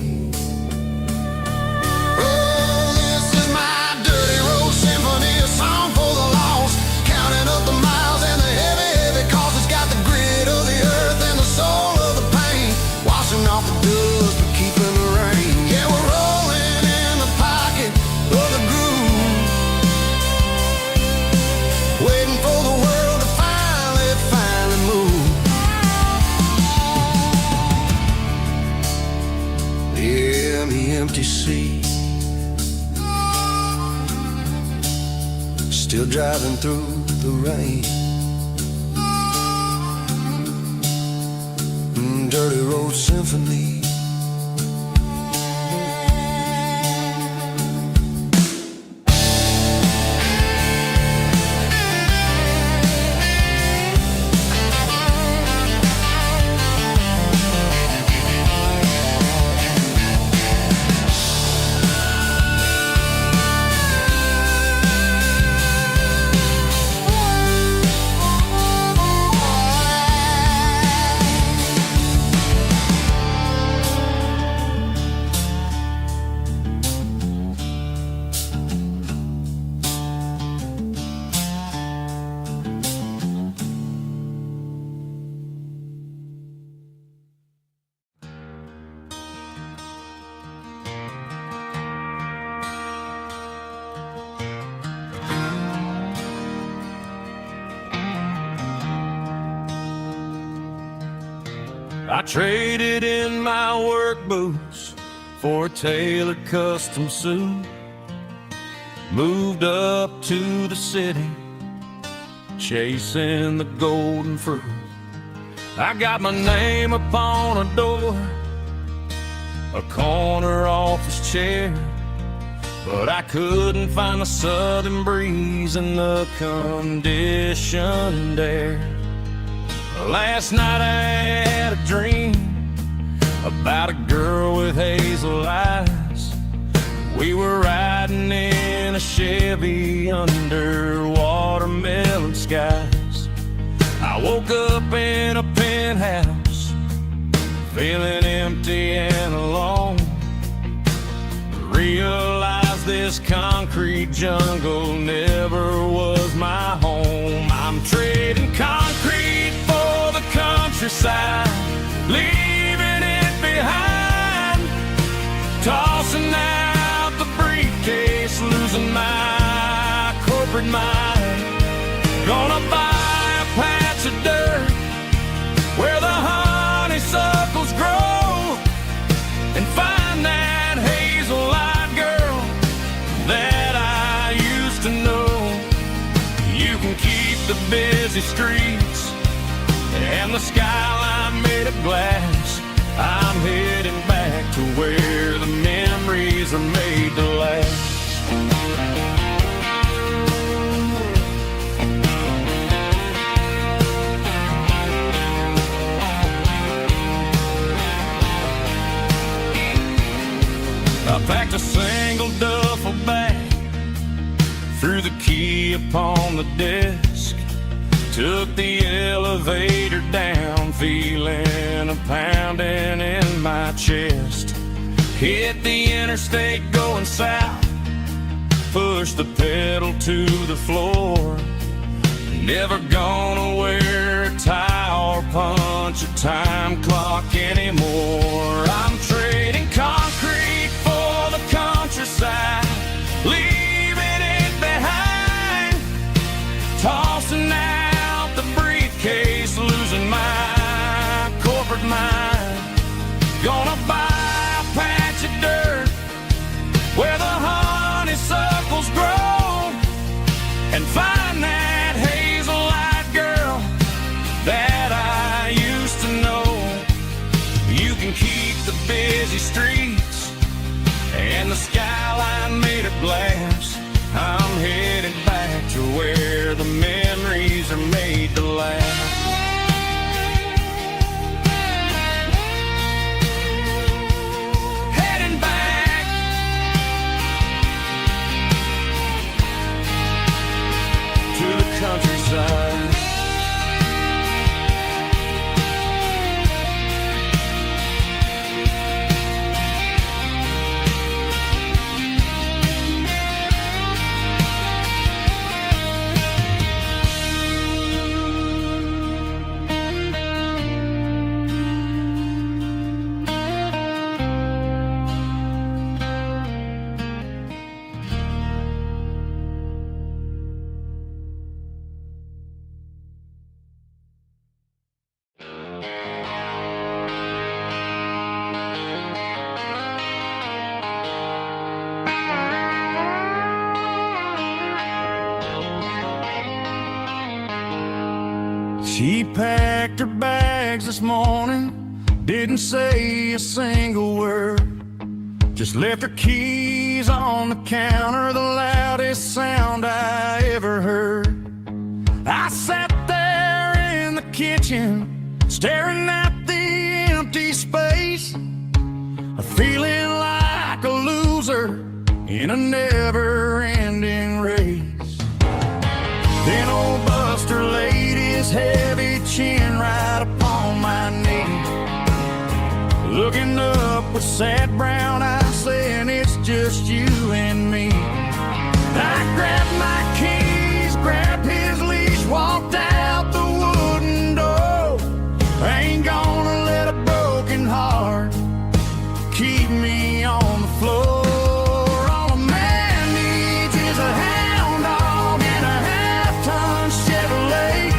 Oh, this is my dirty road symphony, a song for the lost, counting up the miles and the heavy, heavy cost. It's got the grit of the earth and the soul of the pain, washing off the dust but keeping the rain. Yeah, we're rolling in the pocket of the groove, waiting for the world to finally move. Yeah, the empty sea, still driving through the rain. Dirty road symphony. I traded in my work boots for a tailored custom suit, moved up to the city, chasing the golden fruit. I got my name upon a door, a corner office chair, but I couldn't find the southern breeze in the conditioned air. Last night I had a dream about a girl with hazel eyes. We were riding in a Chevy under watermelon skies. I woke up in a penthouse, feeling empty and alone. Realized this concrete jungle never was my home. I'm trading concrete for the countryside, leaving it behind, tossing out the briefcase, losing my corporate mind. Gonna buy a patch of dirt where the honeysuckles grow and find that hazel-eyed girl that I used to know. You can keep the busy streets and the skyline made of glass. I'm heading back to where the memories are made to last. I packed a single duffel bag, threw the key upon the desk, took the elevator down, feeling a pounding in my chest. Hit the interstate going south, pushed the pedal to the floor. Never gonna wear a tie or punch a time clock anymore. I'm trading concrete for the countryside, leaving it behind, tossing out the briefcase, losing my corporate mind. Gonna buy a patch of dirt where the honeysuckles grow and find that hazel-eyed girl that I used to know. to laugh. Heading back to the countryside. She packed her bags this morning, didn't say a single word. Just left her keys on the counter, the loudest sound I ever heard. I sat there in the kitchen, staring at the empty space, feeling like a loser in a never-ending race. Then old Buster laid his heavy chin right upon my knee, looking up with sad brown eyes, saying it's just you and me. I grabbed my keys, grabbed his leash, walked out the wooden door. I ain't gonna let a broken heart keep me on the floor. All a man needs is a hound dog and a half-ton Chevrolet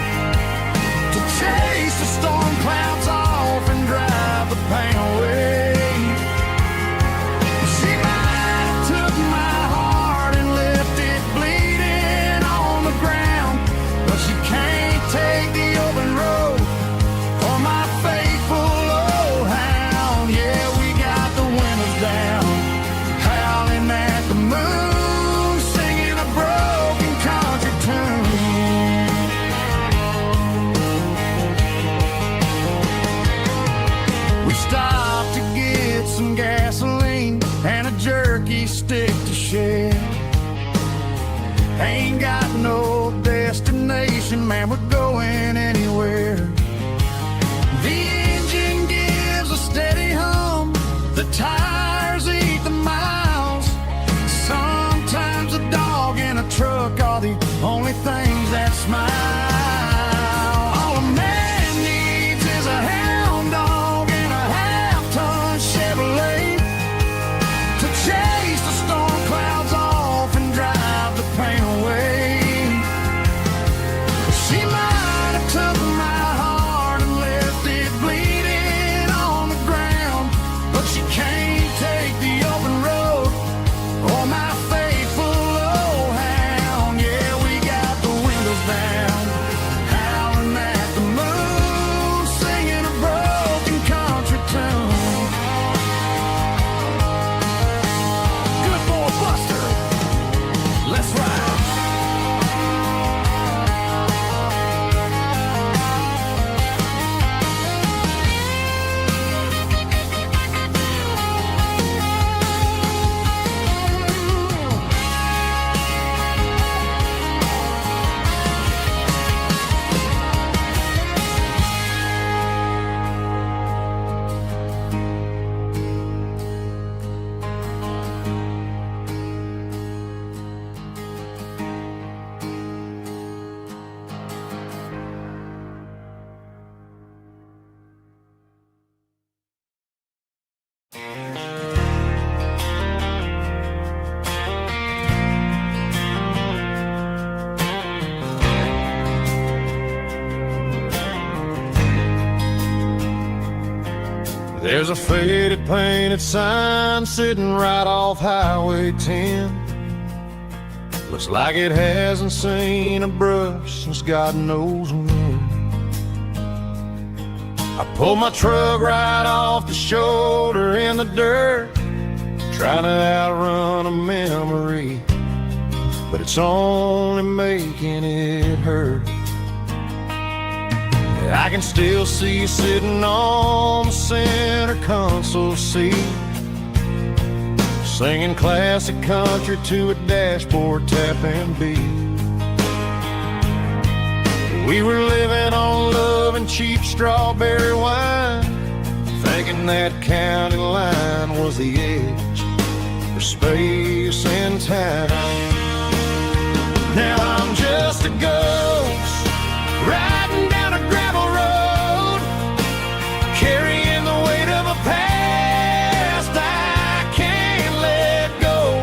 to chase the storm clouds off and drive the pain away. She might have took my heart and left it bleeding on the ground, but she can't take the open road for my faithful old hound. Yeah, we got the windows down, howling at the moon, singing a broken country tune. We stopped to get some gasoline and a jerky stick to share. Ain't got no destination, man, we're going anywhere. The engine gives a steady hum, the tires eat the miles. Sometimes a dog and a truck are the only things that smile. All a man needs is a hound dog and a half-ton Chevrolet to chase the storm clouds off and drive the pain away. She might have took my heart and left it bleeding on the ground, but she can't take the open road or my faithful old hound. Yeah, we got the windows down, howling at the moon, singing a broken country tune. Good boy Buster, let's ride. There's a faded painted sign sitting right off Highway 10. Looks like it hasn't seen a brush since God knows when. I pulled my truck right off the shoulder in the dirt, trying to outrun a memory, but it's only making it hurt. I can still see you sitting on the center console seat, singing classic country to a dashboard tapping beat. We were living on love and cheap strawberry wine, thinking that county line was the edge for space and time. Now I'm just a ghost riding down a gravel road, carrying the weight of a past I can't let go.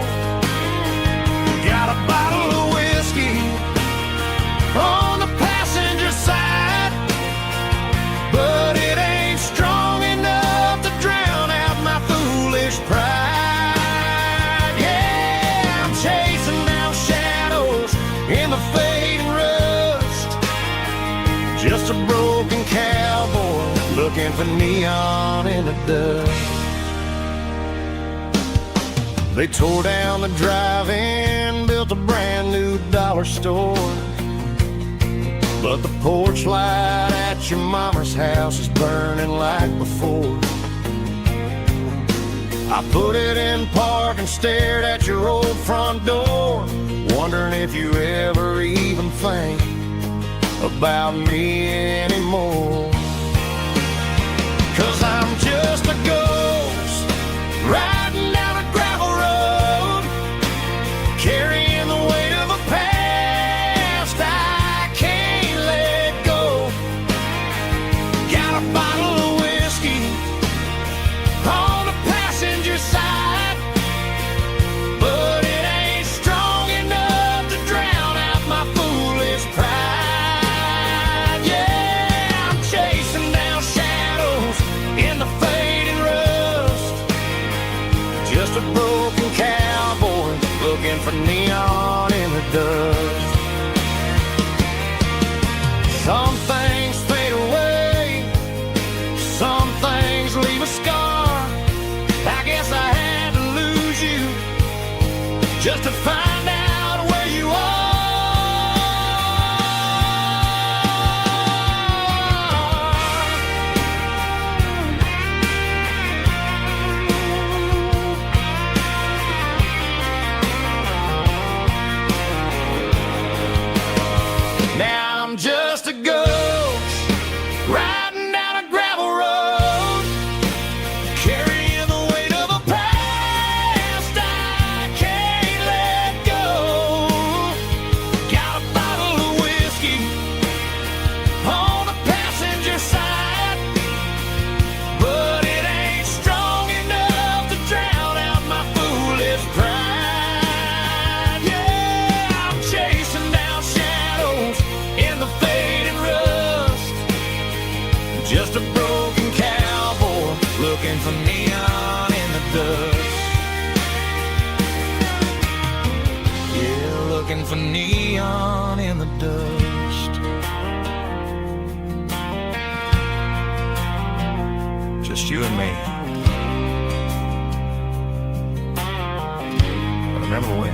Got a bottle of whiskey on the passenger side, but it ain't strong enough to drown out my foolish pride. Yeah, I'm chasing down shadows in the fading rust, just a broken cowboy looking for neon in the dust. They tore down the drive-in, built a brand new dollar store, but the porch light at your mama's house is burning like before. I put it in park and stared at your old front door, wondering if you ever even think about me anymore. 'Cause I'm just a ghost riding down a gravel road, carrying the weight of a past I can't let go. Got a bottle of whiskey on the passenger side, but it ain't strong enough to drown out my foolish pride. Yeah, I'm chasing down shadows in the fading rust, just a broken cowboy looking for neon in the dust. Some things fade away, some things leave a scar. I guess I had to lose you just to find out where you are. Now I'm just a ghost riding down a gravel road, carrying the weight of a past I can't let go. Got a bottle of whiskey on the passenger side, but it ain't strong enough to drown out my foolish pride. Yeah, I'm chasing down shadows in the fading rust, just a broken cowboy looking for neon in the dust. Yeah, looking for neon in the dust. Just you and me. But remember when?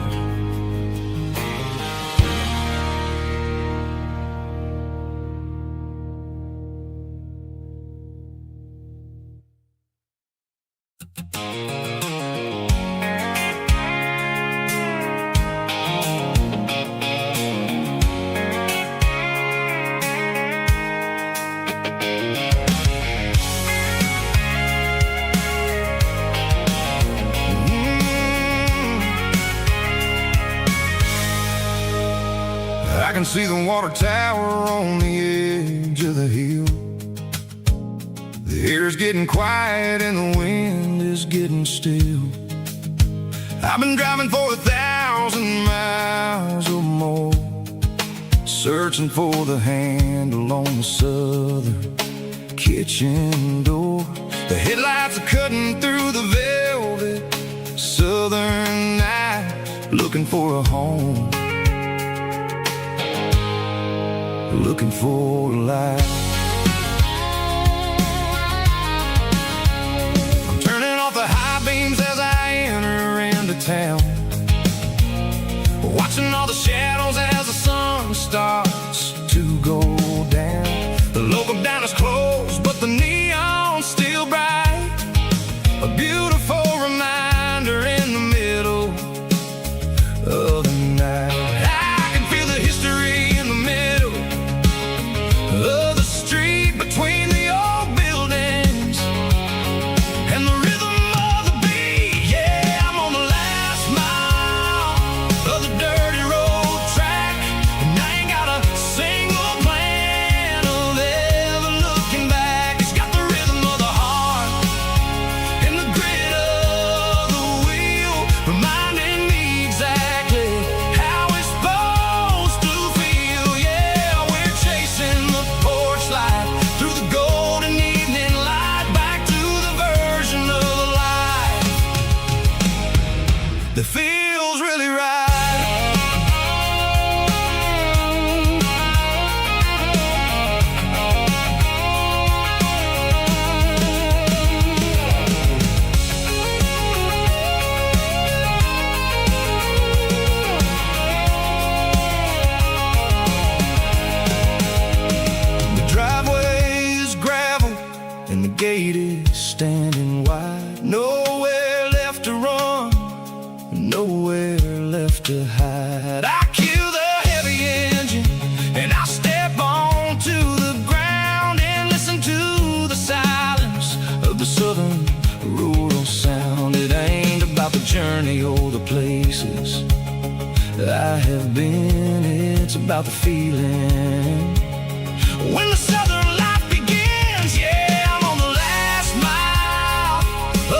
I can see the water tower on the edge of the hill. The air's getting quiet and the wind is getting still. I've been driving for 1,000 miles or more, searching for the handle on the southern kitchen door. The headlights are cutting through the velvet southern night, looking for a home, looking for a life. I'm turning off the high beams as I enter into town, watching all the shadows as the sun starts to go down. The local standing wide. Nowhere left to run, nowhere left to hide. I kill the heavy engine and I step onto the ground and listen to the silence of the southern rural sound. It ain't about the journey or the places I have been, it's about the feeling. When the southern life begins, yeah, I'm on the last mile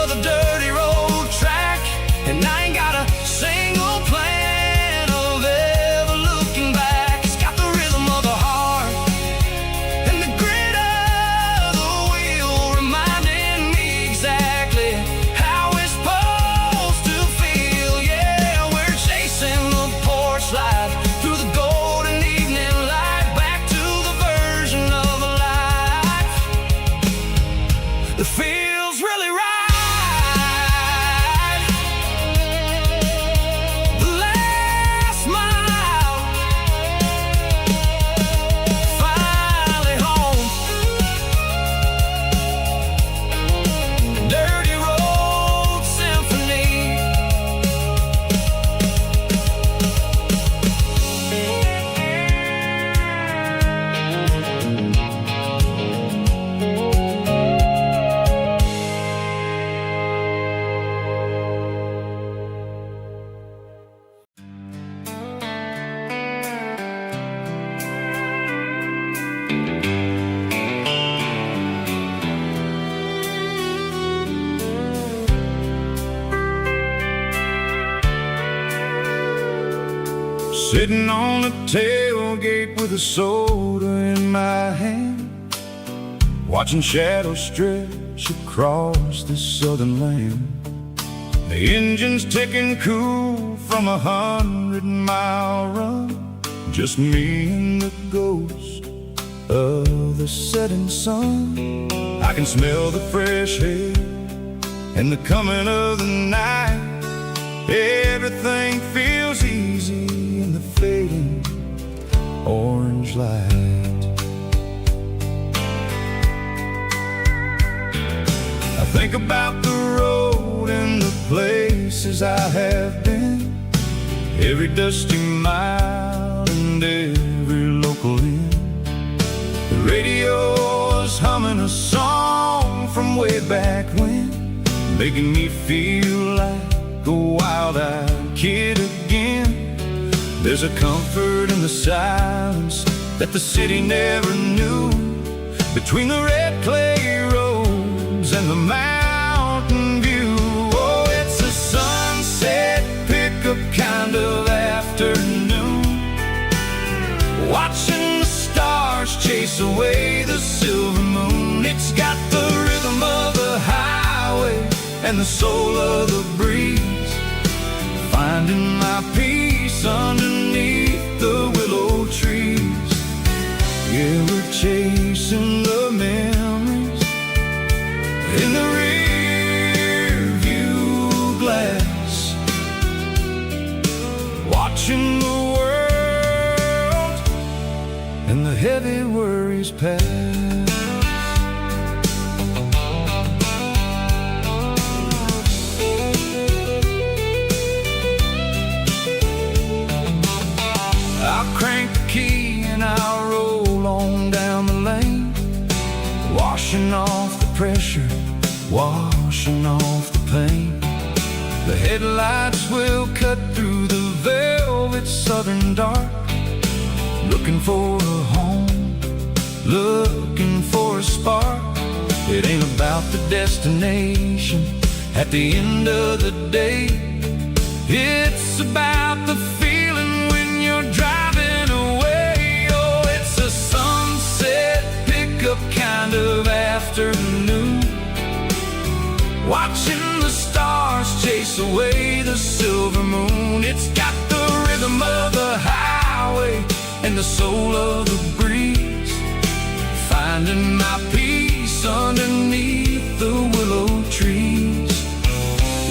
of the dirty road track, and I ain't got a single plan of ever looking back. It's got the rhythm of the heart and the grit of the wheel, reminding me exactly how it's supposed to feel. Yeah, we're chasing the porch light through the golden evening light, back to the version of a life that feels really right. The last mile, finally home. Dirty Road Symphony. Sitting on the tailgate with a soda in my hand, watching shadows stretch across this southern land. The engine's ticking cool from 100-mile run, just me and the ghost of the setting sun. I can smell the fresh air and the coming of the night. Everything feels easy in the fading orange light. I think about the road and the places I have been, every dusty mile and every local inn. The radio is humming a song from way back when, making me feel like a wild-eyed kid again. There's a comfort in the silence that the city never knew, between the red clay roads and the mountain view. Oh, it's a sunset pickup kind of afternoon, watching the stars chase away the silver moon. It's got the rhythm of the highway and the soul of the breeze, finding my peace underneath the willow trees. Yeah, we're chasing the memories in the rear view glass, watching the world and the heavy worries pass. I'll crank the key and I'll roll on down the lane, washing off the pressure, washing off the pain. The headlights will cut through the velvet southern dark, looking for a home, looking for a spark. It ain't about the destination at the end of the day, it's about the feeling when you're driving away. Oh, it's a sunset pickup kind of afternoon, watching the stars chase away the silver moon. It's got the rhythm of the highway and the soul of the breeze, finding my peace underneath the willow trees.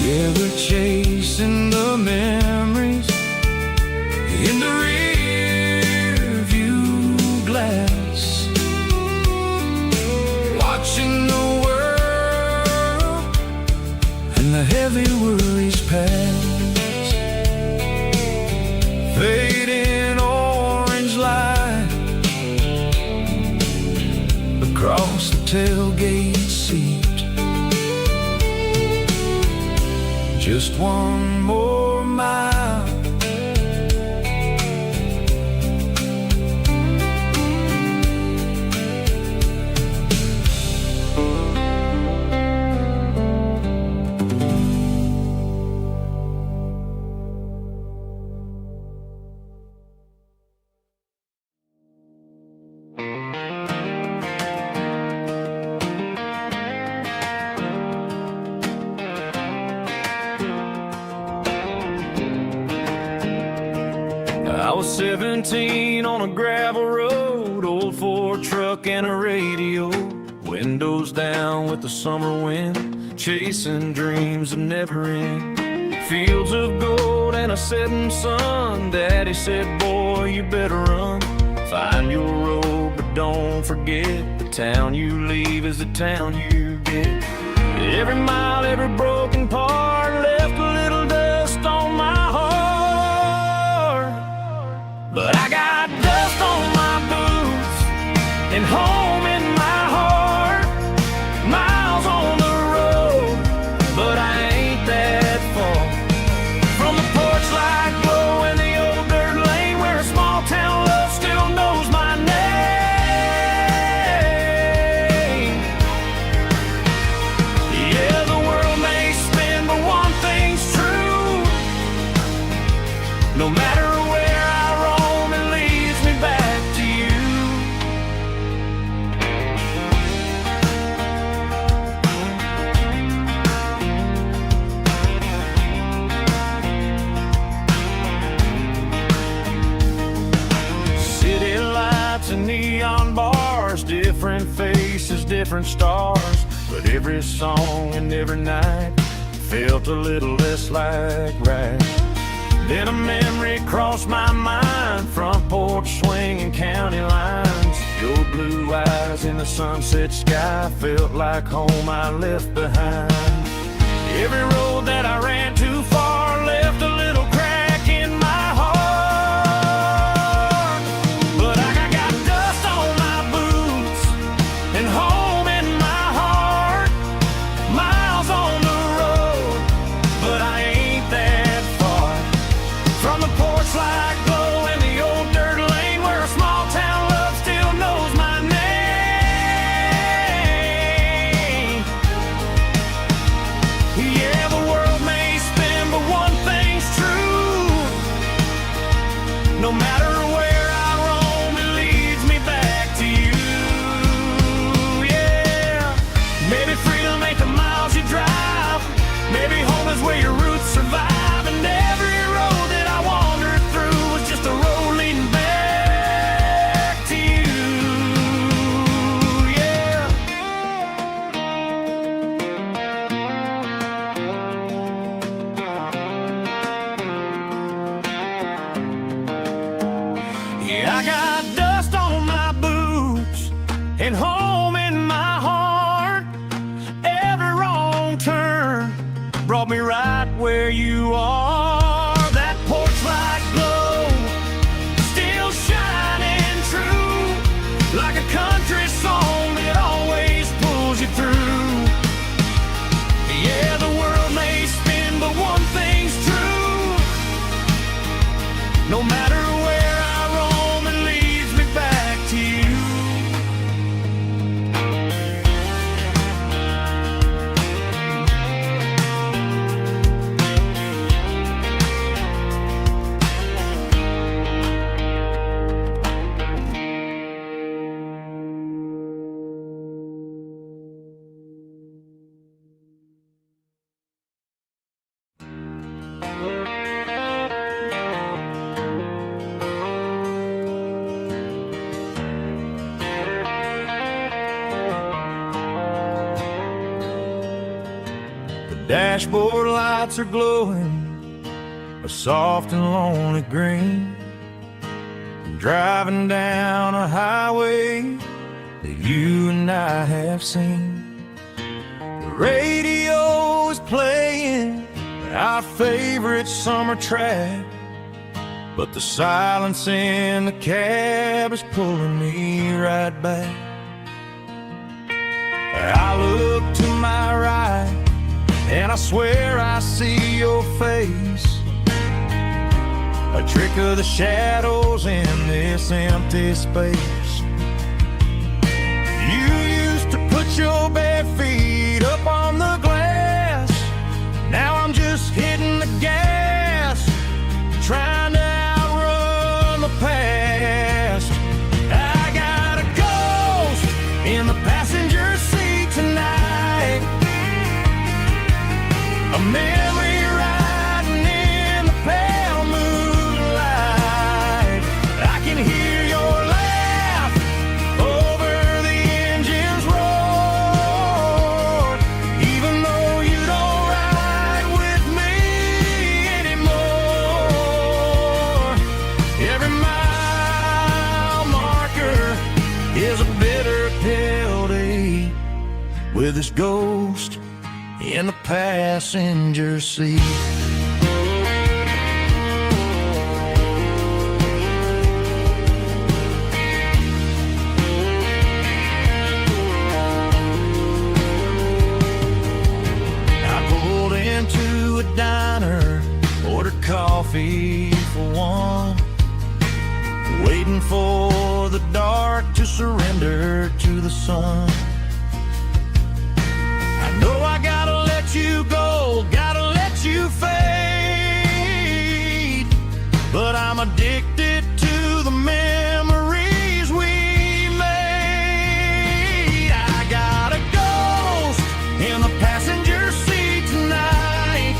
Yeah, we're chasing the memories in the rear view glass, watching the world across the tailgate seat. Just one more mile. I was 17 on a gravel road, old Ford truck and a radio, windows down with the summer wind, chasing dreams that never end. Fields of gold and a setting sun. Daddy said, boy, you better run. Find your road, but don't forget, the town you leave is the town you get. Every mile, every broken part left a little dust on my heart. But I got dust on my boots and home in my heart. Miles on the road, but I ain't that far from the porch light glow in the old dirt lane where a small town love still knows my name. Yeah, the world may spin, but one thing's true. No matter where I roam, it leads me back to you. City lights and neon bars, different faces, different stars, but every song and every night felt a little less like right. Then a memory crossed my mind, front porch swinging county lines. Your blue eyes in the sunset sky felt like home I left behind. Every road that I ran too far left a little crack in my heart. But I got dust on my boots and home in my heart. Miles on the road, but I ain't that far from the porch light glow in the old dirt lane where a small town love still knows my name. Yeah, the world may spin, but one thing's true. No matter where I roam, it leads me back to you. Yeah, maybe freedom ain't the miles you drive. Maybe home is where your roots survive. And every road that I wandered through was just a road leading back to you. Yeah. Yeah, I got dust on my boots and home in my heart. Every wrong turn brought me right where you are. That porch light glow still shining true, like a country song that always pulls you through. Yeah, the world may spin, but one thing's true. No matter where I roam, it leads me back to you. Dashboard lights are glowing a soft and lonely green. Driving down a highway that you and I have seen. The radio is playing our favorite summer track, but the silence in the cab is pulling me right back. I look to my right, and I swear I see your face. A trick of the shadows in this empty space. You used to put your bare feet up on the glass. Now I'm just hitting the gas, trying to outrun the past. I got a ghost in the passenger seat tonight, a memory riding in the pale moonlight. I can hear your laugh over the engine's roar, even though you don't ride with me anymore. Every mile marker is a bitter pill to eat, with this ghost in the passenger seat. I pulled into a diner, ordered coffee for one, waiting for the dark to surrender to the sun. I know I gotta let you go, gotta let you fade, but I'm addicted to the memories we made. I got a ghost in the passenger seat tonight,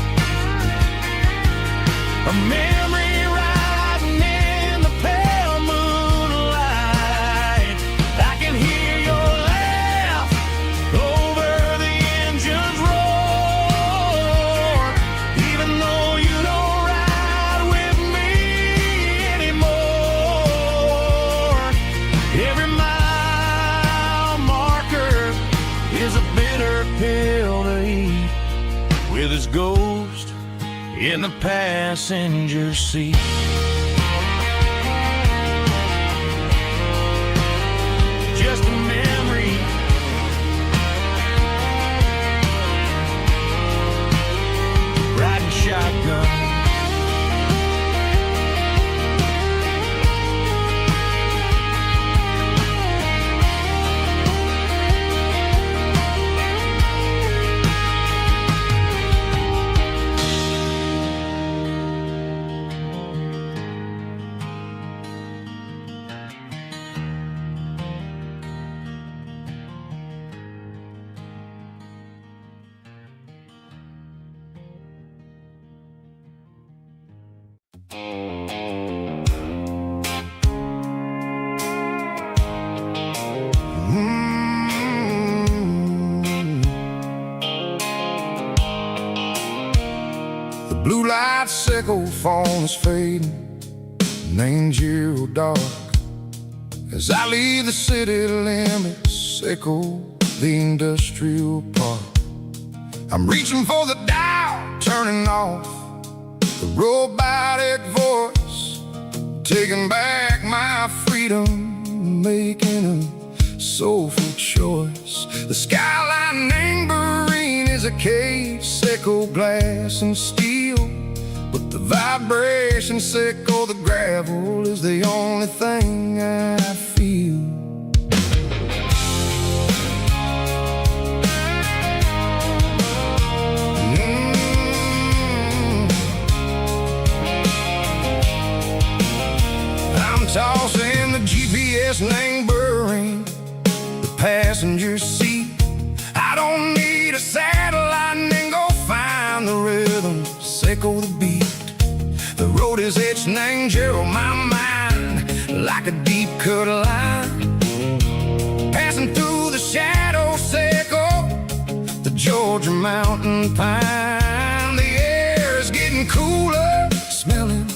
a memory riding in the pale moonlight. I can hear your laugh over the engine's roar, even though you don't ride with me anymore. Every mile marker is a bitter pill to eat, with his ghost in the passenger seat. Just a memory, riding shotgun. The blue light sickle phone is fading, and ain't zero dark. As I leave the city limits, sickle the industrial park. I'm reaching for the dial, turning off the robotic voice, taking back my freedom, making a soulful choice. The skyline neighboring is a cage, sickle glass and steel, but the vibration sickle the gravel is the only thing I feel. I'm tossing the GPS neighboring the passenger seat. I don't need a satellite and go find the rhythm, sickle the beat. The road is etched nature on my mind like a deep cut line, passing through the shadow sickle, the Georgia mountain pine. The air is getting cooler, smelling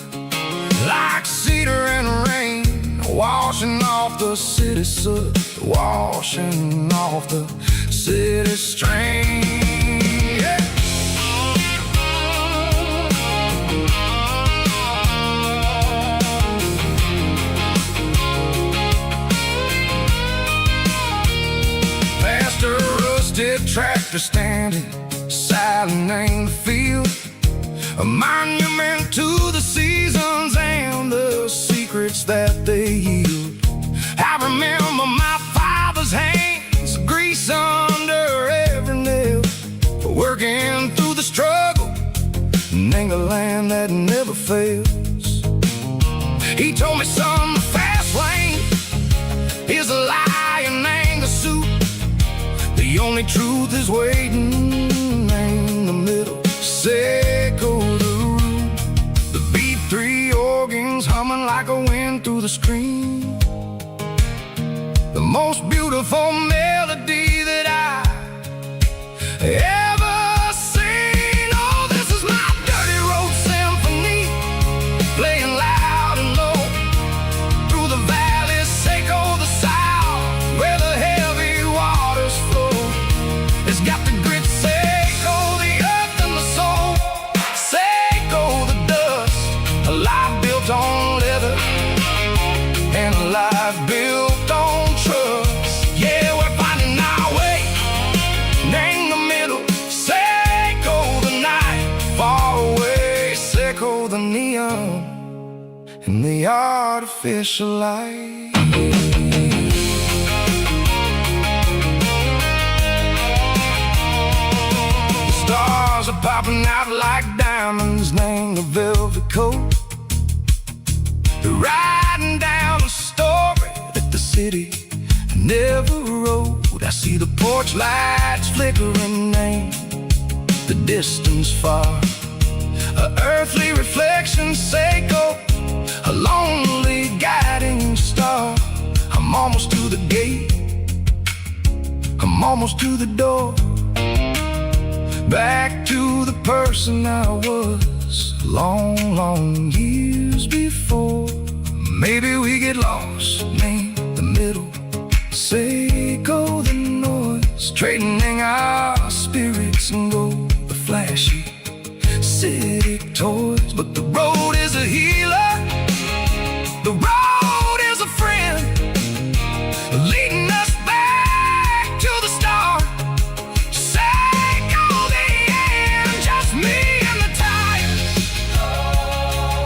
like cedar and rain, washing off the city soot, washing off the city strain. Yeah. Past a said tractor standing silent in the field, a monument to the seasons and the secrets that they yield. I remember my father's hands, grease under every nail, working through the struggle in the land that never fails. He told me, son, the fast lane is a lion and a suit. The only truth is waiting in the middle. Seco the root, the B3 organs humming like a wind through the screen. The most beautiful melody that I ever seen. Oh, this is my dirty road symphony, playing loud and low through the valleys, Seco the south, where the heavy waters flow. It's got the grit, Seco the earth and the soul, Seco the dust, a life built on leather and a life built on trust. Yeah, we're finding our way in the middle. Seco the night, far away. Seco the neon and the artificial light. The stars are popping out like diamonds, name the velvet coat. They're riding down a story that the city never wrote. I see the porch lights flickering in the distance far, a earthly reflection, Seco, a lonely guiding star. I'm almost to the gate, I'm almost to the door, back to the person I was long, long years before. Maybe we get lost in the middle, Seco the noise, trading our spirits and gold, the flashy city toys. But the road is a healer, the road is a friend, leading us back to the start. Seco the end, just me and the tires,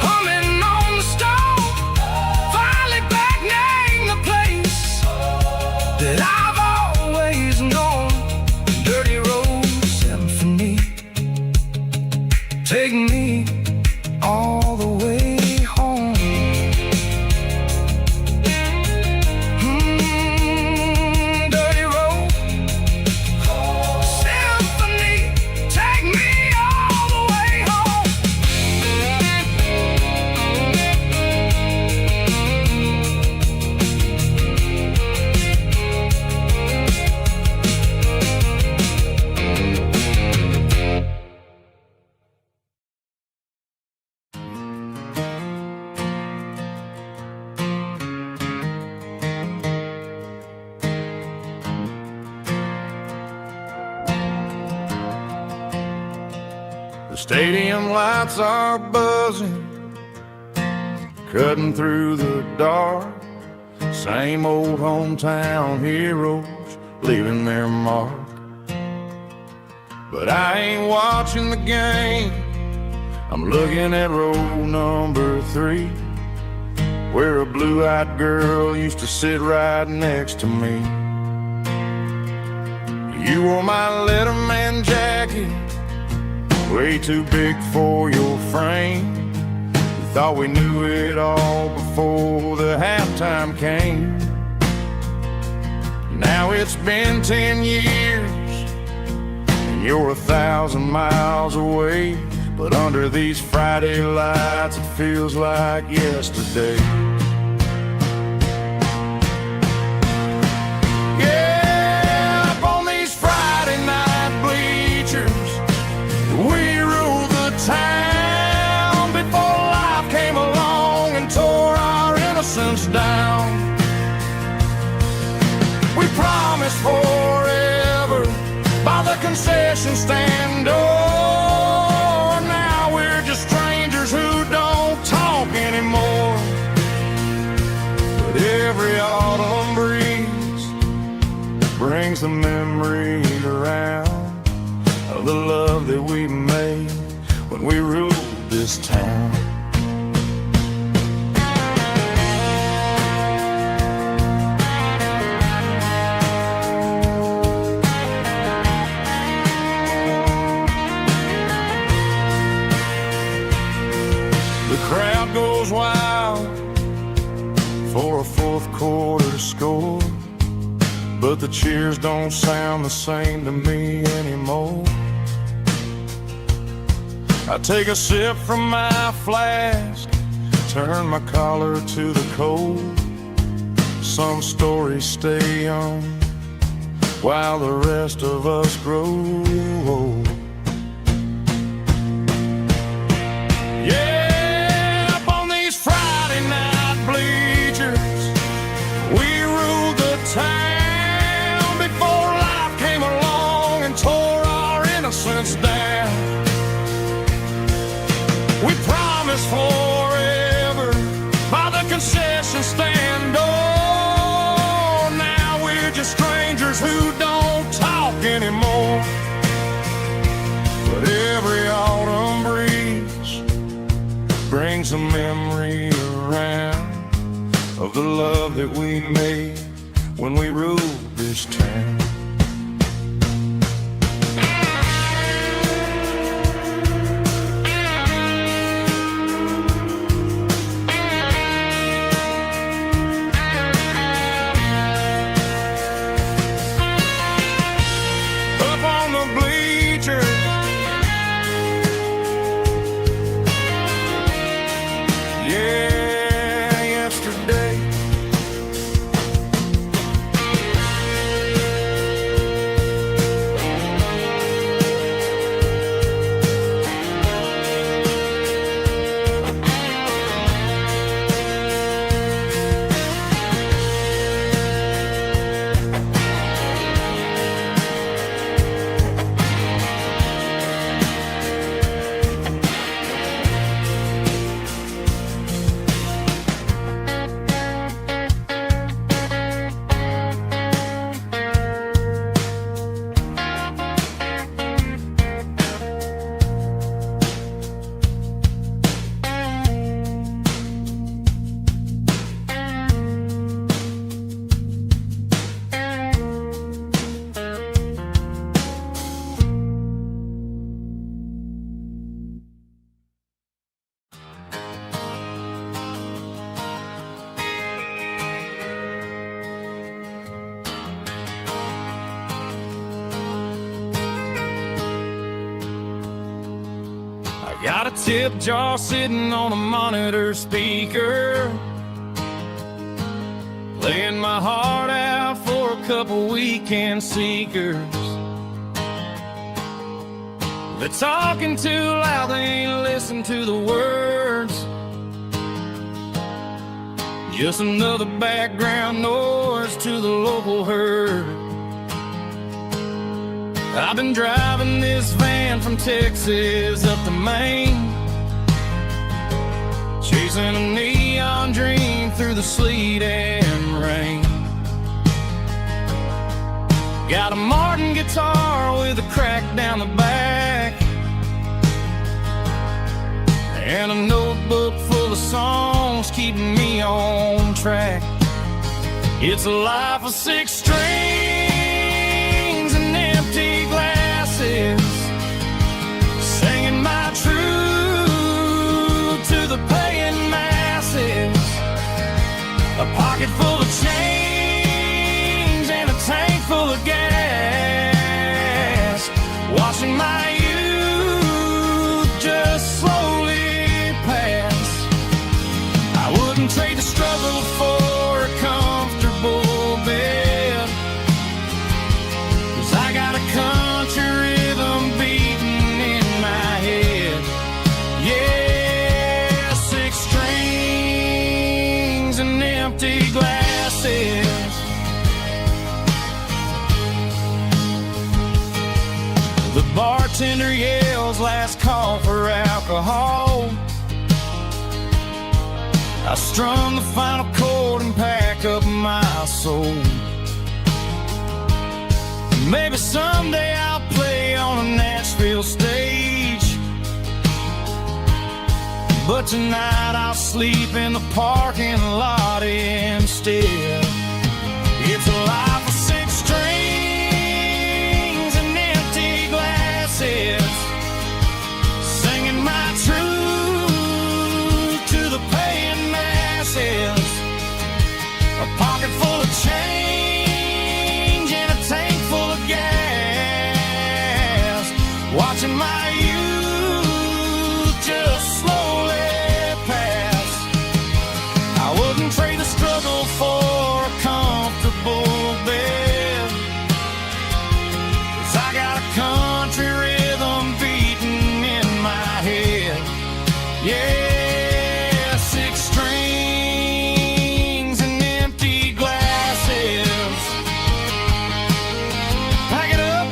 humming on the stove, finally back name the place that I've always known. Dirty road symphony, take me all the way home. Dirty road symphony, take me all the way home. The stadium lights are buzzing, cutting through the dark. Same old hometown heroes leaving their mark. But I ain't watching the game, I'm looking at row number 3, where a blue-eyed girl used to sit right next to me. You wore my Letterman jacket, way too big for your frame. We thought we knew it all before the halftime came. Now it's been 10 years and you're 1,000 miles away, but under these Friday lights it feels like yesterday. Yeah, up on these Friday night bleachers, we ruled the town before life came along and tore our innocence down. We promised forever by the concession stand door. Now we're just strangers who don't talk anymore. But every autumn breeze brings brings the memories around of the love that we made when we ruled this town. The crowd goes wild for a fourth quarter score, but the cheers don't sound the same to me anymore. I take a sip from my flask, turn my collar to the cold. Some stories stay young while the rest of us grow old. Yeah, up on these Friday night bleachers, we ruled the town before life came along and tore our innocence down. We promised forever by the concession stand door. Now we're just strangers who don't talk anymore. But every autumn breeze brings a memory around of the love that we made when we ruled this town. Got a tip jar sitting on a monitor speaker, laying my heart out for a couple weekend seekers. They're talking too loud, they ain't listen to the words. Just another background noise to the local herd. I've been driving this van from Texas up to Maine, chasing a neon dream through the sleet and rain. Got a Martin guitar with a crack down the back, and a notebook full of songs keeping me on track. It's a life of 6 strings and empty glasses, singing my truth to the paying masses. A pocket full of change and a tank full of gas, watching my youth just slowly pass. I wouldn't trade the struggle for a comfortable bed, 'cause I got a country rhythm beating in my head. Yeah, 6 strings and empty glasses. The bartender yells last call for alcohol. I strum the final chord and pack up my soul. Maybe someday I'll play on a Nashville stage, but tonight I'll sleep in the parking lot instead. It's a life of six strings and empty glasses, singing my truth to the paying masses. A pocket full of change and a tank full of gas, watching my youth just slowly pass. I wouldn't trade the struggle for a comfortable bed, 'cause I got a country rhythm beating in my head. Yeah, six strings and empty glasses. Pack it up,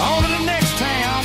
on to the next town.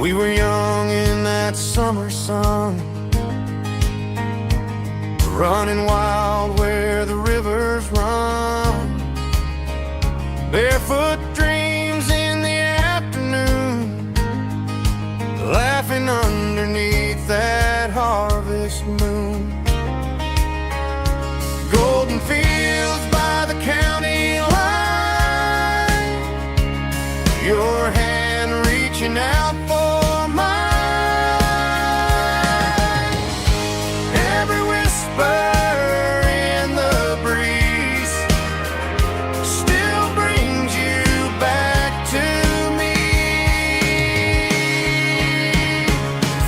We were young in that summer sun, running wild where the rivers run. Barefoot dreams in the afternoon, laughing underneath that harvest moon. Golden fields by the county line, your hand reaching out for mine. Every whisper in the breeze still brings you back to me.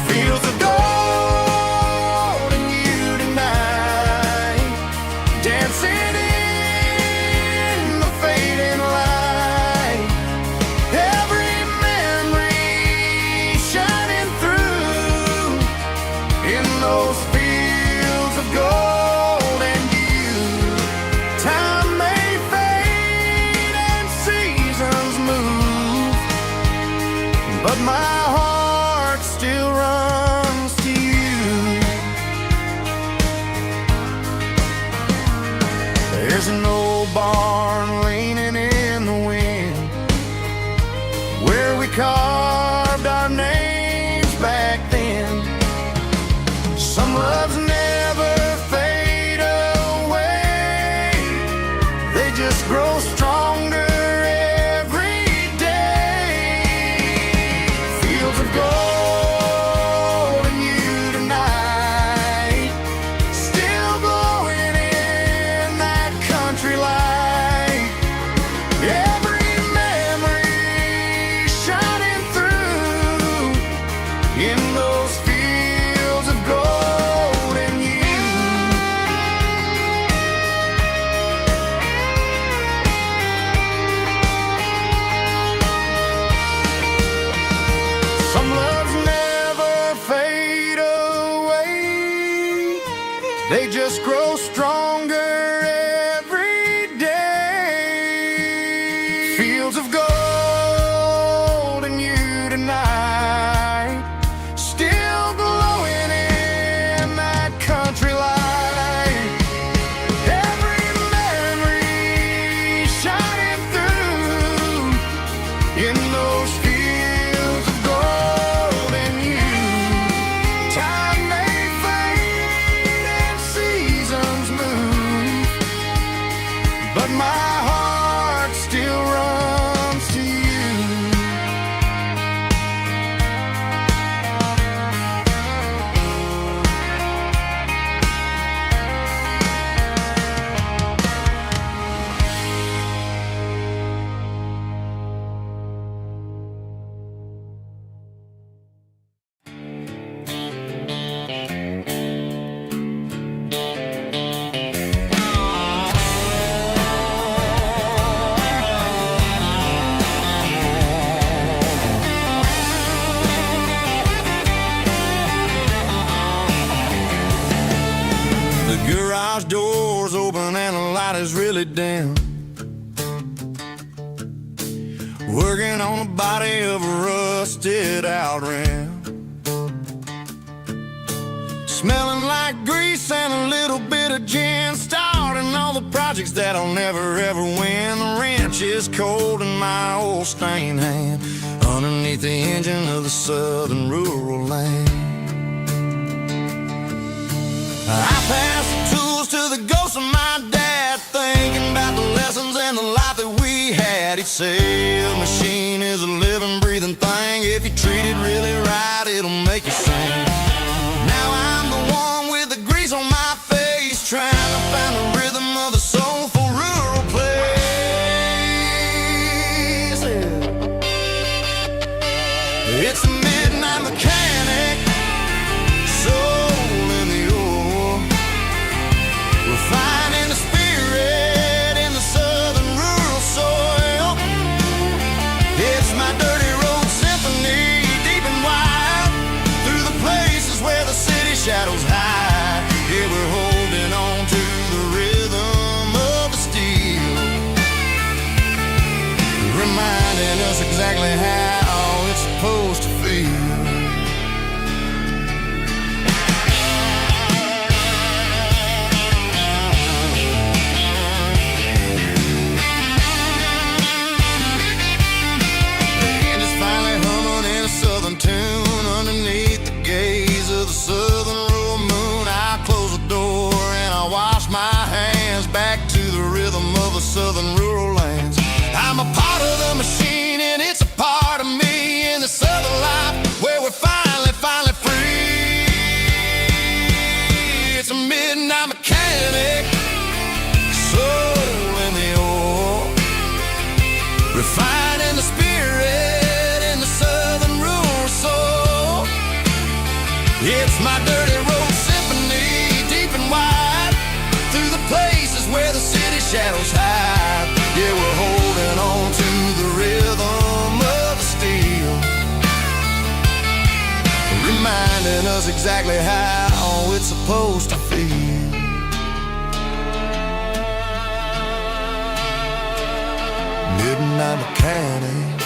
Fields of gold and you tonight, dancing in the fading light. Every memory shining through in those fields of gold and you. Time may fade and seasons move, but my heart still runs to you. There's an old barn leaning in the wind, where we carved our names back then. Some loves never fade away, they just grow stronger every day. Fields of gold and you tonight, still glowing in that country light. Every memory shining through in those fields of gold and you. Some loves never fade away, they just grow stronger every day. Fields of gold and you tonight, still glowing in that country light. Every memory shining through in those fields of gold and you. Time may fade and seasons move, but my heart still runs to is really dim. Working on the body of a rusted out rim. Smelling like grease and a little bit of gin. Starting all the projects that I'll never ever win. The wrench is cold in my old stained hand, underneath the engine of the southern rural land. I pass the tools to the ghost of my dad, thinking about the lessons and the life that we had. He'd say a machine is a living, breathing thing. If you treat it really right, it'll make you sing. Now I'm the one with the grease on my face, trying to find the rhythm of the soulful rural place. It's a midnight mechanic, soul in the ore, refining the spirit in the southern rural soil. It's my dirty road symphony, deep and wide, through the places where the city shadows hide. Yeah, we're holding on to the rhythm of the steel, reminding us exactly how it's supposed to feel. Southern tune underneath the gaze of the southern rural moon. I close the door and I wash my hands, back to the rhythm of the southern rural lands. I'm a part of the machine and it's a part of me, in the southern life where we're finally free. It's a midnight mechanic, soul in the ore, refining the spirit. It's my dirty road symphony, deep and wide, through the places where the city shadows hide. Yeah, we're holding on to the rhythm of the steel, reminding us exactly how it's supposed to feel. Midnight mechanic,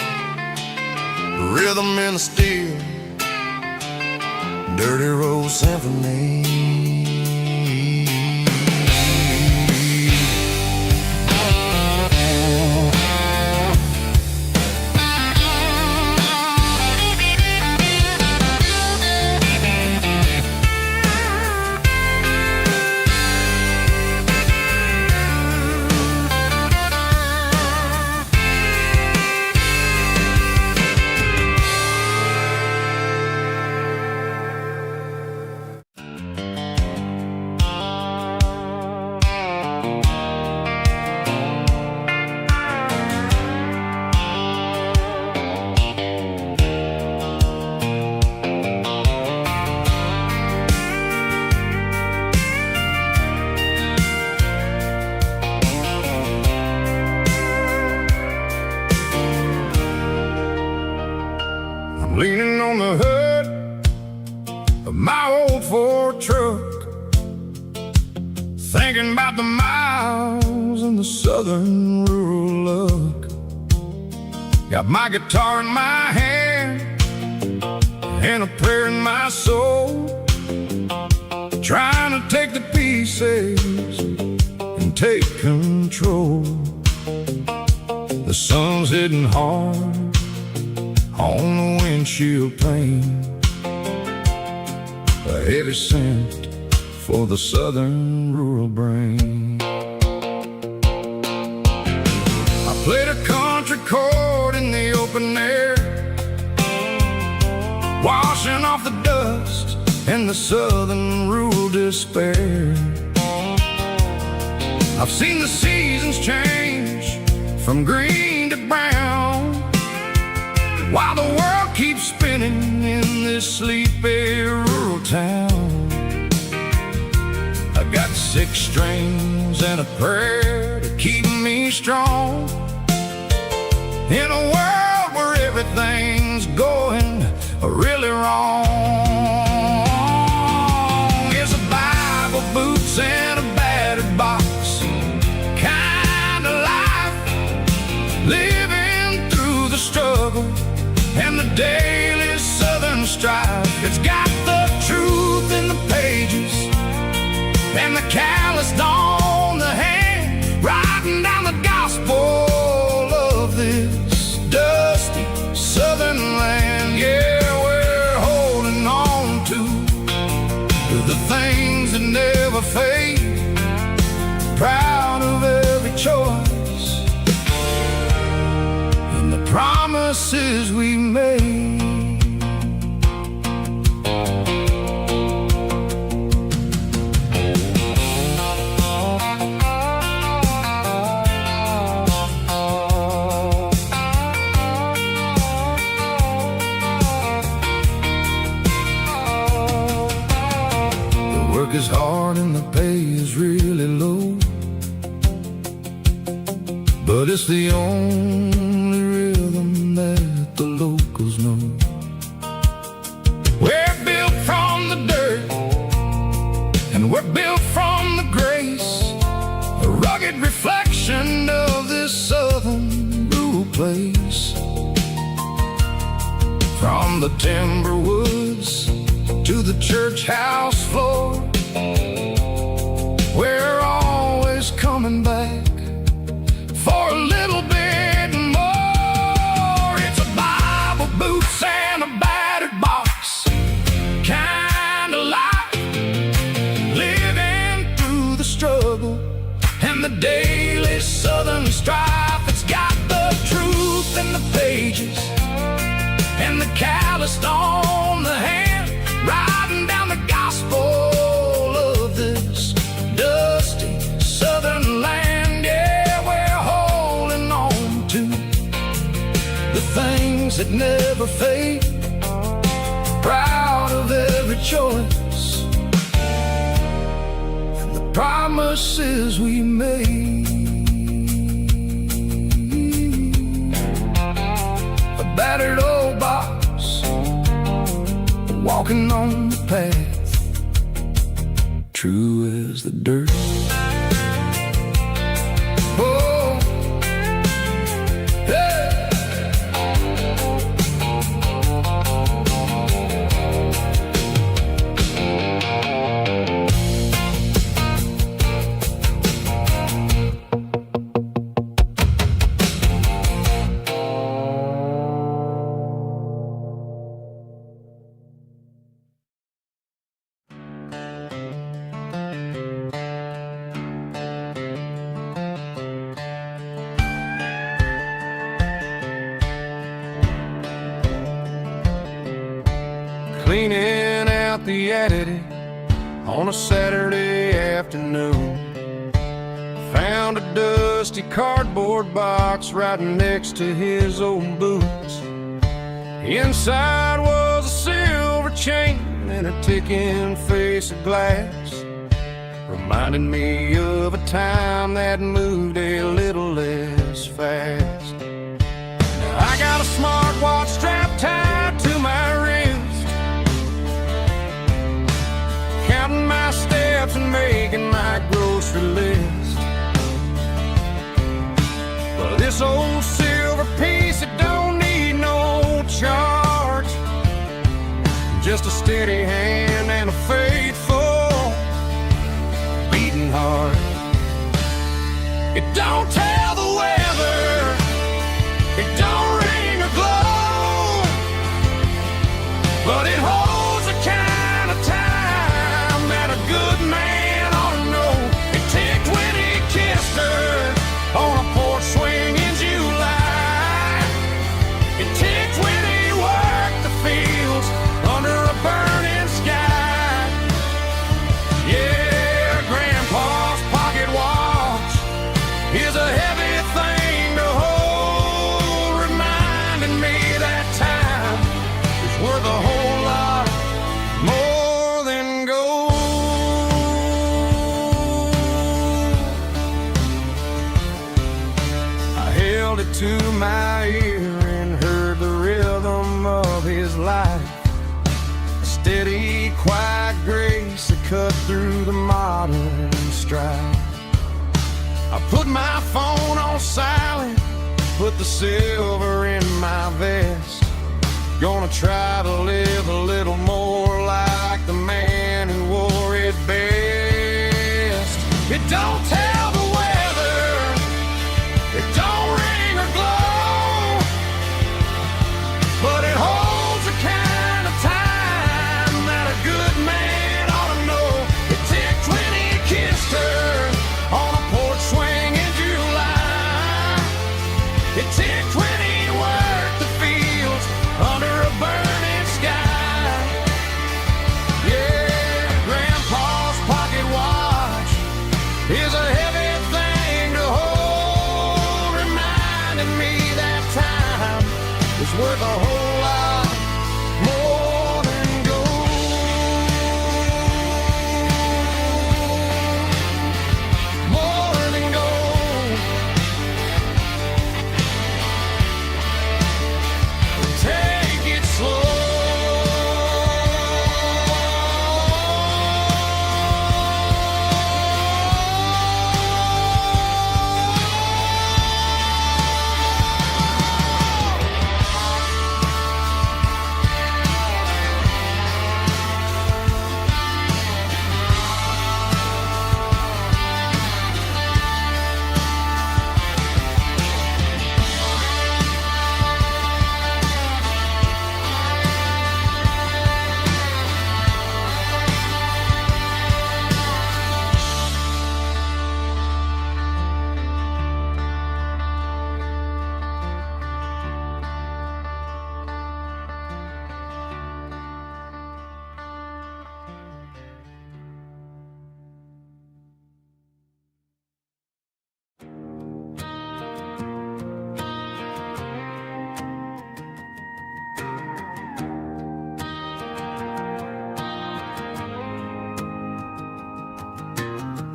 rhythm in the steel, dirty road symphony. Leaning on the hood of my old Ford truck, thinking about the miles and the southern rural look. Got my guitar in my hand and a prayer in my soul, trying to take the pieces and take control. The sun's hitting hard on the windshield pane, a heavy scent for the southern rural brain. I played a country chord in the open air, washing off the dust and the southern rural despair. I've seen the seasons change from green to brown, while the world keeps spinning in this sleepy rural town. I got 6 strings and a prayer to keep me strong, in a world where everything's going really wrong. Here's a Bible, boots, and a battered box, daily Southern strife. It's got the truth in the pages and the calloused on the hand, writing down the gospel of this dusty Southern land. Yeah, we're holding on to the things that never fade, proud of every choice and the promises we made. Work is hard and the pay is really low, but it's the only rhythm that the locals know. We're built from the dirt and we're built from the grace, a rugged reflection of this southern rural place. From the timber woods to the church house floor, we're always coming back for a little bit more. It's a Bible, boots, and a battered box kind of life, living through the struggle and the daily Southern strife. It's got the truth in the pages and the calloused on the hand, writing down the gospel of this dusty Southern land. Yeah, we're holding on to the things that never fade, proud of every choice and the promises we made. A battered old box, walking on the path, true as the dirt. Oh, yeah. Cleaning out the attic on a Saturday afternoon, found a dusty cardboard box right next to his old boots. Inside was a silver chain and a ticking face of glass, reminding me of a time that moved a little less fast. Now I got a smartwatch strapped tied to my wrist, counting my steps and making my grocery list. Well, this old silver piece, it don't need no charge, just a steady hand and a faithful beating heart. It don't tell the weather, it don't ring or glow, but it holds the kind of time that a good man ought to know. It ticked when he kissed her on a porch swing in July. It ticked when he worked the fields under a burning sky. Yeah, Grandpa's pocket watch is a heavy thing to hold, reminding me that time is worth a whole lot more than gold. I held it to my ear and heard the rhythm of his life, a steady, quiet grace that cut through the modern strife. I put my phone on silent, put the silver in my vest, Gonna try to live a little more like the man who wore it best. It don't tell the weather, it don't ring or glow, but it holds the kind of time that a good man ought to know. It ticked when he kissed her on a porch swing in July. It ticked when he worked the fields under a burning sky. Yeah, Grandpa's pocket watch is a heavy thing to hold, reminding me that time is worth a whole lot more than gold. More than gold. Take it slow.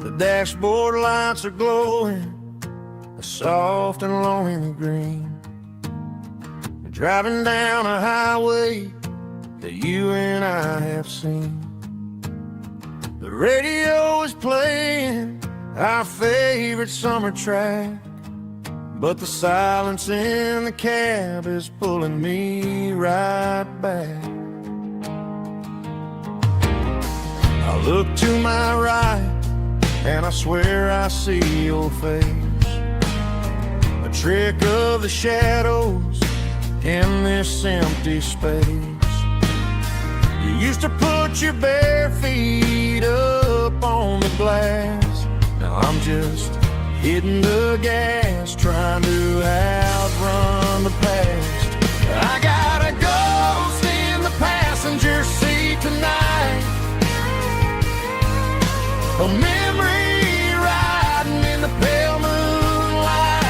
The dashboard lights are glowing, a soft and lonely green. Driving down a highway that you and I have seen. The radio is playing our favorite summer track, but the silence in the cab is pulling me right back. I look to my right and I swear I see your face, a trick of the shadows in this empty space. You used to put your bare feet up on the glass. Now I'm just hitting the gas, trying to outrun the past. I got a ghost in the passenger seat tonight, a memory riding in the pale moonlight.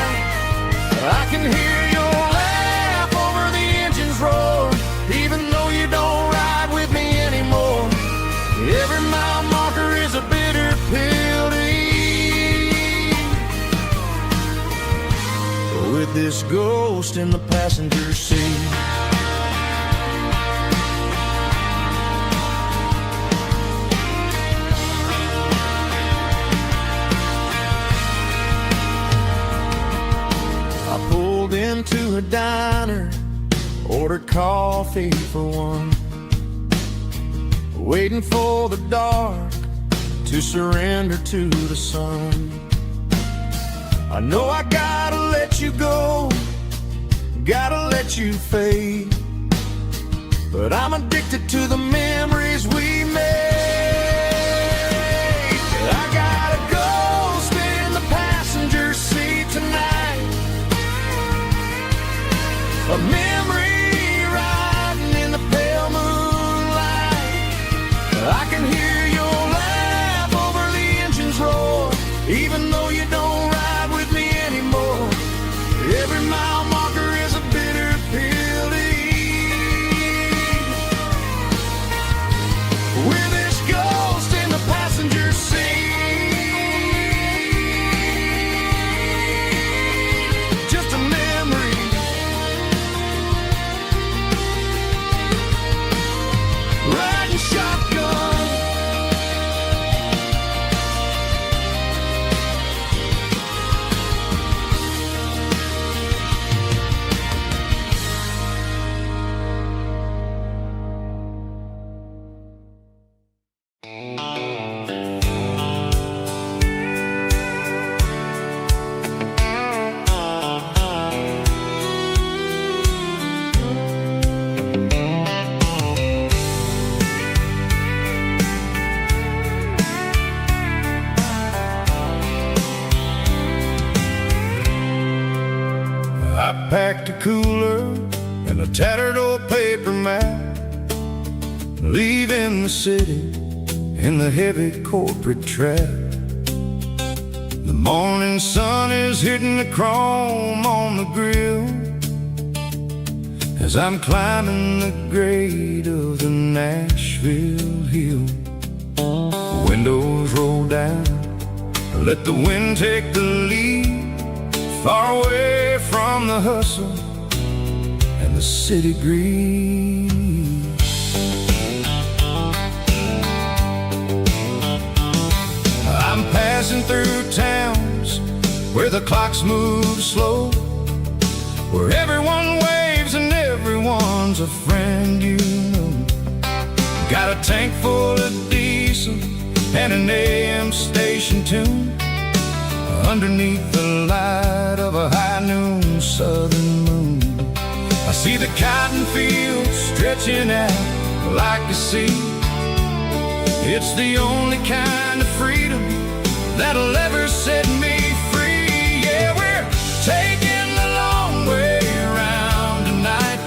I can hear your laugh over the engine's roar, even though you don't ride with me anymore. Every mile marker is a bitter pill to eat, with this ghost in the passenger seat. I pulled into a diner, ordered coffee for one, waiting for the dark to surrender to the sun. I know I gotta let you go, gotta let you fade, but I'm addicted to the memories we made. I got a ghost in the passenger seat tonight, a memory riding in the pale moonlight. I can hear your laugh over the engine's roar, even though you don't ride with me anymore. Every mile marker is a bitter pill to eat, with this ghost in the passenger seat. Just a memory, I packed a cooler and a tattered old paper map, leaving the city in the heavy corporate trap. The morning sun is hitting the chrome on the grill as I'm climbing the grade of the Nashville hill. Windows roll down, let the wind take the lead, far away from the hustle and the city greed. I'm passing through towns where the clocks move slow, where everyone waves and everyone's a friend you know. Got a tank full of diesel and an AM station tune underneath the light of a high noon southern moon. I see the cotton fields stretching out like a sea. It's the only kind of freedom that'll ever set me free. Yeah, we're taking the long way around tonight,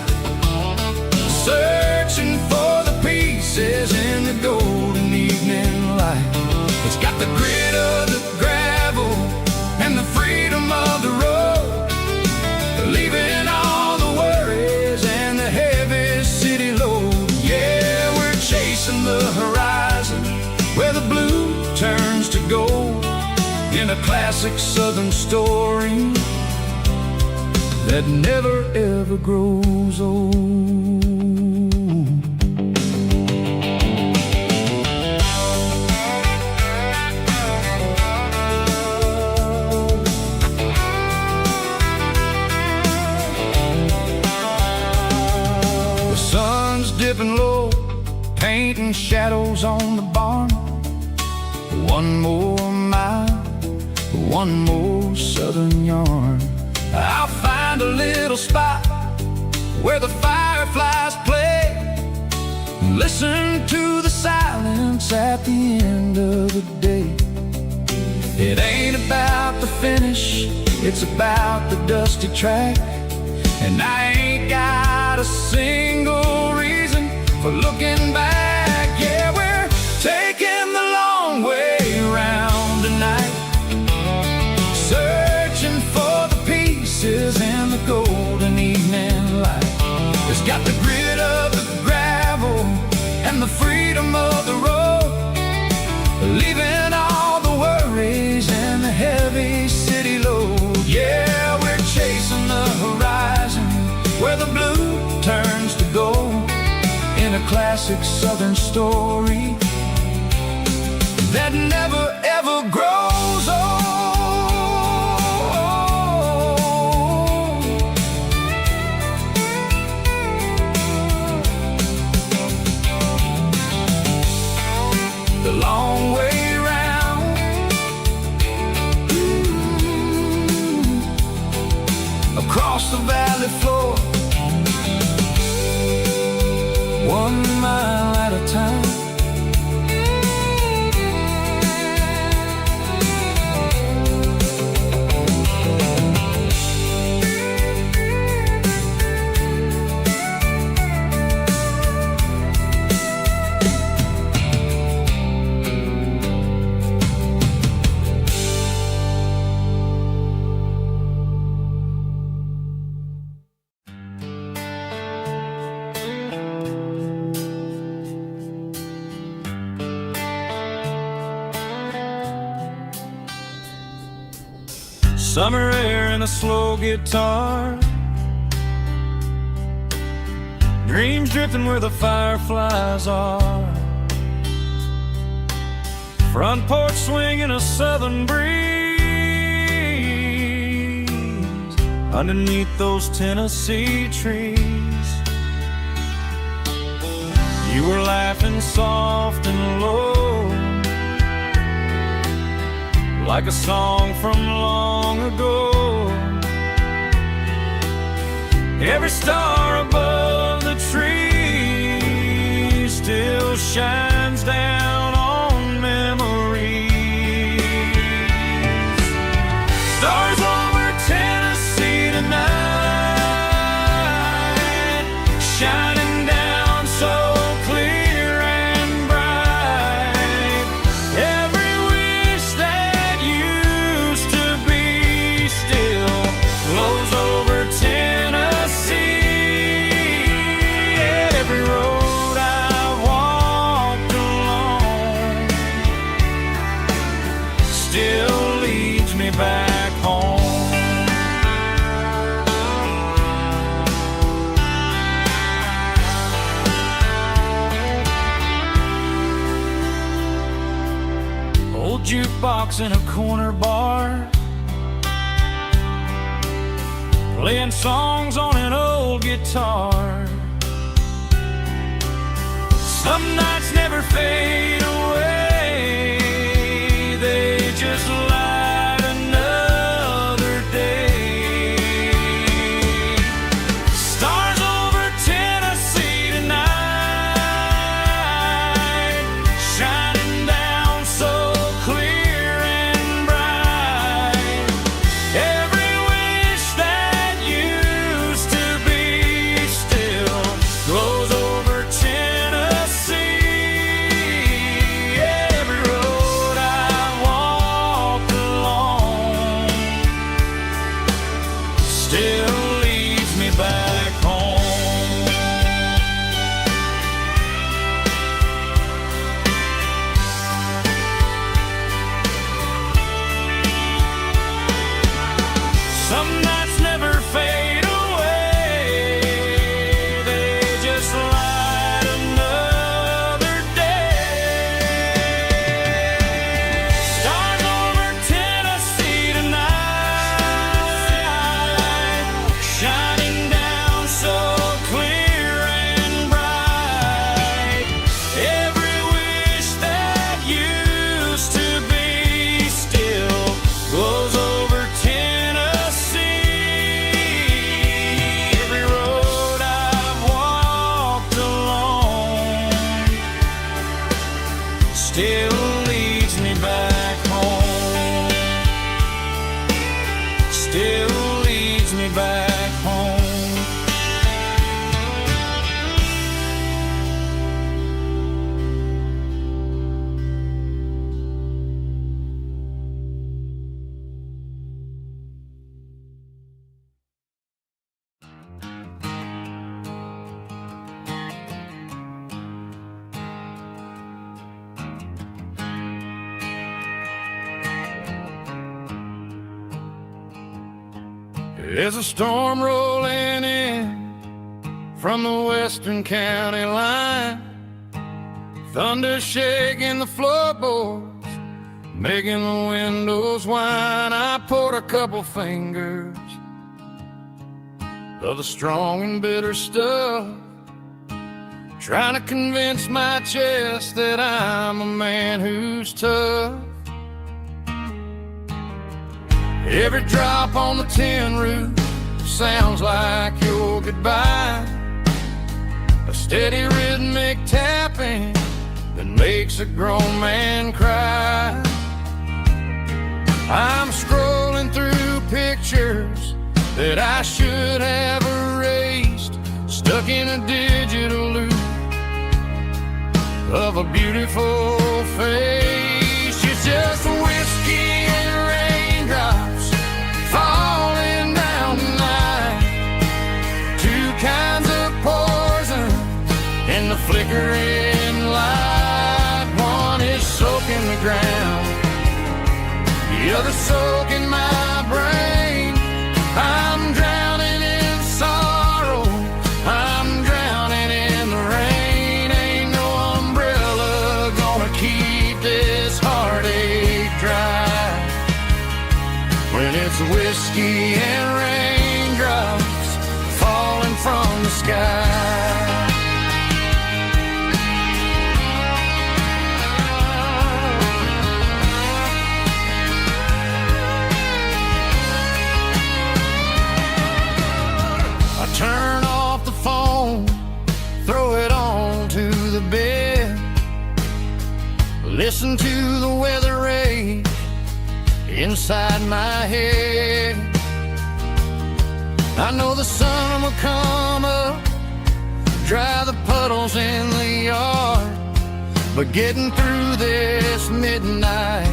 searching for the pieces in the golden evening light. It's got the grit of the gravel and the freedom of the road, leaving all the worries and the heavy city load. Yeah, we're chasing the horizon where the blue turns to gold, in a classic southern story that never ever grows old. The sun's dipping low, painting shadows on the barn. One more mile, one more southern yarn. I'll find a little spot where the fireflies play, listen to the silence at the end of the day. It ain't about the finish, it's about the dusty track, and I ain't got a single reason for looking back. Yeah, we're taking the long way around tonight, searching for the pieces in the golden evening light. It's got the grit of the gravel and the freedom of the road, leaving all the worries and the heavy city load. Yeah, we're chasing the horizon where the blue turns to gold, in a classic southern story that never ever grows old. The long way round, across the valley floor, 1 mile at a time. Summer air and a slow guitar, dreams drifting where the fireflies are, front porch swinging a southern breeze underneath those Tennessee trees. You were laughing soft and low, like a song from long ago. Every star above the tree still shines down on memories. Stars over Tennessee tonight, rocks in a corner bar, playing songs on an old guitar. Some nights never fade away, they just light another day. Stars over Tennessee tonight, shining down so clear and bright. Every wish that used to be still glows over Tennessee. Every road I walked along still leads me back home. Some nights never fade away, they just light another day. Stars over Tennessee tonight, shining down so clear and bright. Every wish that used to be still glows over Tennessee. Every road I've walked along still leads me back home. Still leads me back home. There's a storm rolling in from the western county line, thunder shaking the floorboards, making the windows whine. I poured a couple fingers of the strong and bitter stuff, trying to convince my chest that I'm a man who's tough. Every drop on the tin roof sounds like your goodbye, a steady rhythmic tapping that makes a grown man cry. I'm scrolling through pictures that I should have erased, stuck in a digital loop of a beautiful face. It's just whiskey and raindrops falling down tonight, two kinds of poison in the flickering light. One is soaking the ground, the other soaking my brain. I'm drowning in sorrow, I'm drowning in the rain. Ain't no umbrella gonna keep this heartache dry when it's whiskey and raindrops falling from the sky. Turn off the phone, throw it on to the bed, listen to the weather rage inside my head. I know the sun will come up, dry the puddles in the yard, but getting through this midnight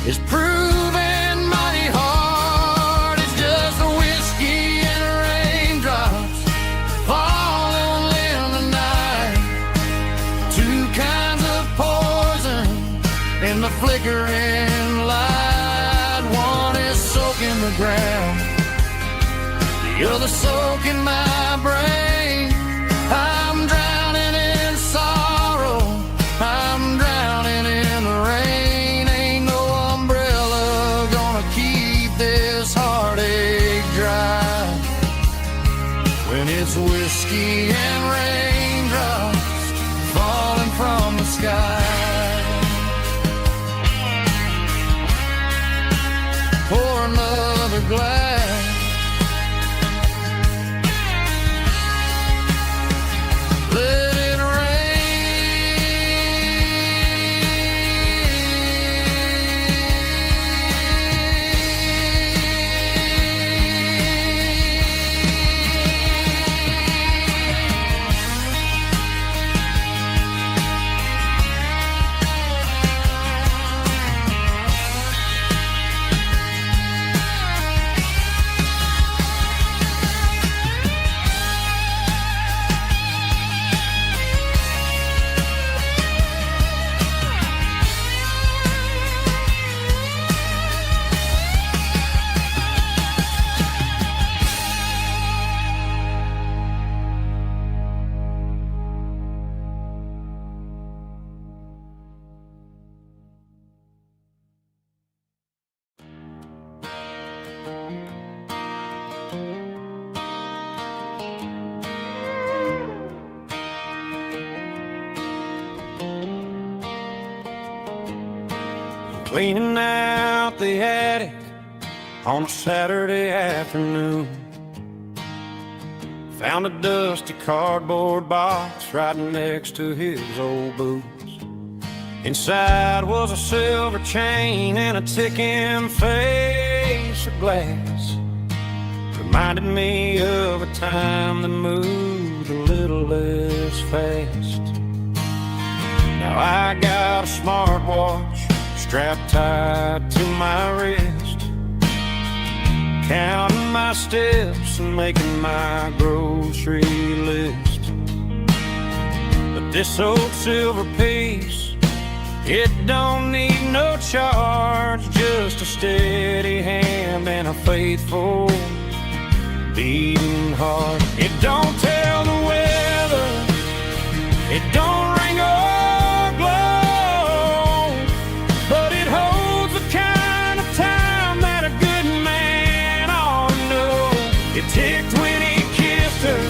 is proving mighty hard. It's just the whiskey and raindrops falling in the night, two kinds of poison in the flickering light. One is soaking the ground, the other soaking my brain. I'm drowning in sorrow, I'm drowning in the rain. Ain't no umbrella It's whiskey and raindrops falling from the sky. Pour another glass. Let it cleaning out the attic on a Saturday afternoon. Found a dusty cardboard box right next to his old boots. Inside was a silver chain and a ticking face of glass. Reminded me of a time that moved a little less fast. Now I got a smartwatch strapped tight to my wrist, counting my steps and making my grocery list. But this old silver piece, it don't need no charge, just a steady hand and a faithful beating heart. It don't tell the weather, it don't ring or glow, but it holds the kind of time that a good man ought to know. It ticked when he kissed her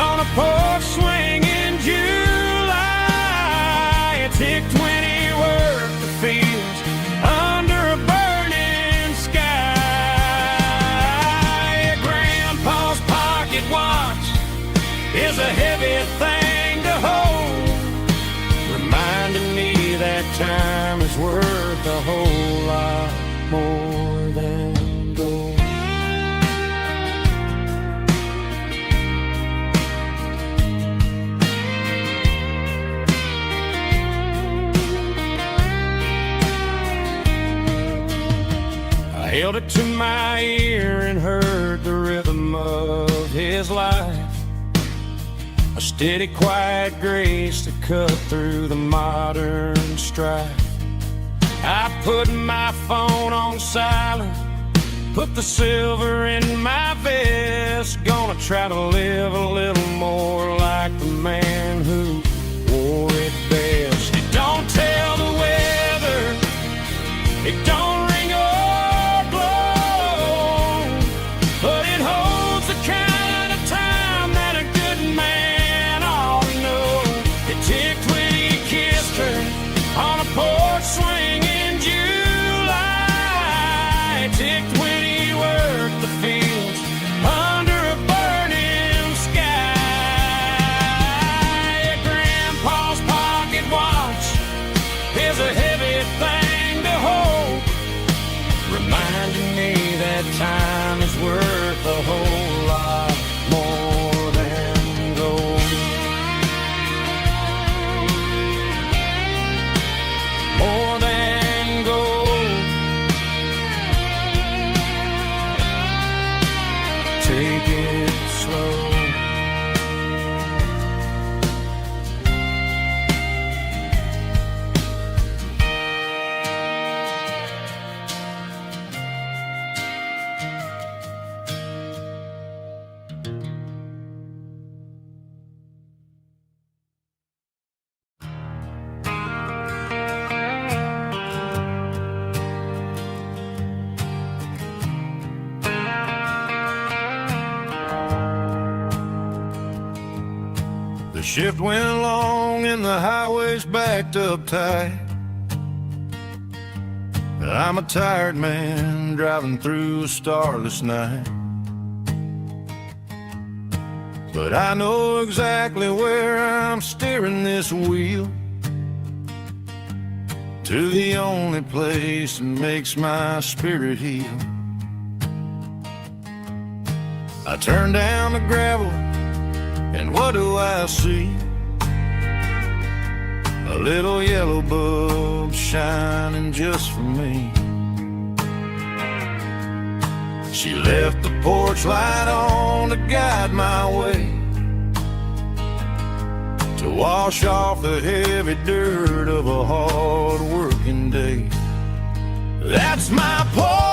on a porch swing in July. It ticked when he worked the fields under a burning sky. Grandpa's pocket watch is a heavy thing to hold, reminding me that time is worth a whole lot more than gold. I held it to my ear and heard the rhythm of his life, a steady, quiet grace that cut through the modern strife. I put my phone on silent, put the silver in my vest. Gonna try to live a little more like the man who wore it best. It don't tell the weather, it don't ring or blow, but it holds the kind of time that a good man ought to know. It ticked when he kissed her on a porch swing in July. It ticked when he worked the fields under a burning sky. shift went long and the highway's backed up tight. I'm a tired man driving through a starless night, but I know exactly where I'm steering this wheel, to the only place that makes my spirit heal. I turn down the gravel, and what do I see? A little yellow bulb shining just for me. She left the porch light on to guide my way, to wash off the heavy dirt of a hard working day. That's my porch.